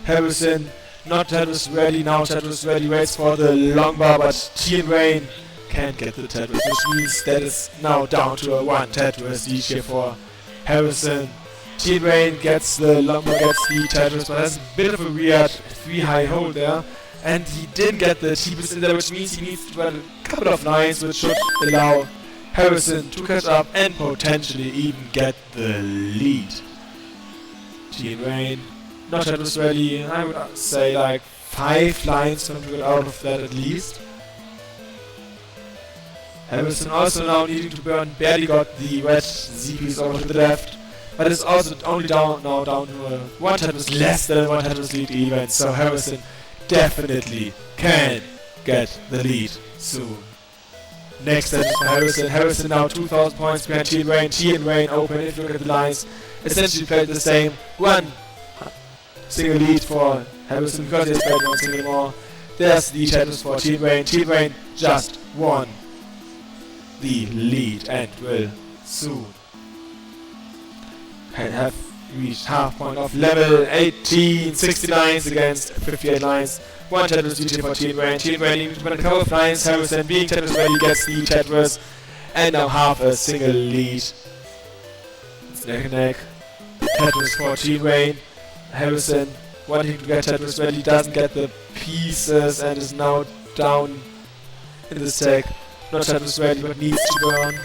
Harrison, not Tetris ready, now Tetris ready, waits for the long bar, but Team Rain can't get the Tetris, which means that is now down to a 1 Tetris DJ for Harrison. Team Rain gets the long bar, gets the Tetris, but has a bit of a weird 3 high hold there. And he didn't get the cheapest in there, which means he needs to run a couple of lines, which should allow Harrison to catch up and potentially even get the lead. Team Rain, not Tetris ready, I would say like 5 lines for him to get out of that at least. Harrison also now needing to burn, barely got the red ZPs over to the left, but it's also only down to 1 Tetris less than 1 Tetris lead even, so Harrison definitely can get the lead soon. Next Tetris for Harrison. Harrison now 2,000 points behind Team Rain. Team Rain open, if you look at the lines, essentially played the same. 1 single lead for Harrison because he has played 1 single more. There's the Tetris for Team Rain. Team Rain just won the lead and will soon have reached half point of level 18, 60 lines against 58 lines. 1 Tetris DJ for Team Rain. Team Rain needing to win a couple of lines. Harrison being Tetris ready gets the Tetris and now half a single lead. It's neck and neck. Tetris for Team Rain. Harrison wanting to get Tetris ready, doesn't get the pieces and is now down in the stack. Not Tetris ready but needs to burn.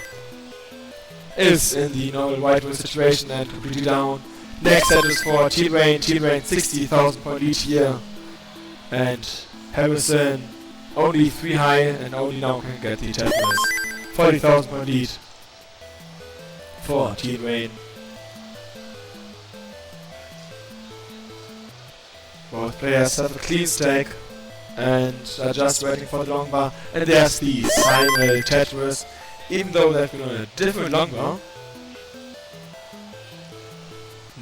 Is in the normal white wall situation and completely down. Next Tetris for Team Rain. Team Rain 60,000 point lead here. And Harrison only 3 high and only now can get the Tetris. 40,000 point lead for Team Rain. Both players have a clean stack and are just waiting for the long bar. And there's the final Tetris. Even though they've been on a different long bar.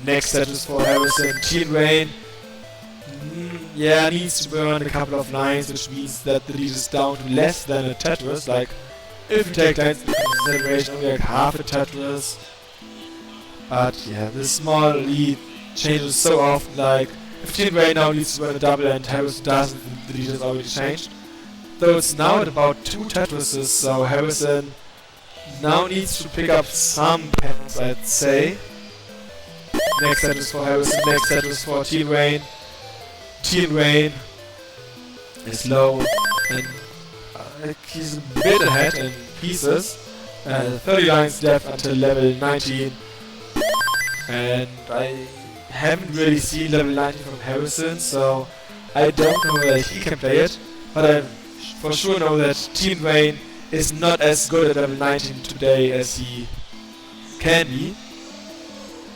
Next Tetris for Harrison. Team Rain. Yeah, needs to burn a couple of lines, which means that the lead is down to less than a Tetris. Like, if you take lines into consideration, only like half a Tetris. But yeah, the small lead changes so often. Like, if Team Rain now needs to burn a double and Harrison doesn't, the lead has already changed. Though it's now at about 2 Tetrises, so Harrison now needs to pick up some pens, I'd say. Next Tetris for Harrison, next Tetris for Team Rain. Team Rain is low and he's a bit ahead in pieces. 30 lines left until level 19. And I haven't really seen level 19 from Harrison, so I don't know whether he can play it. But I for sure know that Team Rain is not as good at level 19 today as he can be.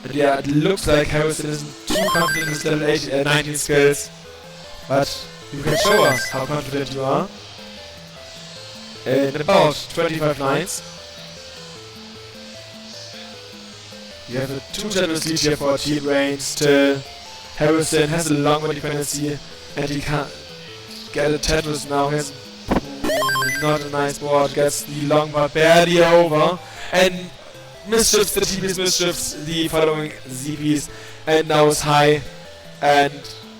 But yeah, it looks like Harrison isn't too confident in his level 19 skills. But you can show us how confident you are in about 25 lines. You have a 2 Tetris lead here for Team Rain still. Harrison has a long one dependency and he can't get a Tetris now. He has not a nice board, gets the long bar barely over and misshifts the TPs, misshifts the following ZPs and now is high and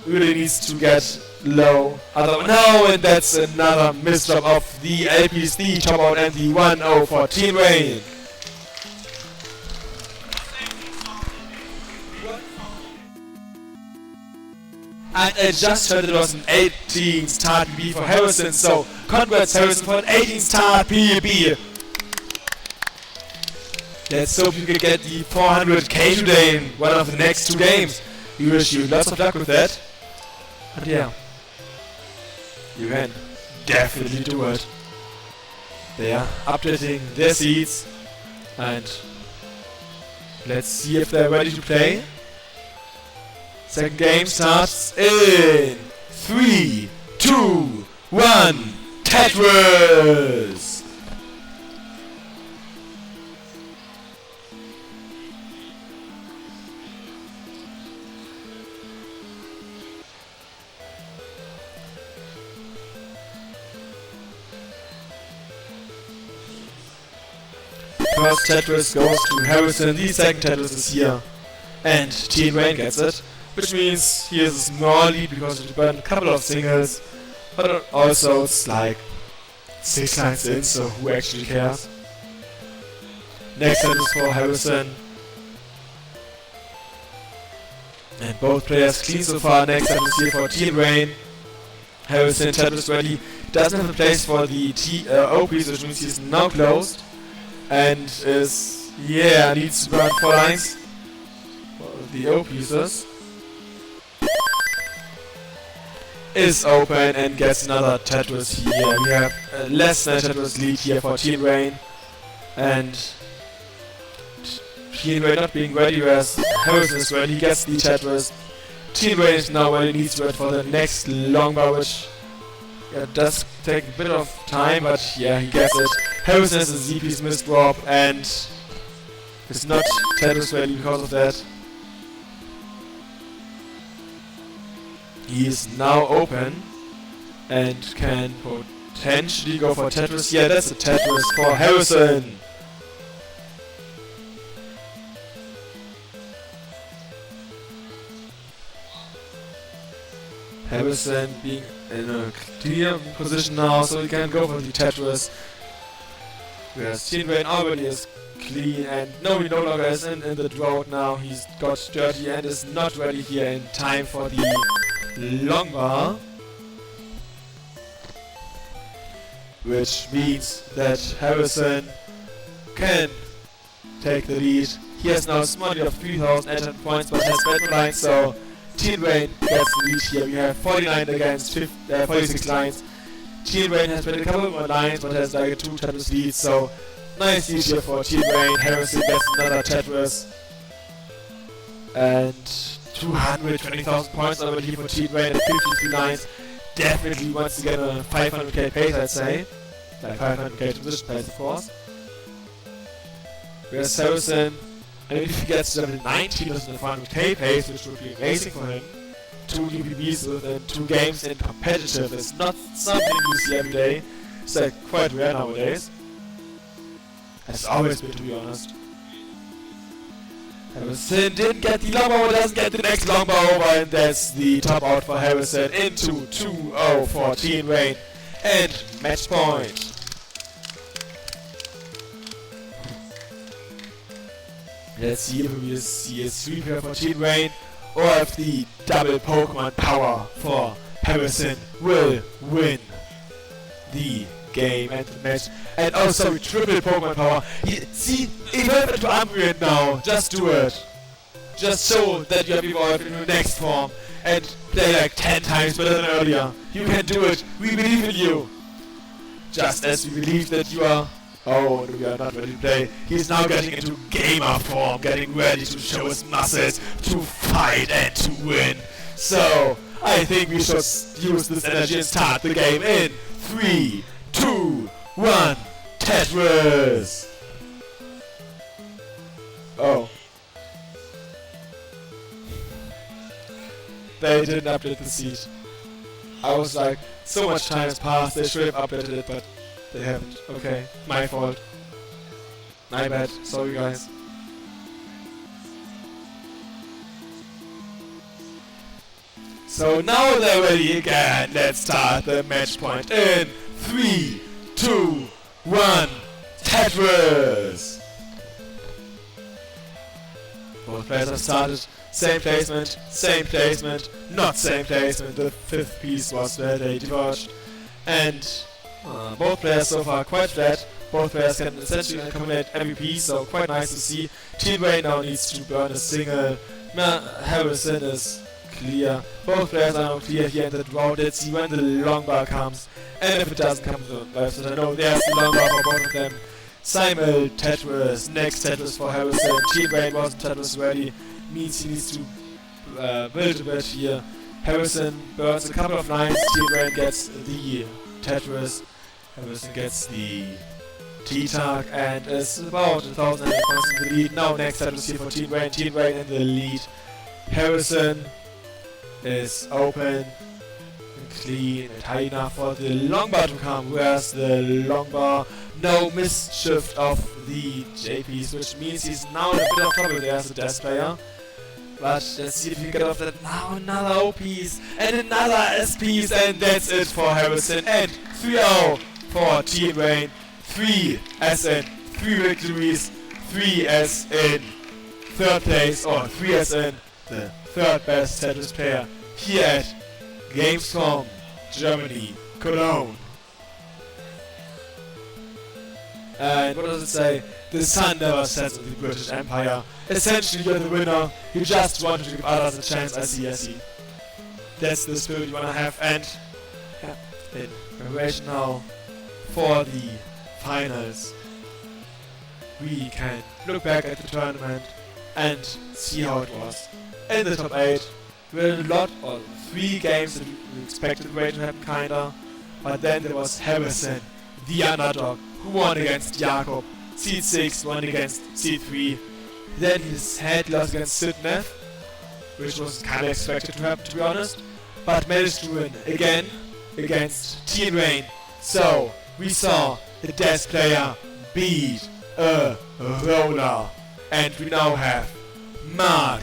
really needs to get low. No, and that's another misdrop of the LPs, the top out and the 1-0 for Team Rain. And I just heard it was an 18 start PB for Harrison, so congrats Harrison for an 18 start PB. Let's hope you can get the 400k today in one of the next 2 games. We wish you lots of luck with that. And yeah, you can definitely do it. They are updating their seats and let's see if they're ready to play. Second game starts in 3, 2, 1, Tetris! First Tetris goes to Harrison, the second Tetris is here. And Team Rain gets it, which means he has a small lead because it burned a couple of singles, but also it's like 6 lines in, so who actually cares? Next Tetris for Harrison. And both players clean so far. Next Tetris here for Team Rain. Harrison Tetris ready. Doesn't have a place for the OP, which means he's now closed. And needs to burn 4 lines for the O pieces. Is open and gets another Tetris here. We have a less than Tetris lead here for Team Rain. And Team Rain not being ready, whereas Harrison is ready, he gets the Tetris. Team Rain is now ready, needs to wait for the next longbar, which does take a bit of time, but yeah, he gets it. Harrison has a Z-piece misdrop and is not Tetris ready because of that. He is now open and can potentially go for Tetris. Yeah, that's a Tetris for Harrison. Harrison being in a clear position now, so he can go for the Tetris. Whereas Team Rain already is clean and he no longer is in the drought now. He's got dirty and is not ready here in time for the longbar. Which means that Harrison can take the lead. He has now a small lead of 3,800 points but has better lines, so Team Rain gets the lead here. We have 49 against 46 lines. Team Rain has played a couple more lines but has like a 2 Tetris lead, so nice lead here for Team Rain. Harrison gets another Tetris. And 220,000 points already for Team Rain at 53 lines. Definitely wants to get a 500k pace, I'd say. Like 500k transition pace, of course. Whereas Harrison, I mean, if he gets to level 19 with a 500k pace, which would be amazing for him, 2 UPBs within 2 games in competitive is not something you see every day. It's like quite rare nowadays. Has always been, to be honest. Harrison didn't get the longbar, doesn't get the next longbar over, and that's the top out for Harrison into 2-0 for Team Rain. And match point. Let's see if we see a sweep here for Team Rain, or if the double Pokemon power for Harrison will win the game and the match. And oh sorry, triple Pokemon power. See, evolve into Umbreon now, just do it. Just show that you have evolved into the next form and play like 10 times better than earlier. You can do it, we believe in you. Just as we believe that you are... Oh, we are not ready to play. He's now getting into gamer form, getting ready to show his muscles, to fight and to win. So, I think we should use this energy and start the game in 3, 2, 1, Tetris! Oh. They didn't update the seed. I was like, so much time has passed, they should have updated it, but they haven't. Okay, my fault. My bad. Sorry guys. So now they're ready again. Let's start the match point in 3, 2, 1, Tetris! Both players have started. Same placement, not same placement. The 5th piece was where they diverged. And both players so far quite flat. Both players can essentially accumulate MVP, so quite nice to see. Team Rain now needs to burn a single. Harrison is clear. Both players are now clear here in the drought. Let's see when the longbar comes. And if it doesn't come to the left, I know there's the longbar for both of them. Simul Tetris, next Tetris for Harrison. Team Rain wasn't Tetris ready. Means he needs to build a bit here. Harrison burns a couple of lines. Team Rain gets the Tetris. Harrison gets the T-Tag and is about 1,000 points in the lead. Now next Tetris here for Team Rain. Team Rain in the lead. Harrison is open and clean and high enough for the longbar to come. Where's the longbar? no mischief of the JPs, which means he's now in a bit of trouble there as a desk player. But let's see if he can get off that. Now another OPs and another SPs, and that's it for Harrison. And 3-0 for Team Rain. 3 as in 3 victories, 3 as in 3rd place, or 3 as in the 3rd best Tetris player here at Gamescom Germany, Cologne. And what does it say? The sun never sets in the British Empire. Essentially, you're the winner. You just want to give others a chance. I see. That's the spirit you want to have. And in preparation now for the finals, we can look back at the tournament and see how it was. In the top 8, we had a lot of 3 games that we expected Ray to happen, kinda. But then there was Harrison, the underdog, who won against Jakob. Seed 6 won against Seed 3. Then his head lost against Sidnev, which was kinda expected to happen, to be honest. But managed to win again against Team Rain. So, we saw the desk player beat a roller. And we now have Mark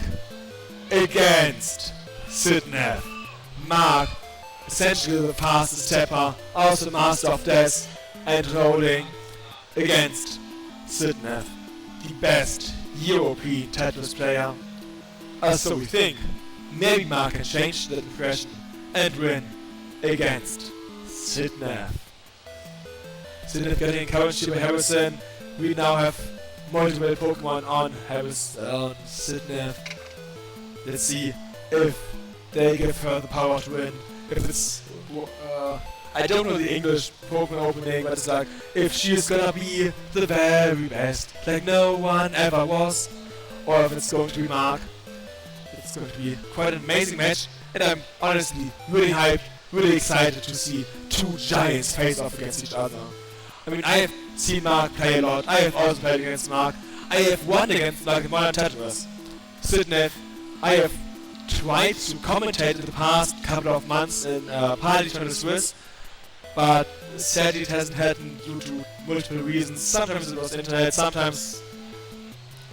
against Sidnev. Mark, essentially the fastest stepper, also master of death and rolling, against Sidnev, the best European Tetris player. So we think maybe Mark can change that impression and win against Sidnev. Sidnev getting encouraged by Harrison. We now have multiple Pokemon on Harrison, Sidnev. Let's see if they give her the power to win. If it's I don't know the English Pokemon opening, but it's like, if she's gonna be the very best, like no one ever was, or if it's going to be Mark. It's going to be quite an amazing match, and I'm honestly really hyped, really excited to see 2 giants face off against each other. I mean, I have seen Mark play a lot, I have also played against Mark, I have won against Mark in Modern Tetris. Sidnev, I have tried to commentate in the past couple of months in Party Tournament Swiss, but sadly it hasn't happened due to multiple reasons. Sometimes it was internet, sometimes,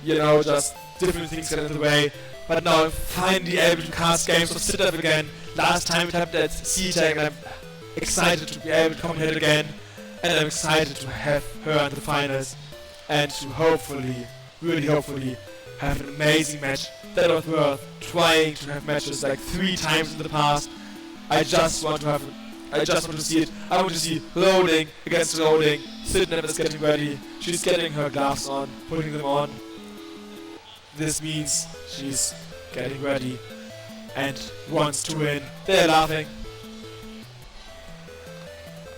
you know, just different things get in the way. But now I'm finally able to cast games of Sidnev again. Last time it happened at CTAG, and I'm excited to be able to commentate again. And I'm excited to have her in the finals, and to hopefully, really hopefully, have an amazing match that was worth trying to have matches like 3 times in the past. I just want to see it. I want to see rolling against rolling. Sidnev is getting ready. She's getting her gloves on, putting them on. This means she's getting ready and wants to win. They're laughing.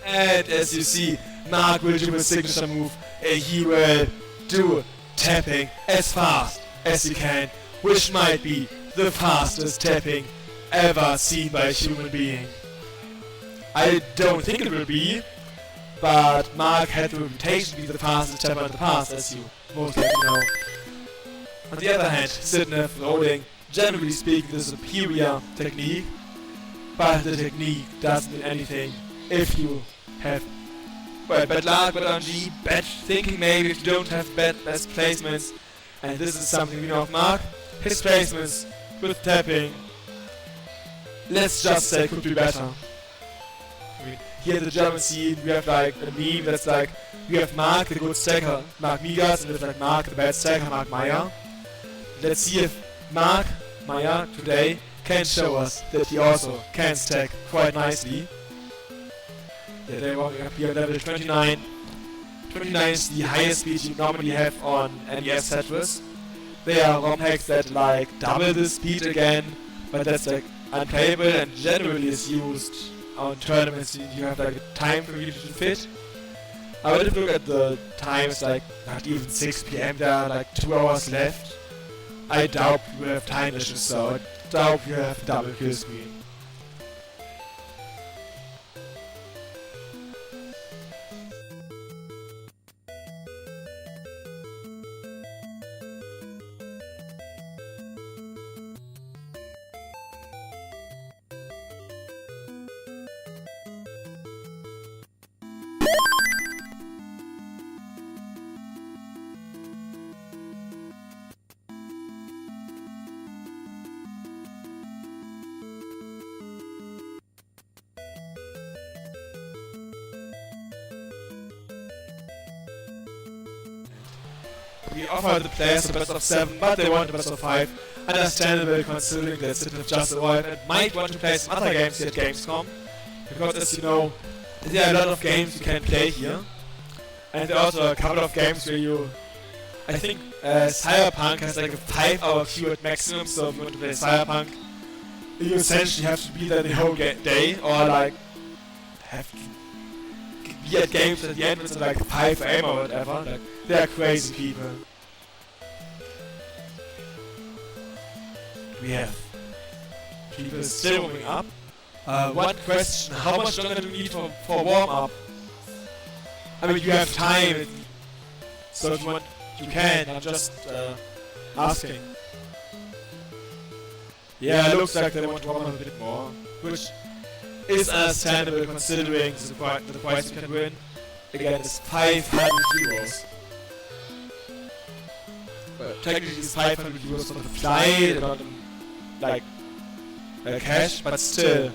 And as you see, Mark will do his signature move. He will do tapping as fast as he can, which might be the fastest tapping ever seen by a human being. I don't think it will be, but Mark had the reputation to be the fastest tapper in the past, as you most likely know. On the other hand, Sidnev rolling, generally speaking, the superior technique, but the technique doesn't mean anything if you have bad luck, bad RNG, bad thinking maybe, if you don't have best placements. And this is something we know of Mark. His placements with tapping, let's just say, could be better. I mean, here in the German scene, we have like a meme that's like, we have Mark, the good stacker, Mark Migas, and we have like Mark, the bad stacker, Mark Meyer. Let's see if Mark Meyer today can show us that he also can stack quite nicely. Yeah, they walking up here at level 29. 29 is the highest speed you normally have on NES Tetris. There are ROM hacks that like double the speed again, but that's like unplayable and generally is used on tournaments. You have like a time for you to fit. I would have looked at the times, like not even 6 PM, there are like 2 hours left. I doubt you have time issues, so I doubt you have a double kill screen. we offer the players the best of 7, but they want the best of 5. Understandable considering that Sidnef just arrived and might want to play some other games here at Gamescom. Because as you know, there are a lot of games you can play here. And there are also a couple of games where you... I think Cyberpunk has like a 5-hour queue at maximum, so if you want to play Cyberpunk, you essentially have to be there the whole day, or like have to be at games at the end with like 5 AM or whatever. Like, they are crazy people. We have people still warming up. One question, how much longer do we need for warm-up? I mean, you have time, so if you want, you can. I'm just asking. Yeah, it looks like they want to warm up a bit more, which is understandable considering the price you can win. Again, is 500 euros. Well, technically it's 500 euros for the flight, not like cash, but still,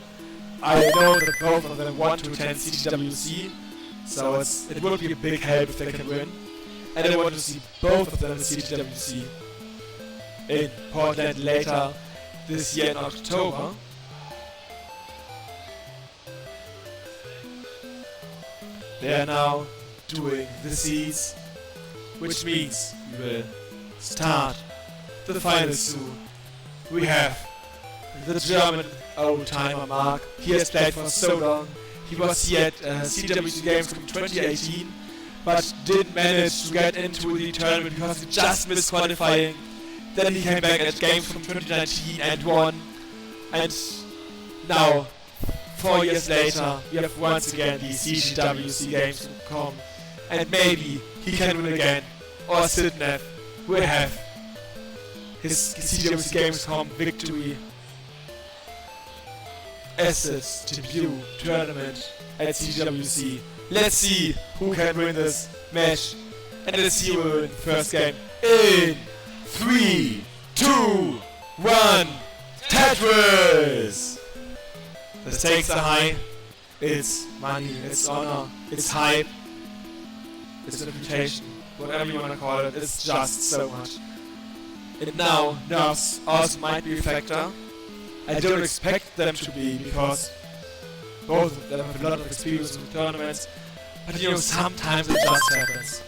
I know that both of them want to attend CTWC, so it would be a big help if they can win. And I want to see both of them in CTWC in Portland later this year in October. They are now doing the seeds, which means we will start the finals soon. We have the German old-timer Mark. He has played for so long. He was here at CTWC Gamescom 2018, but didn't manage to get into the tournament because he just missed qualifying. Then he came back at Gamescom 2019 and won. And now, 4 years later, we have once again the CTWC Gamescom. And maybe he can win again, or Sidnef will have his CTWC Gamescom victory as his debut tournament at CTWC. Let's see who can win this match, and let's see who will win the first game in 3, 2, 1, Tetris! The stakes are high. It's money, it's honor, it's hype, it's reputation, whatever you want to call it, it's just so much. And now, nerves also might be a factor. I don't expect them to be, because both of them have a lot of experience in tournaments, but you know, sometimes it just happens.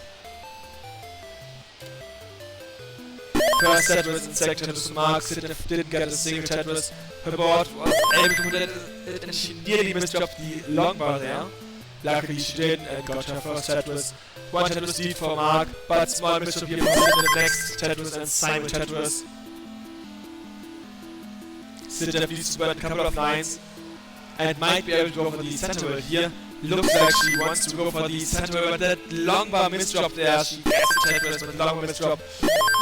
First Tetris and second Tetris Mark, Sidnef didn't get a single Tetris. Her board was able to put it, and she nearly misdropped the long bar there. Luckily she didn't and got her first Tetris. One Tetris lead for Mark, but small misdrop here for Sidnef next Tetris and Simon Tetris. Sidnef needs to burn a couple of lines and might be able to go for the center world here. Looks like she wants to go for the center world, but that long bar misdrop there, she gets the Tetris with a long bar misdrop.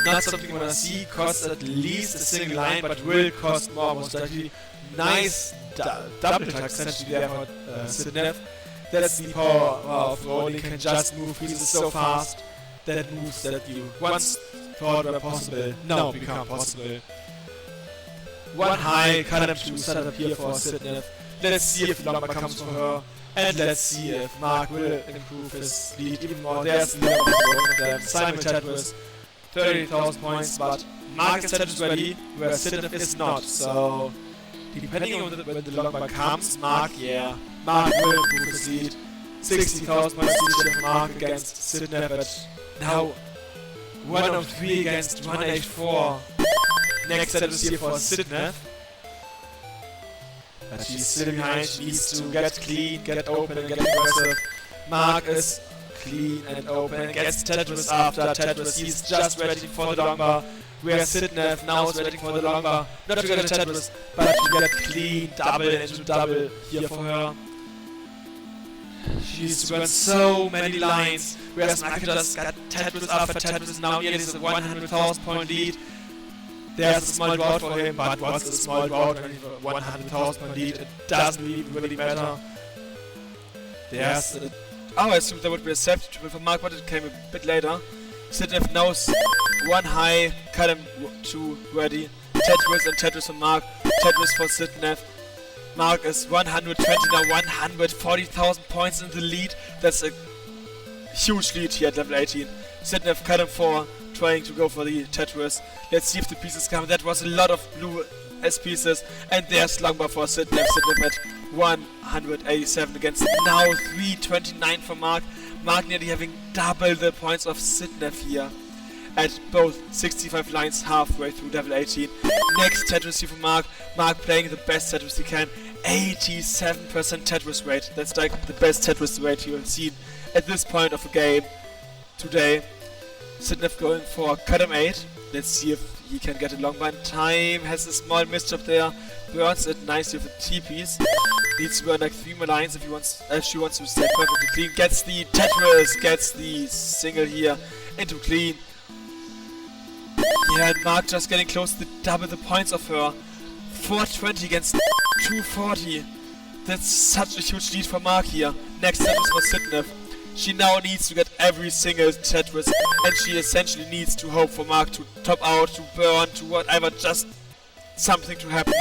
Not something you wanna see, costs at least a single line, but will cost more most likely. Nice double attack essentially there for Sidnef. That's the power of rolling, can just move pieces so fast that moves that you once thought were possible now become possible. One high, Cologne 2 set up here for Sidnef. Let's see if the number comes for her, and let's see if Mark will improve his lead even more. There's the number for both of them. Simon Tetris, 30,000 points, but Mark is Tetris ready, where Sidnef is not, so depending on when the long bar comes, Mark will improve his lead. 60,000 points each for Mark against Sidnef, but now 1 of 3 against 184. Next set is here for Sidnef. But she's still behind, she needs to get clean, get open and get aggressive. Mark is clean and open and gets Tetris after Tetris. He's just ready for the long bar. Where Sidnef now is waiting for the long bar. Not to get a Tetris, but to get clean double into double here for her. She needs to burn so many lines. Whereas Mark just got Tetris after Tetris, now nearly is a 100,000 point lead. There's a small drought for him, but what's a small drought when he's 100,000 point lead? It doesn't even really matter. There's I assumed there would be a substitute for Mark, but it came a bit later. Sidnef knows one high, Cologne 2 ready. Tetris and Tetris for Mark. Tetris for Sidnef. Mark is 120 now, 140,000 points in the lead. That's a huge lead here at level 18. Sidnef, Cologne 4, trying to go for the Tetris. Let's see if the pieces come. That was a lot of blue S pieces, and there's Longbar for Sidnef. Sidnef at 187 against now 329 for Mark. Mark nearly having double the points of Sidnef here at both 65 lines halfway through level 18. Next Tetris here for Mark. Mark playing the best Tetris he can. 87% Tetris rate. That's like the best Tetris rate you'll see at this point of the game today. Sidnef going for Cudham 8. Let's see if he can get a Longbar in time. Has a small misjump there. Burns it nicely with a T-piece. Needs to burn like 3 more lines if she wants to stay perfectly clean. Gets the Tetris, gets the single here into clean. Yeah, and Mark just getting close to double the points of her. 420 against 240. That's such a huge lead for Mark here. Next Tetris for Sidnef. She now needs to get every single Tetris, and she essentially needs to hope for Mark to top out, to burn, to whatever, just something to happen.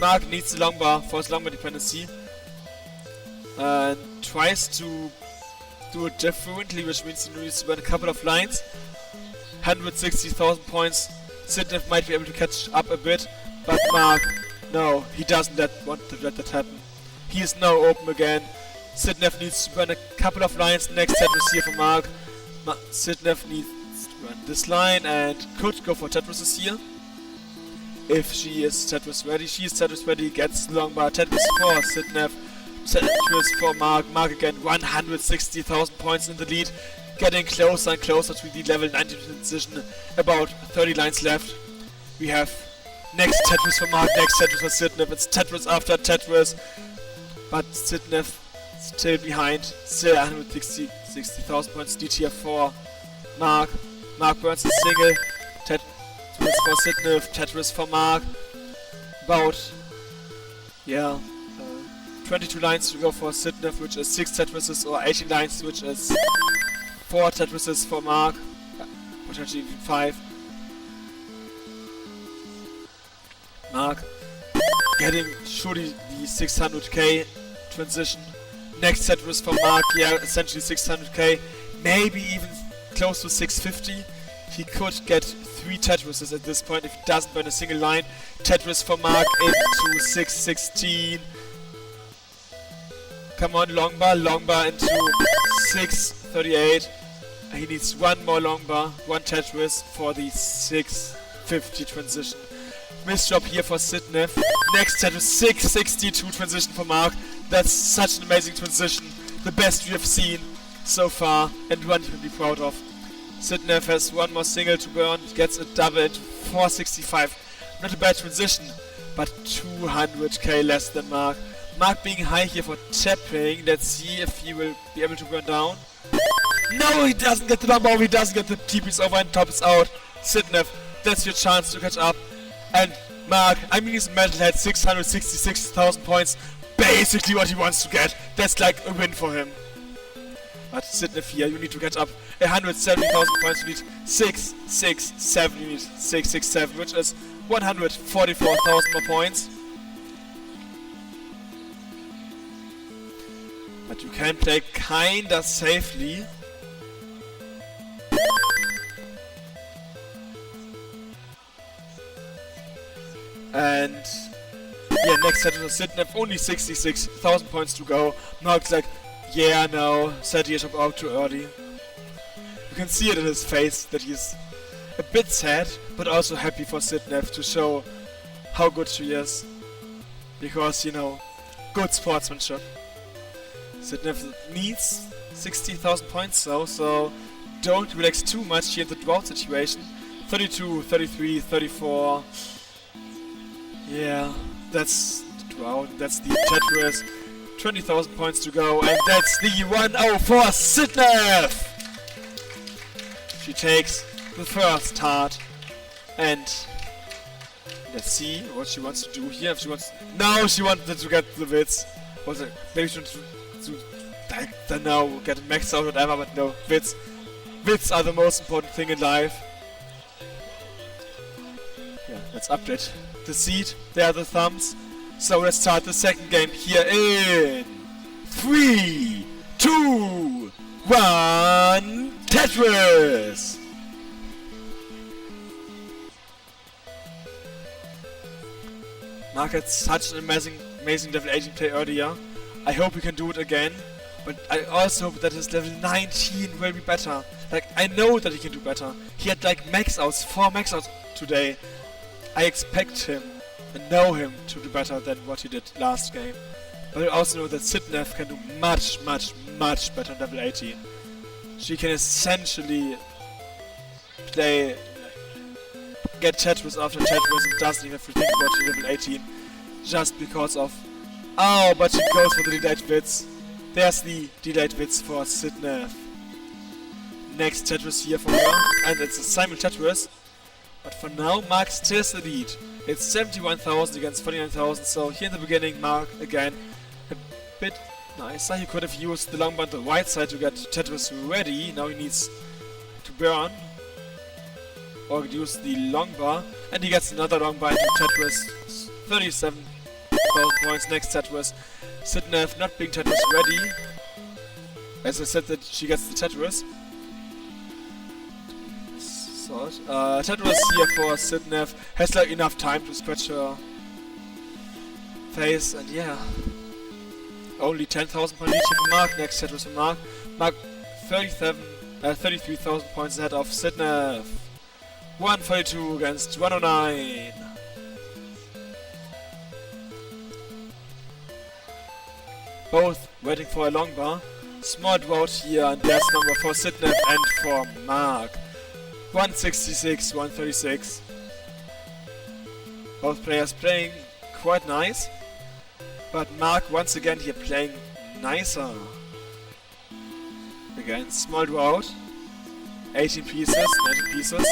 Mark needs the Longbar for his Longbar dependency, and tries to do it differently, which means he needs to burn a couple of lines. 160,000 points. Sidnef might be able to catch up a bit, but Mark, no, he doesn't want to let that happen. He is now open again. Sidnef needs to burn a couple of lines. Next Tetris here for Mark. Sidnef needs to burn this line and could go for Tetris here. If she is Tetris ready, she is Tetris ready. Gets Longbar. Tetris for Sidnef. Tetris for Mark. Mark again, 160,000 points in the lead. Getting closer and closer to the level 19 transition. About 30 lines left. We have next Tetris for Mark, next Tetris for Sidnef. It's Tetris after Tetris. But Sidnef still behind. Still 160,000 points lead here for Mark. Mark burns a single. Tetris for Sidnef. Tetris for Mark. About, yeah, 22 lines to go for Sidnef, which is 6 Tetrises, or 18 lines, which is 4 Tetrises for Mark, potentially even 5. Mark getting surely the 600k transition. Next Tetris for Mark, yeah, essentially 600k, maybe even close to 650. He could get 3 Tetrises at this point if he doesn't burn a single line. Tetris for Mark into 616. Come on, Longbar into 638. He needs one more Longbar, one Tetris for the 650 transition. Misdrop here for Sidnef. Next Tetris, 662 transition for Mark. That's such an amazing transition. The best we have seen so far, and one you can be proud of. Sidnef has one more single to burn, gets a double into 465. Not a bad transition, but 200k less than Mark. Mark being high here for tapping. Let's see if he will be able to burn down. No, he doesn't get the number, he doesn't get the TPs over and tops out. Sidnef, that's your chance to catch up. And Mark, I mean, he's a metalhead, 666,000 points. Basically what he wants to get. That's like a win for him. But Sidnef here, you need to catch up. 170,000 points, you need 667, you need 667, which is 144,000 more points. But you can play kinda safely. And yeah, next set is Sidnef, only 66,000 points to go. Mark's like, yeah, no, set your job out too early. You can see it in his face that he's a bit sad, but also happy for Sidnef to show how good she is. Because, you know, good sportsmanship. Sidnef needs 60,000 points though, so don't relax too much here in the drought situation. 32, 33, 34. Yeah, that's the drought, that's the Tetris. 20,000 points to go, and that's the 1-0 for Sidnef! She takes the first heart, and let's see what she wants to do here. If she wants, no, she wanted to get the Wits. Was it? Maybe she wanted to I don't know, get maxed out or whatever, but no, Wits. Wits are the most important thing in life. Yeah, let's update the seed. There are the thumbs. So let's start the second game here in 3, 2, 1, Tetris! Mark had such an amazing level 18 play earlier. I hope he can do it again. But I also hope that his level 19 will be better. Like, I know that he can do better. He had like max outs, 4 max outs today. I expect him and know him to do better than what he did last game. But I also know that Sitnev can do much better in level 18. She can essentially get Tetris after Tetris and doesn't even have to think about level 18 just because of... Oh, but she goes for the delayed bits. There's the delayed bits for Sitnev. Next Tetris here for her, and it's a Simon Tetris. But for now, Mark still has the lead. It's 71,000 against 49,000, so here in the beginning, Mark again a bit nicer. He could have used the long bar on the right side to get Tetris ready. Now he needs to burn. Or use the long bar, and he gets another long bar into Tetris. 37,000 points. Next Tetris. Sitnev not being Tetris ready. As I said that she gets the Tetris. Tetris here for Sitnev has like enough time to scratch her face, and yeah. Only 10,000 points each for Mark. Next Tetris for Mark. Mark 33,000 points ahead of Sitnev. 142 against 109. Both waiting for a long bar. Small drought here, and there's number for Sitnev and for Mark. 166, 136. Both players playing quite nice. But Mark once again here playing nicer. Again, small drought. 18 pieces, 19 pieces.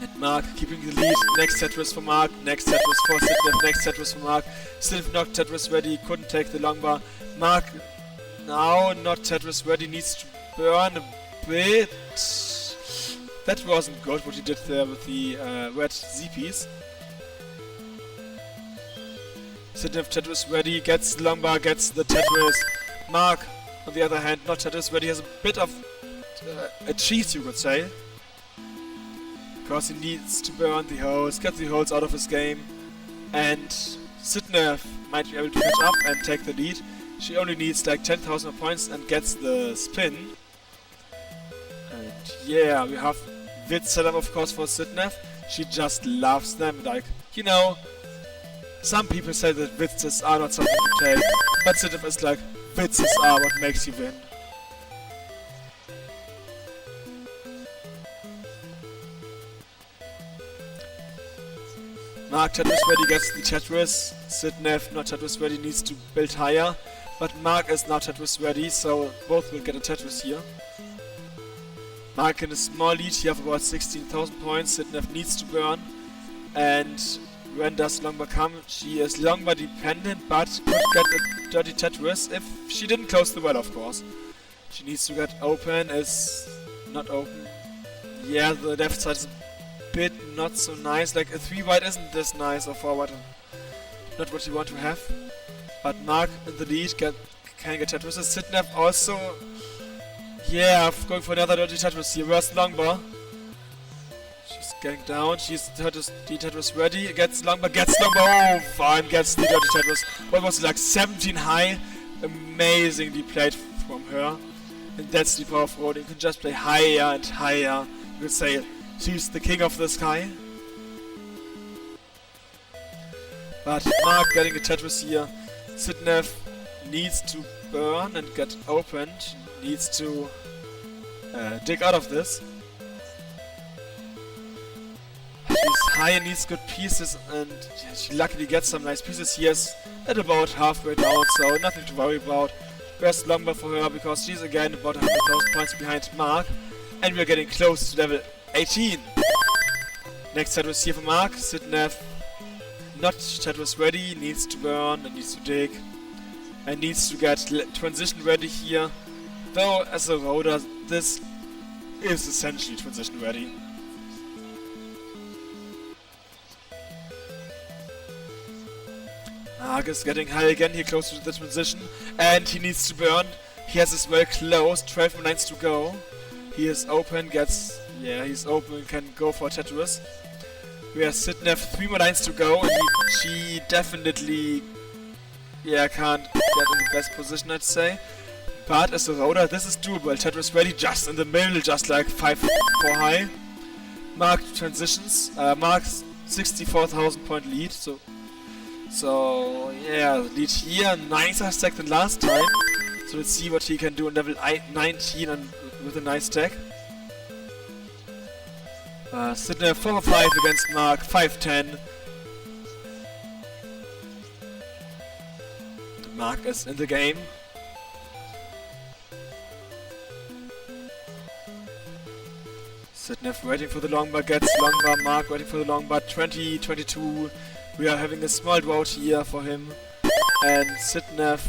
And Mark keeping the lead. Next Tetris for Mark. Next Tetris for Sitnev. Next Tetris for Mark. Sitnev not Tetris ready. Couldn't take the long bar. Mark now not Tetris ready. Needs to burn a bit. That wasn't good what he did there with the red Z piece. Sitnev Tetris ready. Gets the long bar. Gets the Tetris. Mark on the other hand not Tetris ready. Has a bit of a cheese, you could say. Because he needs to burn the holes, get the holes out of his game, and Sitnev might be able to catch up and take the lead. She only needs like 10,000 points and gets the spin. And yeah, we have Witz set up of course for Sitnev. She just loves them, like, you know, some people say that Witzes are not something to take, but Sitnev is like, Witzes are what makes you win. Mark Tetris ready gets the Tetris. Sitnev not Tetris ready needs to build higher. But Mark is now Tetris ready, so both will get a Tetris here. Mark in a small lead here of about 16,000 points. Sitnev needs to burn. And when does long bar come? She is long bar dependent, but could get a dirty Tetris if she didn't close the well, of course. She needs to get open, is not open. Yeah, the left side is bit not so nice, like a 3 wide isn't this nice, or 4 wide, not what you want to have. But Mark in the lead can get Tetris. Sitnev also, yeah, going for another dirty Tetris here. Where's Longbar? She's getting down, she's the Tetris ready, gets Longbar, oh fine, gets the dirty Tetris. What was it, like 17 high? Amazingly played from her. And that's the power of Road. You can just play higher and higher. You could say she's the king of the sky. But Mark getting a Tetris here. Sitnev needs to burn and get opened. Needs to dig out of this. She's high and needs good pieces, and yeah, she luckily gets some nice pieces here at about halfway down, so nothing to worry about. Best Longbar for her because she's again about 100,000 points behind Mark, and we're getting close to level 18. Next Tetris here for Mark. Sitnev not Tetris ready, needs to burn and needs to dig, and needs to get transition ready here. Though as a roader, this is essentially transition ready. Mark is getting high again here, close to the transition, and he needs to burn. He has his well closed, 12 minutes to go. He is open, gets Yeah, he's open and can go for Tetris. We have Sidnev 3 more lines to go, and she definitely, yeah, can't get in the best position, I'd say. But as a roller, this is doable. Tetris ready, just in the middle, just like 5-4 high. Mark transitions. Mark's 64,000 point lead, so yeah, lead here, nicer stack than last time. So let's see what he can do on level 19 and with a nice stack. Sidnev 4-5 against Mark, 5-10. Mark is in the game. Sidnev waiting for the long bar, gets long bar, Mark waiting for the long bar, 20-22. We are having a small drought here for him. And Sidnev,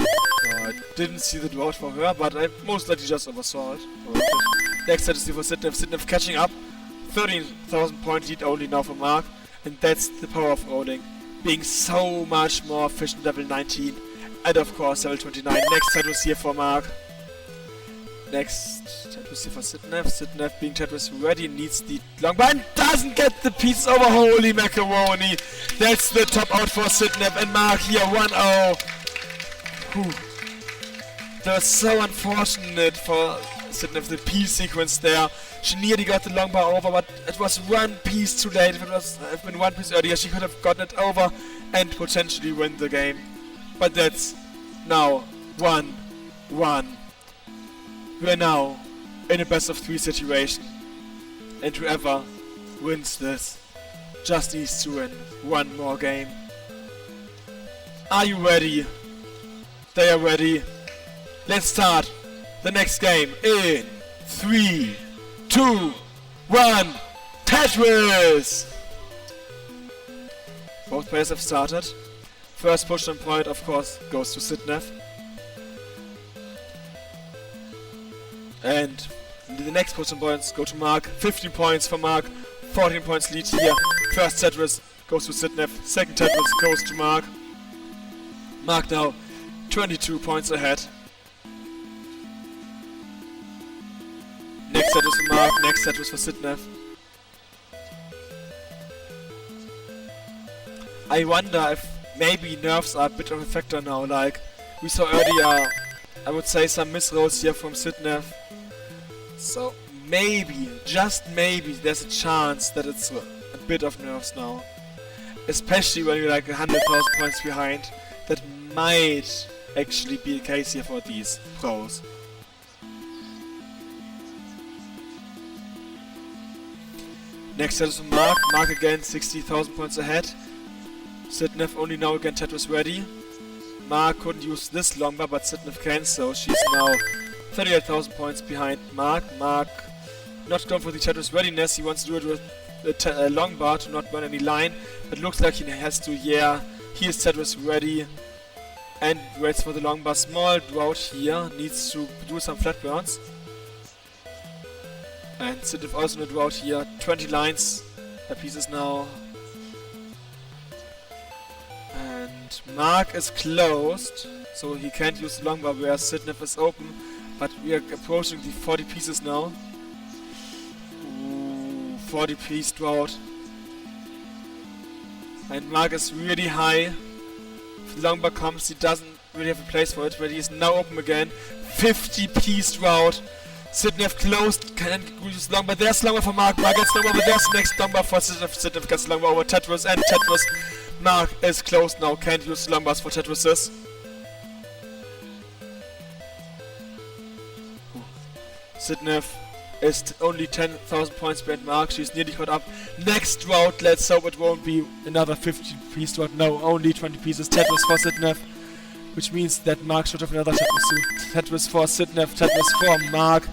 I didn't see the drought for her, but I most likely just oversaw it. Next set is for Sidnev. Sidnev catching up. 13,000 point lead only now for Mark. And that's the power of rolling. Being so much more efficient level 19. And of course level 29. Next set was here for Mark. Next Tetris here for Sidnev. Sidnev being Tetris ready, needs the long bar and doesn't get the piece over. Holy macaroni! That's the top out for Sidnev and Mark here 1-0. That was so unfortunate for Sidnev, the piece sequence there. She nearly got the long bar over, but it was one piece too late. If it was been one piece earlier, she could have gotten it over and potentially win the game. But that's now 1-1. We are now in a best of 3 situation, and whoever wins this just needs to win one more game. Are you ready? They are ready. Let's start the next game in 3, 2, 1, Tetris! Both players have started. First push on point, of course, goes to Sidnev. And the next push on points go to Mark. 15 points for Mark, 14 points lead here. First Tetris goes to Sidnev, second Tetris goes to Mark. Mark now 22 points ahead. Next Tetris for Mark, next Tetris for Sidnev. I wonder if maybe nerfs are a bit of a factor now, like we saw earlier, I would say some misrolls here from Sidnev. So maybe, just maybe, there's a chance that it's a bit of nerfs now. Especially when you're like 100,000 points behind. That might actually be the case here for these pros. Next set is Mark. Mark again 60,000 points ahead. Sidnev only now again Tetris ready. Mark couldn't use this long bar, but Sidnev can, so she's now 38,000 points behind Mark. Mark not going for the Tetris readiness, he wants to do it with the long bar to not burn any line, but looks like he has to, yeah, he is Tetris ready and waits for the long bar. Small drought here, needs to do some flat burns. And Sidnev also in a drought here, 20 lines, her piece is now. And Mark is closed, so he can't use the long bar, whereas Sidnev is open. But we are approaching the 40 pieces now. Ooh, 40 piece drought. And Mark is really high. If the long bar comes, he doesn't really have a place for it, but he is now open again. 50 piece drought. Sidnev closed, can't use long bar. There's long bar for Mark. Mark gets long bar, but there's the next long bar for Sidnev. Sidnev gets long bar over Tetris and Tetris. Mark is closed now, can't use long bars for Tetrises. Sidnev is only 10,000 points behind Mark, she's nearly caught up. Next round, let's hope it won't be another 50 piece round. No, only 20 pieces. Tetris for Sidnev, which means that Mark should have another Tetris soon. Tetris for Sidnev, Tetris for Mark,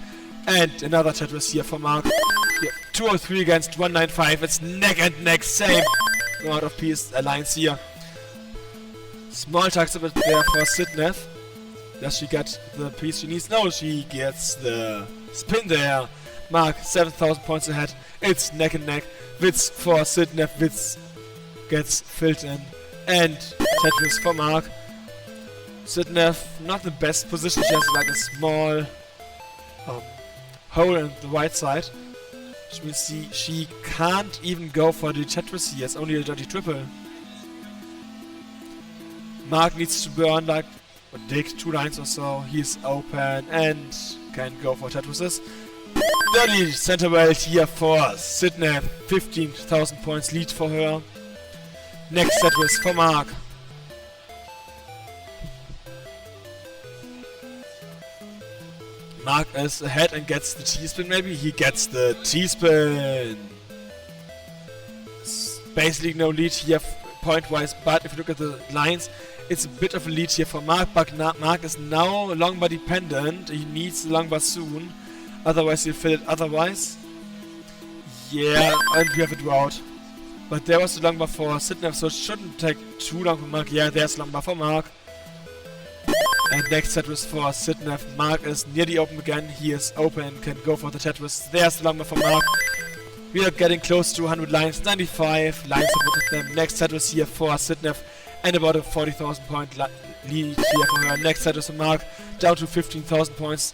and another Tetris here for Mark. Yeah, 203 against 195, it's neck and neck, same amount of piece lines here. Small tax a bit there for Sidnev. Does she get the piece she needs? No, she gets the spin there. Mark, 7,000 points ahead. It's neck and neck. Witz for Sidnev. Witz gets filled in. And Tetris for Mark. Sidnev, not the best position. She has like a small hole in the right side. Which means she can't even go for the Tetris here. It's only a dirty triple. Mark needs to burn like or dig 2 lines or so. He's open and can go for Tetrises. Dirty center world here for Sydney. 15,000 points lead for her. Next Tetris for Mark. Mark is ahead and gets the T-spin maybe? He gets the T-spin! Basically no lead here point-wise, but if you look at the lines, it's a bit of a lead here for Mark, but Mark is now longbar dependent. He needs the longbar soon, otherwise he'll fill it otherwise. Yeah, and we have a drought. But there was the longbar for Sydney, so it shouldn't take too long for Mark. Yeah, there's longbar for Mark. And next Tetris for Sydney. Mark is near the open again. He is open, can go for the Tetris. There's the longbar for Mark. We are getting close to 100 lines, 95 lines for both of them. Next Tetris here for Sydney. And about a 40,000 point lead here for her. Next Tetris for Mark. Down to 15,000 points.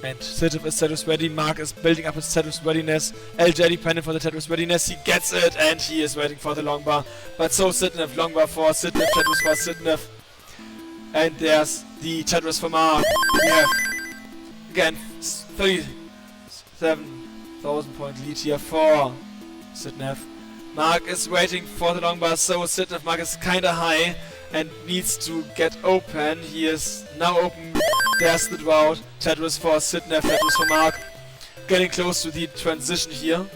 And Tetris is Tetris ready. Mark is building up his Tetris readiness. LJ dependent for the Tetris readiness. He gets it and he is waiting for the longbar. But so Sydney, longbar for Sydney, Tetris for Sydney. And there's the Tetris for Mark. We have again 37,000 point lead here for Sydney. Mark is waiting for the longbar, so Sydney Mark is kinda high and needs to get open. He is now open. There's the drought. Tetris for Sydney, Tetris for Mark. Getting close to the transition here.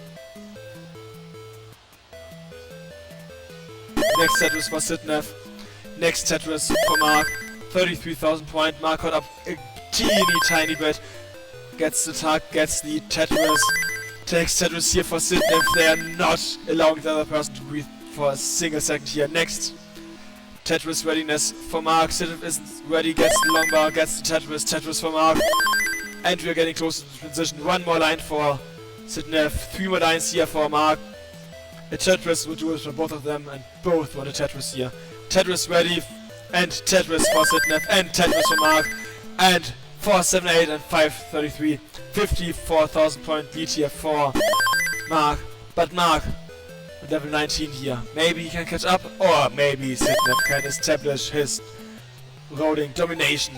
Next Tetris for Sydney. Next Tetris for Mark. 33,000 point. Mark caught up a tiny bit. Gets the tag, gets the Tetris. Takes Tetris here for Sydney. They are not allowing the other person to breathe for a single second here. Next Tetris readiness for Mark. Sydney isn't ready. Gets the longbar, gets the Tetris. Tetris for Mark. And we are getting close to the transition. 1 more line for Sydney. 3 more lines here for Mark. A Tetris will do it for both of them, and both want a Tetris here. Tetris ready, and Tetris for Sydney, and Tetris for Mark, and 478 and 533, 54,000 point lead here for Mark. But Mark, at level 19 here, maybe he can catch up, or maybe Sydney can establish his rolling domination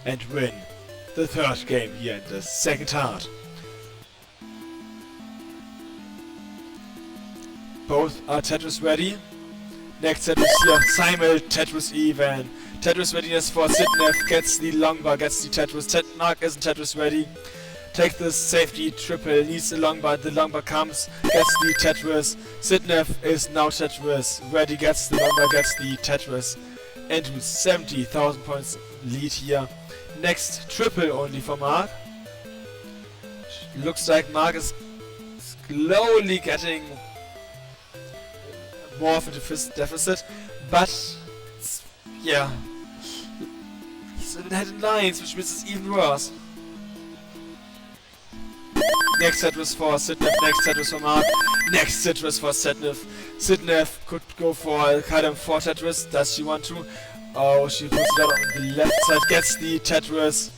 and win the 3rd game here in the 2nd half. Both are Tetris ready. Next Tetris here, Simul, Tetris even. Tetris readiness for Sydney, gets the longbar, gets the Tetris. Mark isn't Tetris ready. Take the safety triple, needs the longbar comes, gets the Tetris. Sydney is now Tetris ready, gets the longbar, gets the Tetris. And with 70,000 points lead here. Next triple only for Mark. Looks like Mark is slowly getting more of a deficit, but yeah, he's ahead in lines, which means it's even worse. Next Tetris for Sydney, next Tetris for Mark, next Tetris for Sydney. Sydney could go for Cologne 4 Tetris, does she want to? Oh, she puts it out on the left side, gets the Tetris.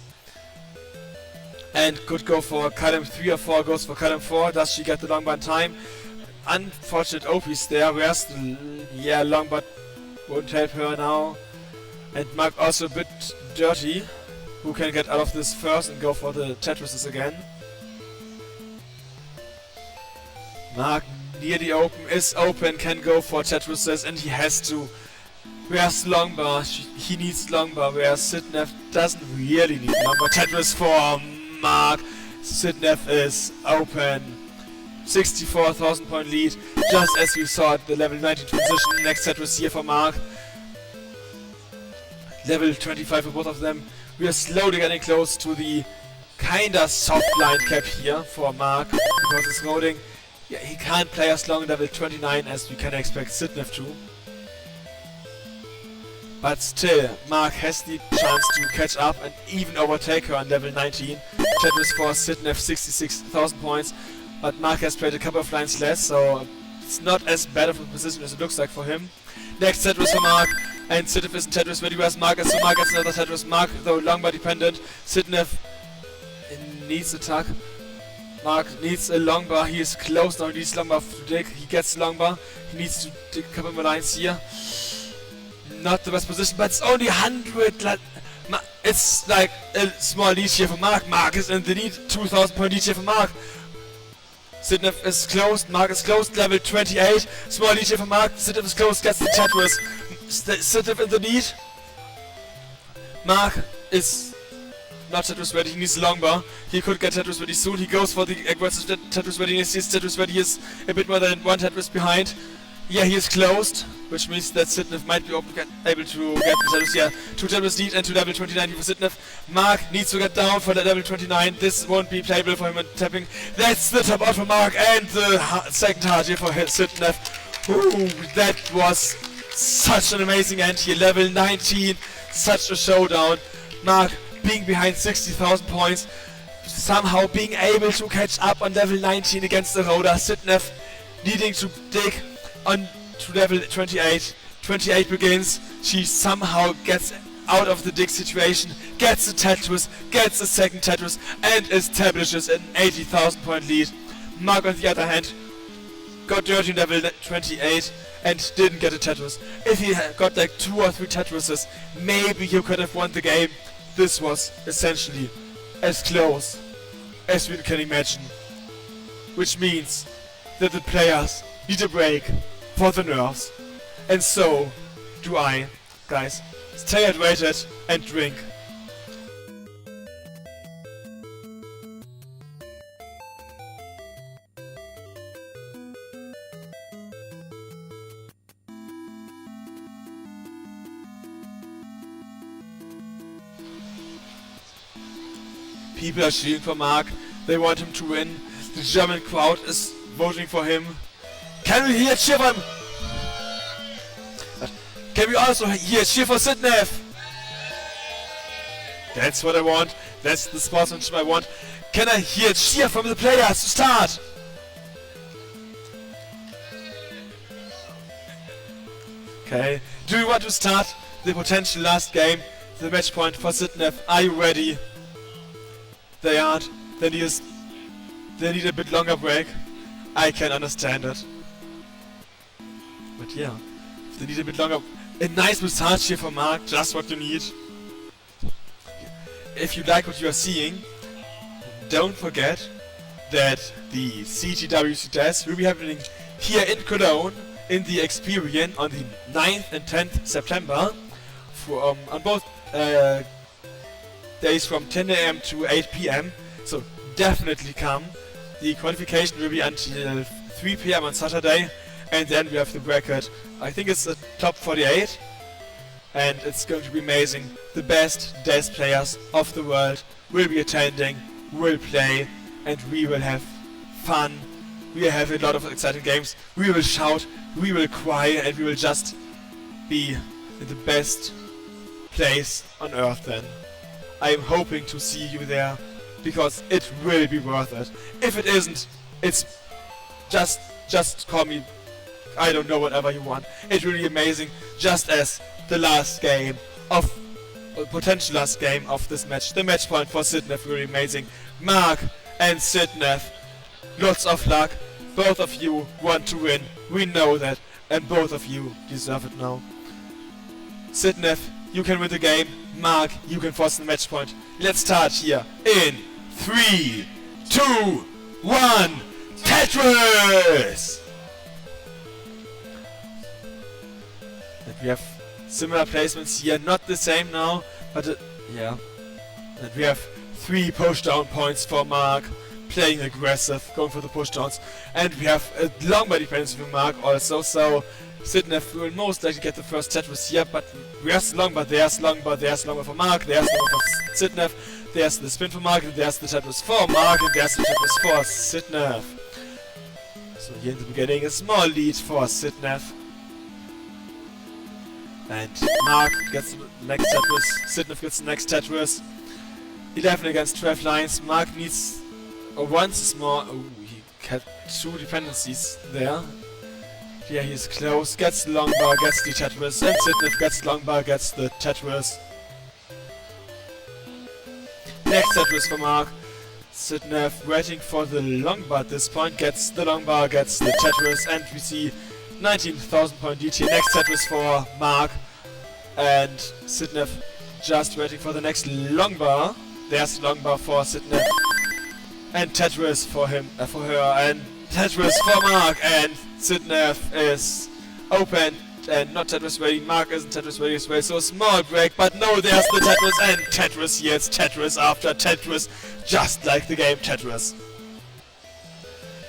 And could go for Cologne 3 or 4, goes for Cologne 4, does she get the longbar in time? Unfortunate OPs there, where's the longbar won't help her now. And Mark also a bit dirty, who can get out of this first and go for the Tetrises again. Mark near the open, is open, can go for Tetrises, and he has to. Where's longbar? He needs longbar, whereas Sydney doesn't really need longbar. Tetris for Mark. Sydney is open. 64,000 point lead, just as we saw at the level 19 transition. Next Tetris here for Mark. Level 25 for both of them. We are slowly getting close to the kinda soft line cap here for Mark, because it's rolling. Yeah, he can't play as long level 29 as we can expect Sydney to. But still, Mark has the chance to catch up and even overtake her on level 19. Tetris for Sydney, 66,000 points. But Mark has played a couple of lines less, so it's not as bad of a position as it looks like for him. Next Tetris for Mark, and Sydney isn't Tetris ready, whereas Mark is, so Mark gets another Tetris. Mark, though, longbar dependent. Sydney needs attack. Mark needs a long bar. He is close now. He needs long bar to dig. He gets the long bar. He needs to dig a couple more lines here. Not the best position, but it's only 100. It's like a small lead here for Mark. Mark is in the lead. 2,000 point lead here for Mark. Sidnev is closed. Mark is closed. Level 28. Small lead here for Mark. Sidnev is closed. Gets the Tetris. Sidnev in the lead. Mark is not Tetris ready. He needs a long bar. He could get Tetris ready soon. He goes for the aggressive Tetris ready. He sees Tetris ready. He is a bit more than one Tetris behind. Yeah, he is closed, which means that Sidnev might be able to get the Tetris. Yeah, 2 Tetris lead and to level 29 for Sidnev. Mark needs to get down for the level 29. This won't be playable for him at tapping. That's the top out for Mark and the second hard here for Sidnev. Ooh, that was such an amazing end here. Level 19, such a showdown. Mark being behind 60,000 points, somehow being able to catch up on level 19 against the Roda. Sidnev needing to dig on to level 28. 28 begins. She somehow gets out of the dig situation, gets the Tetris, gets the second Tetris, and establishes an 80,000 point lead. Mark, on the other hand, got dirty in level 28 and didn't get a Tetris. If he had got like 2 or 3 Tetrises, maybe he could have won the game. This was essentially as close as we can imagine. Which means that the players need a break for the nerves. And so do I. Guys, stay hydrated and drink. People are cheering for Mark. They want him to win. The German crowd is voting for him. Can we hear cheer for him? Can we also hear cheer for Sidnev? That's what I want. That's the sportsmanship I want. Can I hear cheer from the players to start? Okay. Do you want to start the potential last game? The match point for Sidnev. Are you ready? They aren't. They need a bit longer break. I can understand it. But yeah, if they need a bit longer. A nice massage here for Mark, just what you need. If you like what you are seeing, don't forget that the CTWC test will be happening here in Cologne in the Experience on the 9th and 10th September on both days from 10 AM to 8 PM. So definitely come. The qualification will be until 3 PM on Saturday, and then we have the bracket. I think it's the top 48, and it's going to be amazing. The best DES players of the world will be attending, will play, and we will have fun. We will have a lot of exciting games. We will shout, we will cry, and we will just be in the best place on earth then. I am hoping to see you there, because it will be worth it. If it isn't, it's just call me, I don't know, whatever you want. It will be amazing, just as the last game of, potential last game of this match. The match point for Sidnev will be amazing. Mark and Sidnev, lots of luck. Both of you want to win, we know that, and both of you deserve it now. Sidnev, you can win the game. Mark, you can force the match point. Let's start here in 3, 2, 1, Tetris! And we have similar placements here, not the same now, but yeah. And we have 3 push-down points for Mark, playing aggressive, going for the push-downs. And we have a long bar dependency for Mark also, so Sidnev will most likely get the first Tetris here, but there's long bar, there's long bar, there's long bar for Mark, there's long bar for Sidnev, there's the spin for Mark, and there's the Tetris for Mark, and there's the Tetris for Sidnev. So here in the beginning, a small lead for Sidnev. And Mark gets the next Tetris, Sidnev gets the next Tetris. 11 against 12 lines, Mark needs, once more, he had 2 dependencies there. Yeah, he's close, gets the long bar, gets the Tetris, and Sidnev gets the long bar, gets the Tetris. Next Tetris for Mark. Sidnev waiting for the long bar at this point, gets the long bar, gets the Tetris, and we see 19,000 point lead here. Next Tetris for Mark, and Sidnev just waiting for the next long bar. There's long bar for Sidnev, and Tetris for him, for her, and Tetris for Mark, and Sidnev is open. And not Tetris ready, Mark isn't Tetris ready as well, so a small break, but no, there's the Tetris, and Tetris, yes, Tetris after Tetris, just like the game Tetris.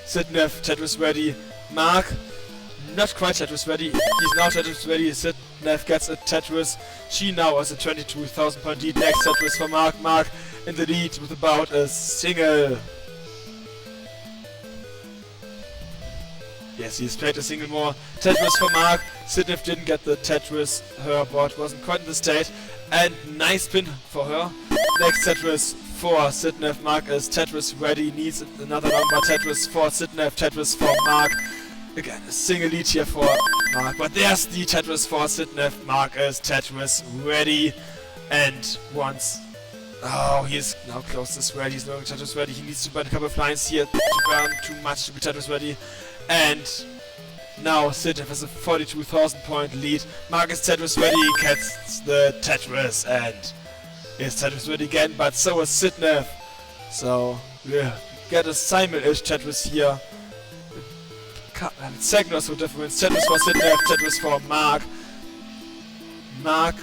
Sidnev, Tetris ready, Mark, not quite Tetris ready, he's now Tetris ready, Sidnev gets a Tetris, she now has a 22,000 point lead, next Tetris for Mark, Mark in the lead with about a single. Yes, he's played a single more. Tetris for Mark. Sidnev didn't get the Tetris. Her board wasn't quite in the state. And nice spin for her. Next Tetris for Sidnev. Mark is Tetris ready. Needs another long bar. Tetris for Sidnev. Tetris for Mark. Again, a single lead here for Mark. But there's the Tetris for Sidnev. Mark is Tetris ready. And once... Oh, he's now close to ready. He's no Tetris ready. He needs to burn a couple of lines here to burn too much to be Tetris ready. And now Sidnev has a 42,000 point lead. Mark is Tetris ready, gets the Tetris, and is Tetris ready again, but so is Sidnev. So we get a simul-ish Tetris here. Second or so difference. Tetris for Sidnev, Tetris for Mark. Mark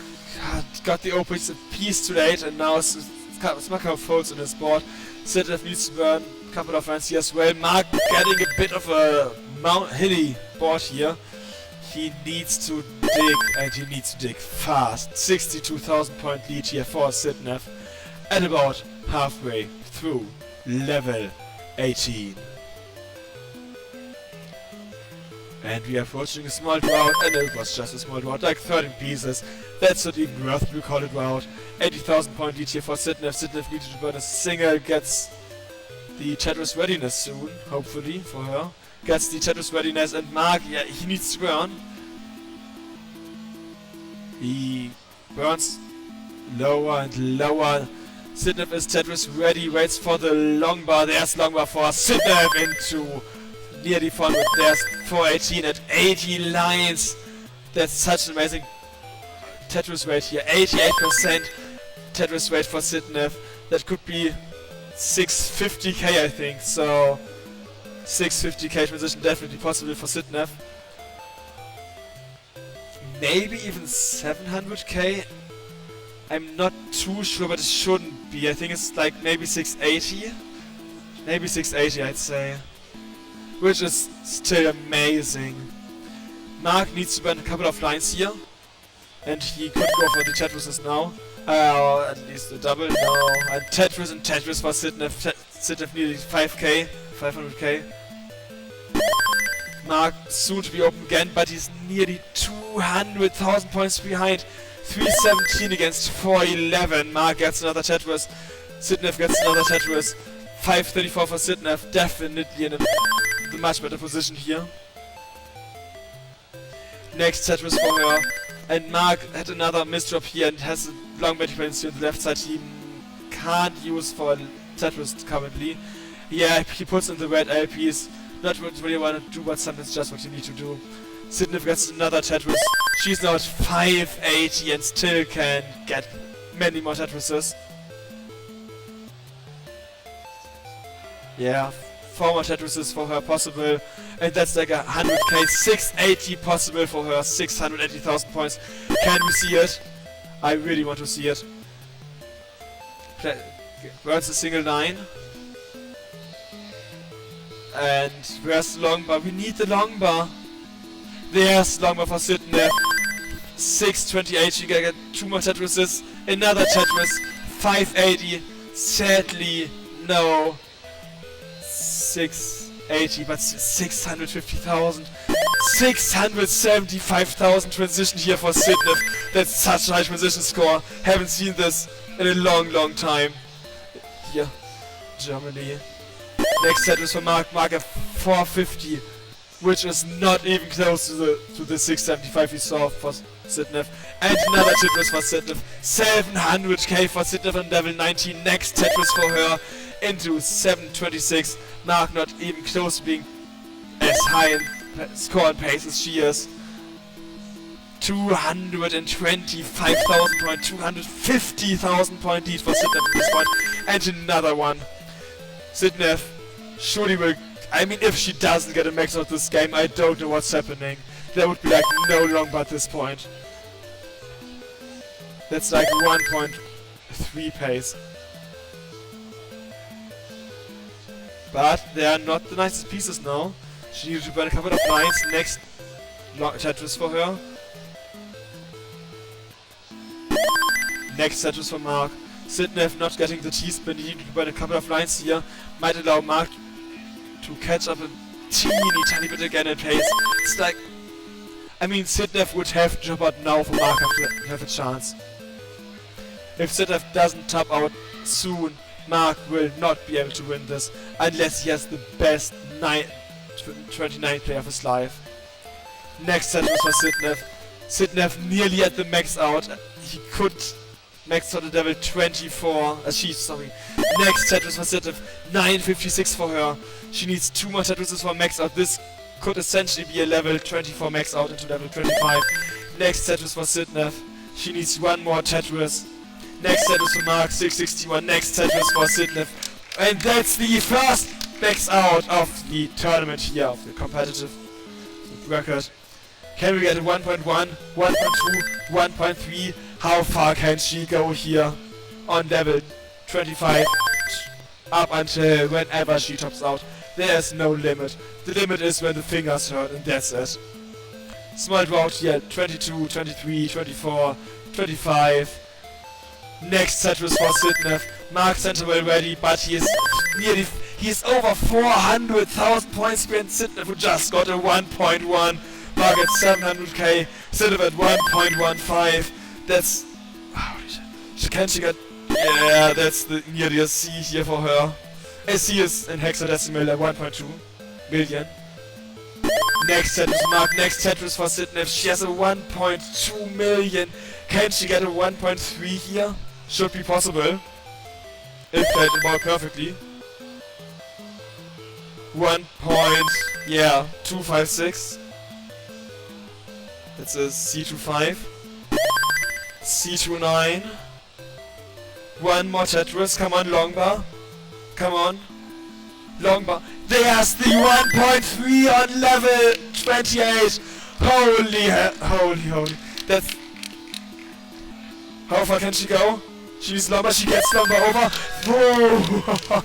got the OPs a piece too late, and now Smucker folds in his board. Sidnev needs to burn a couple of runs here as well. Mark getting a bit of a hilly board here. He needs to dig, and he needs to dig fast. 62,000 point lead here for Sidnev at about halfway through level 18. And we are approaching a small drought, and it was just a small drought, like 13 pieces. That's not even worth to call it drought. 80,000 point lead here for Sidnev. Sidnev needs to burn a single, gets the Tetris readiness soon, hopefully, for her. Gets the Tetris readiness, and Mark, yeah, he needs to burn. He burns lower and lower. Sidnev is Tetris ready, waits for the long bar. There's long bar for Sidnev into near the front. There's 418 at 80 lines. That's such an amazing Tetris rate here. 88% Tetris rate for Sidnev. That could be 650k, I think. So 650k transition definitely possible for Sidnev. Maybe even 700k. I'm not too sure, but it shouldn't be. I think it's like maybe 680. Maybe 680, I'd say. Which is still amazing. Mark needs to burn a couple of lines here. And he could go for the Tetrises now. At least a double, no. And Tetris for Sidnev. Sidnev nearly 5k, 500k. Mark soon to be open again, but he's nearly 200,000 points behind. 317 against 411. Mark gets another Tetris. Sidnev gets another Tetris. 534 for Sidnev. Definitely in a much better position here. Next Tetris for her. And Mark had another misdrop here and has a long batting dependency on the left side he can't use for Tetris currently. Yeah, he puts in the red LPs. Not what you really want to do, but sometimes just what you need to do. Sidnev gets another Tetris. She's now at 580 and still can get many more Tetrises. Yeah, 4 more Tetrises for her possible. And that's like 100k, 680 possible for her, 680,000 points. Can we see it? I really want to see it. Burns a single 9. And where's the long bar? We need the long bar. There's long bar for Sidnev. 628, she can get 2 more Tetrises. Another Tetris. 580. Sadly, no. 680, but 650,000. 675,000 transition here for Sidnev. That's such a high transition score. Haven't seen this in a long time. Here, Germany. Next Tetris for Mark. Mark at 450, which is not even close to the 675 we saw for Sidnev. And another Tetris for Sidnev. 700k for Sidnev on level 19. Next Tetris for her. into 726. Mark not even close to being as high in score and pace as she is. 225,000 point, 250,000 point lead for Sidnev at this point. And another one. Sidnev surely will... I mean, if she doesn't get a max out this game, I don't know what's happening. There would be like no longer at this point. That's like 1.3 pace. But they are not the nicest pieces now. She needs to burn a couple of lines. Next Tetris for her. Next Tetris for Mark. Sidnev not getting the T-spin. He needs to burn a couple of lines here. Might allow Mark to catch up a tiny bit again in pace. It's like... I mean, Sidnev would have to top out now for Mark to have a chance. If Sidnev doesn't top out soon, Mark will not be able to win this unless he has the best 29 player of his life. Next set was for Sidnev. Sidnev nearly at the max out. He could max out the level 24. Sorry. Next set was for Sidnev. 956 for her. She needs 2 more Tetrises for max out. This could essentially be a level 24 max out into level 25. Next Tetris for Sidnev. She needs 1 more Tetris. Next Tetris for Mark, 661. Next Tetris for Sidnev. And that's the first max out of the tournament here, of the competitive record. Can we get a 1.1, 1.2, 1.3? How far can she go here on level 25 up until whenever she tops out? There's no limit. The limit is when the fingers hurt, and that's it. Small drought here, 22, 23, 24, 25. Next Tetris for Sidnev. Mark Centerwell ready, but he is over 400,000 points behind Sidnev, who just got a 1.1. Mark at 700k, Sidnev at 1.15. That's... Can she get... Yeah, that's the nearest C here for her. C is in hexadecimal at 1.2 million. Next Tetris Mark, next Tetris for Sidnev. She has a 1.2 million. Can she get a 1.3 here? Should be possible. If played more perfectly. 256. That's a C25. C29. 1 more Tetris. Come on, Longbar. Come on. Longbar. There's the 1.3 on level 28. Holy. That's... How far can she go? She needs Longbar. She gets Longbar over. Whoa.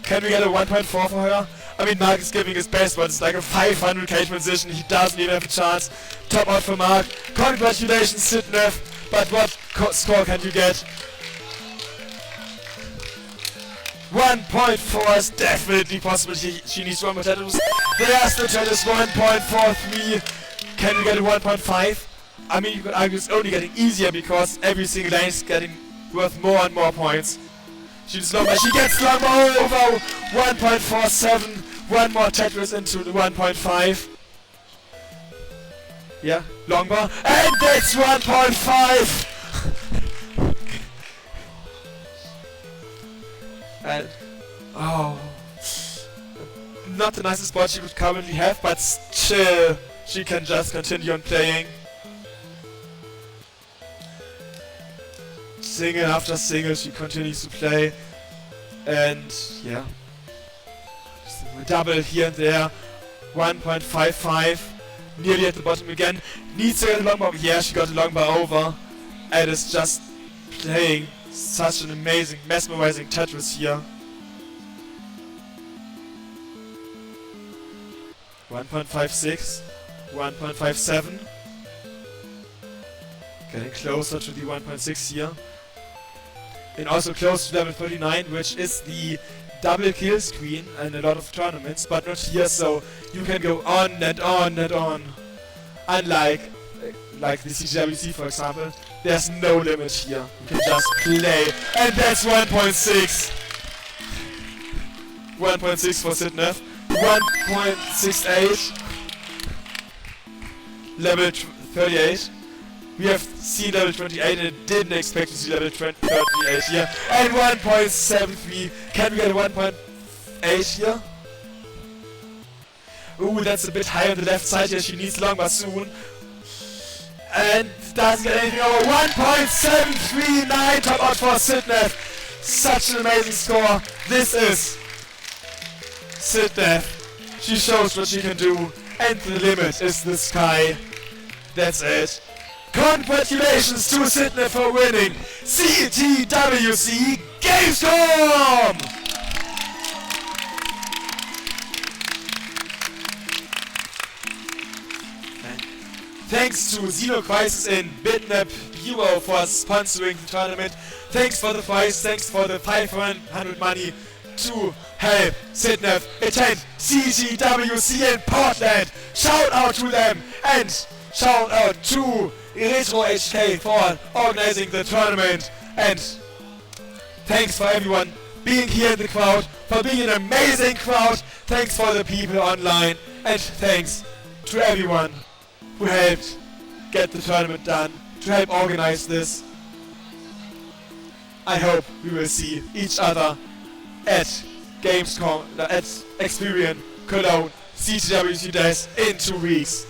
Can we get a 1.4 for her? I mean, Mark is giving his best, but it's like a 500k transition. He doesn't even have a chance. Top out for Mark. Congratulations, Sidnev. But what score can you get? 1.4 is definitely possible. She needs 1 more Tetris. There's the Tetris, 1.43. Can we get a 1.5? I mean, you could argue it's only getting easier because every single lane is getting worth more and more points. She gets Longbar over 1.47. 1 more Tetris into the 1.5. Yeah, Longbar. And that's 1.5! And, not the nicest board she would currently have, but still, she can just continue on playing. Single after single, she continues to play. And, yeah. Double here and there. 1.55. Nearly at the bottom again. Needs to get a Longbar. Yeah, she got a Longbar over. And is just playing such an amazing, mesmerizing Tetris here. 1.56, 1.57. Getting closer to the 1.6 here. And also close to level 39, which is the double kill screen in a lot of tournaments, but not here, so you can go on and on and on. Unlike like the CTWC, for example, there's no limit here. You can just play. And that's 1.6. 1.6 for Sidnev. 1.68. Level 38. We have seen level 28 and didn't expect to see level 38 here. And 1.73. Can we get a 1.8 here? Ooh, that's a bit high on the left side here. She needs long bassoon. And doesn't get anything over 1.739. Top out for Sidnef. Such an amazing score. This is Sidnef. She shows what she can do. And the limit is the sky. That's it. Congratulations to Sidney for winning CTWC Gamescom! Thanks to Xeno Crisis in Bitnap Bureau for sponsoring the tournament. Thanks for the prize, thanks for the 500 money to help Sidney attend CTWC in Portland. Shout out to them and shout out to Retro HK for organizing the tournament, and thanks for everyone being here in the crowd, for being an amazing crowd. Thanks for the people online, and thanks to everyone who helped get the tournament done, to help organize this. I hope we will see each other at Gamescom, at Experience Cologne CTWC Days in 2 weeks.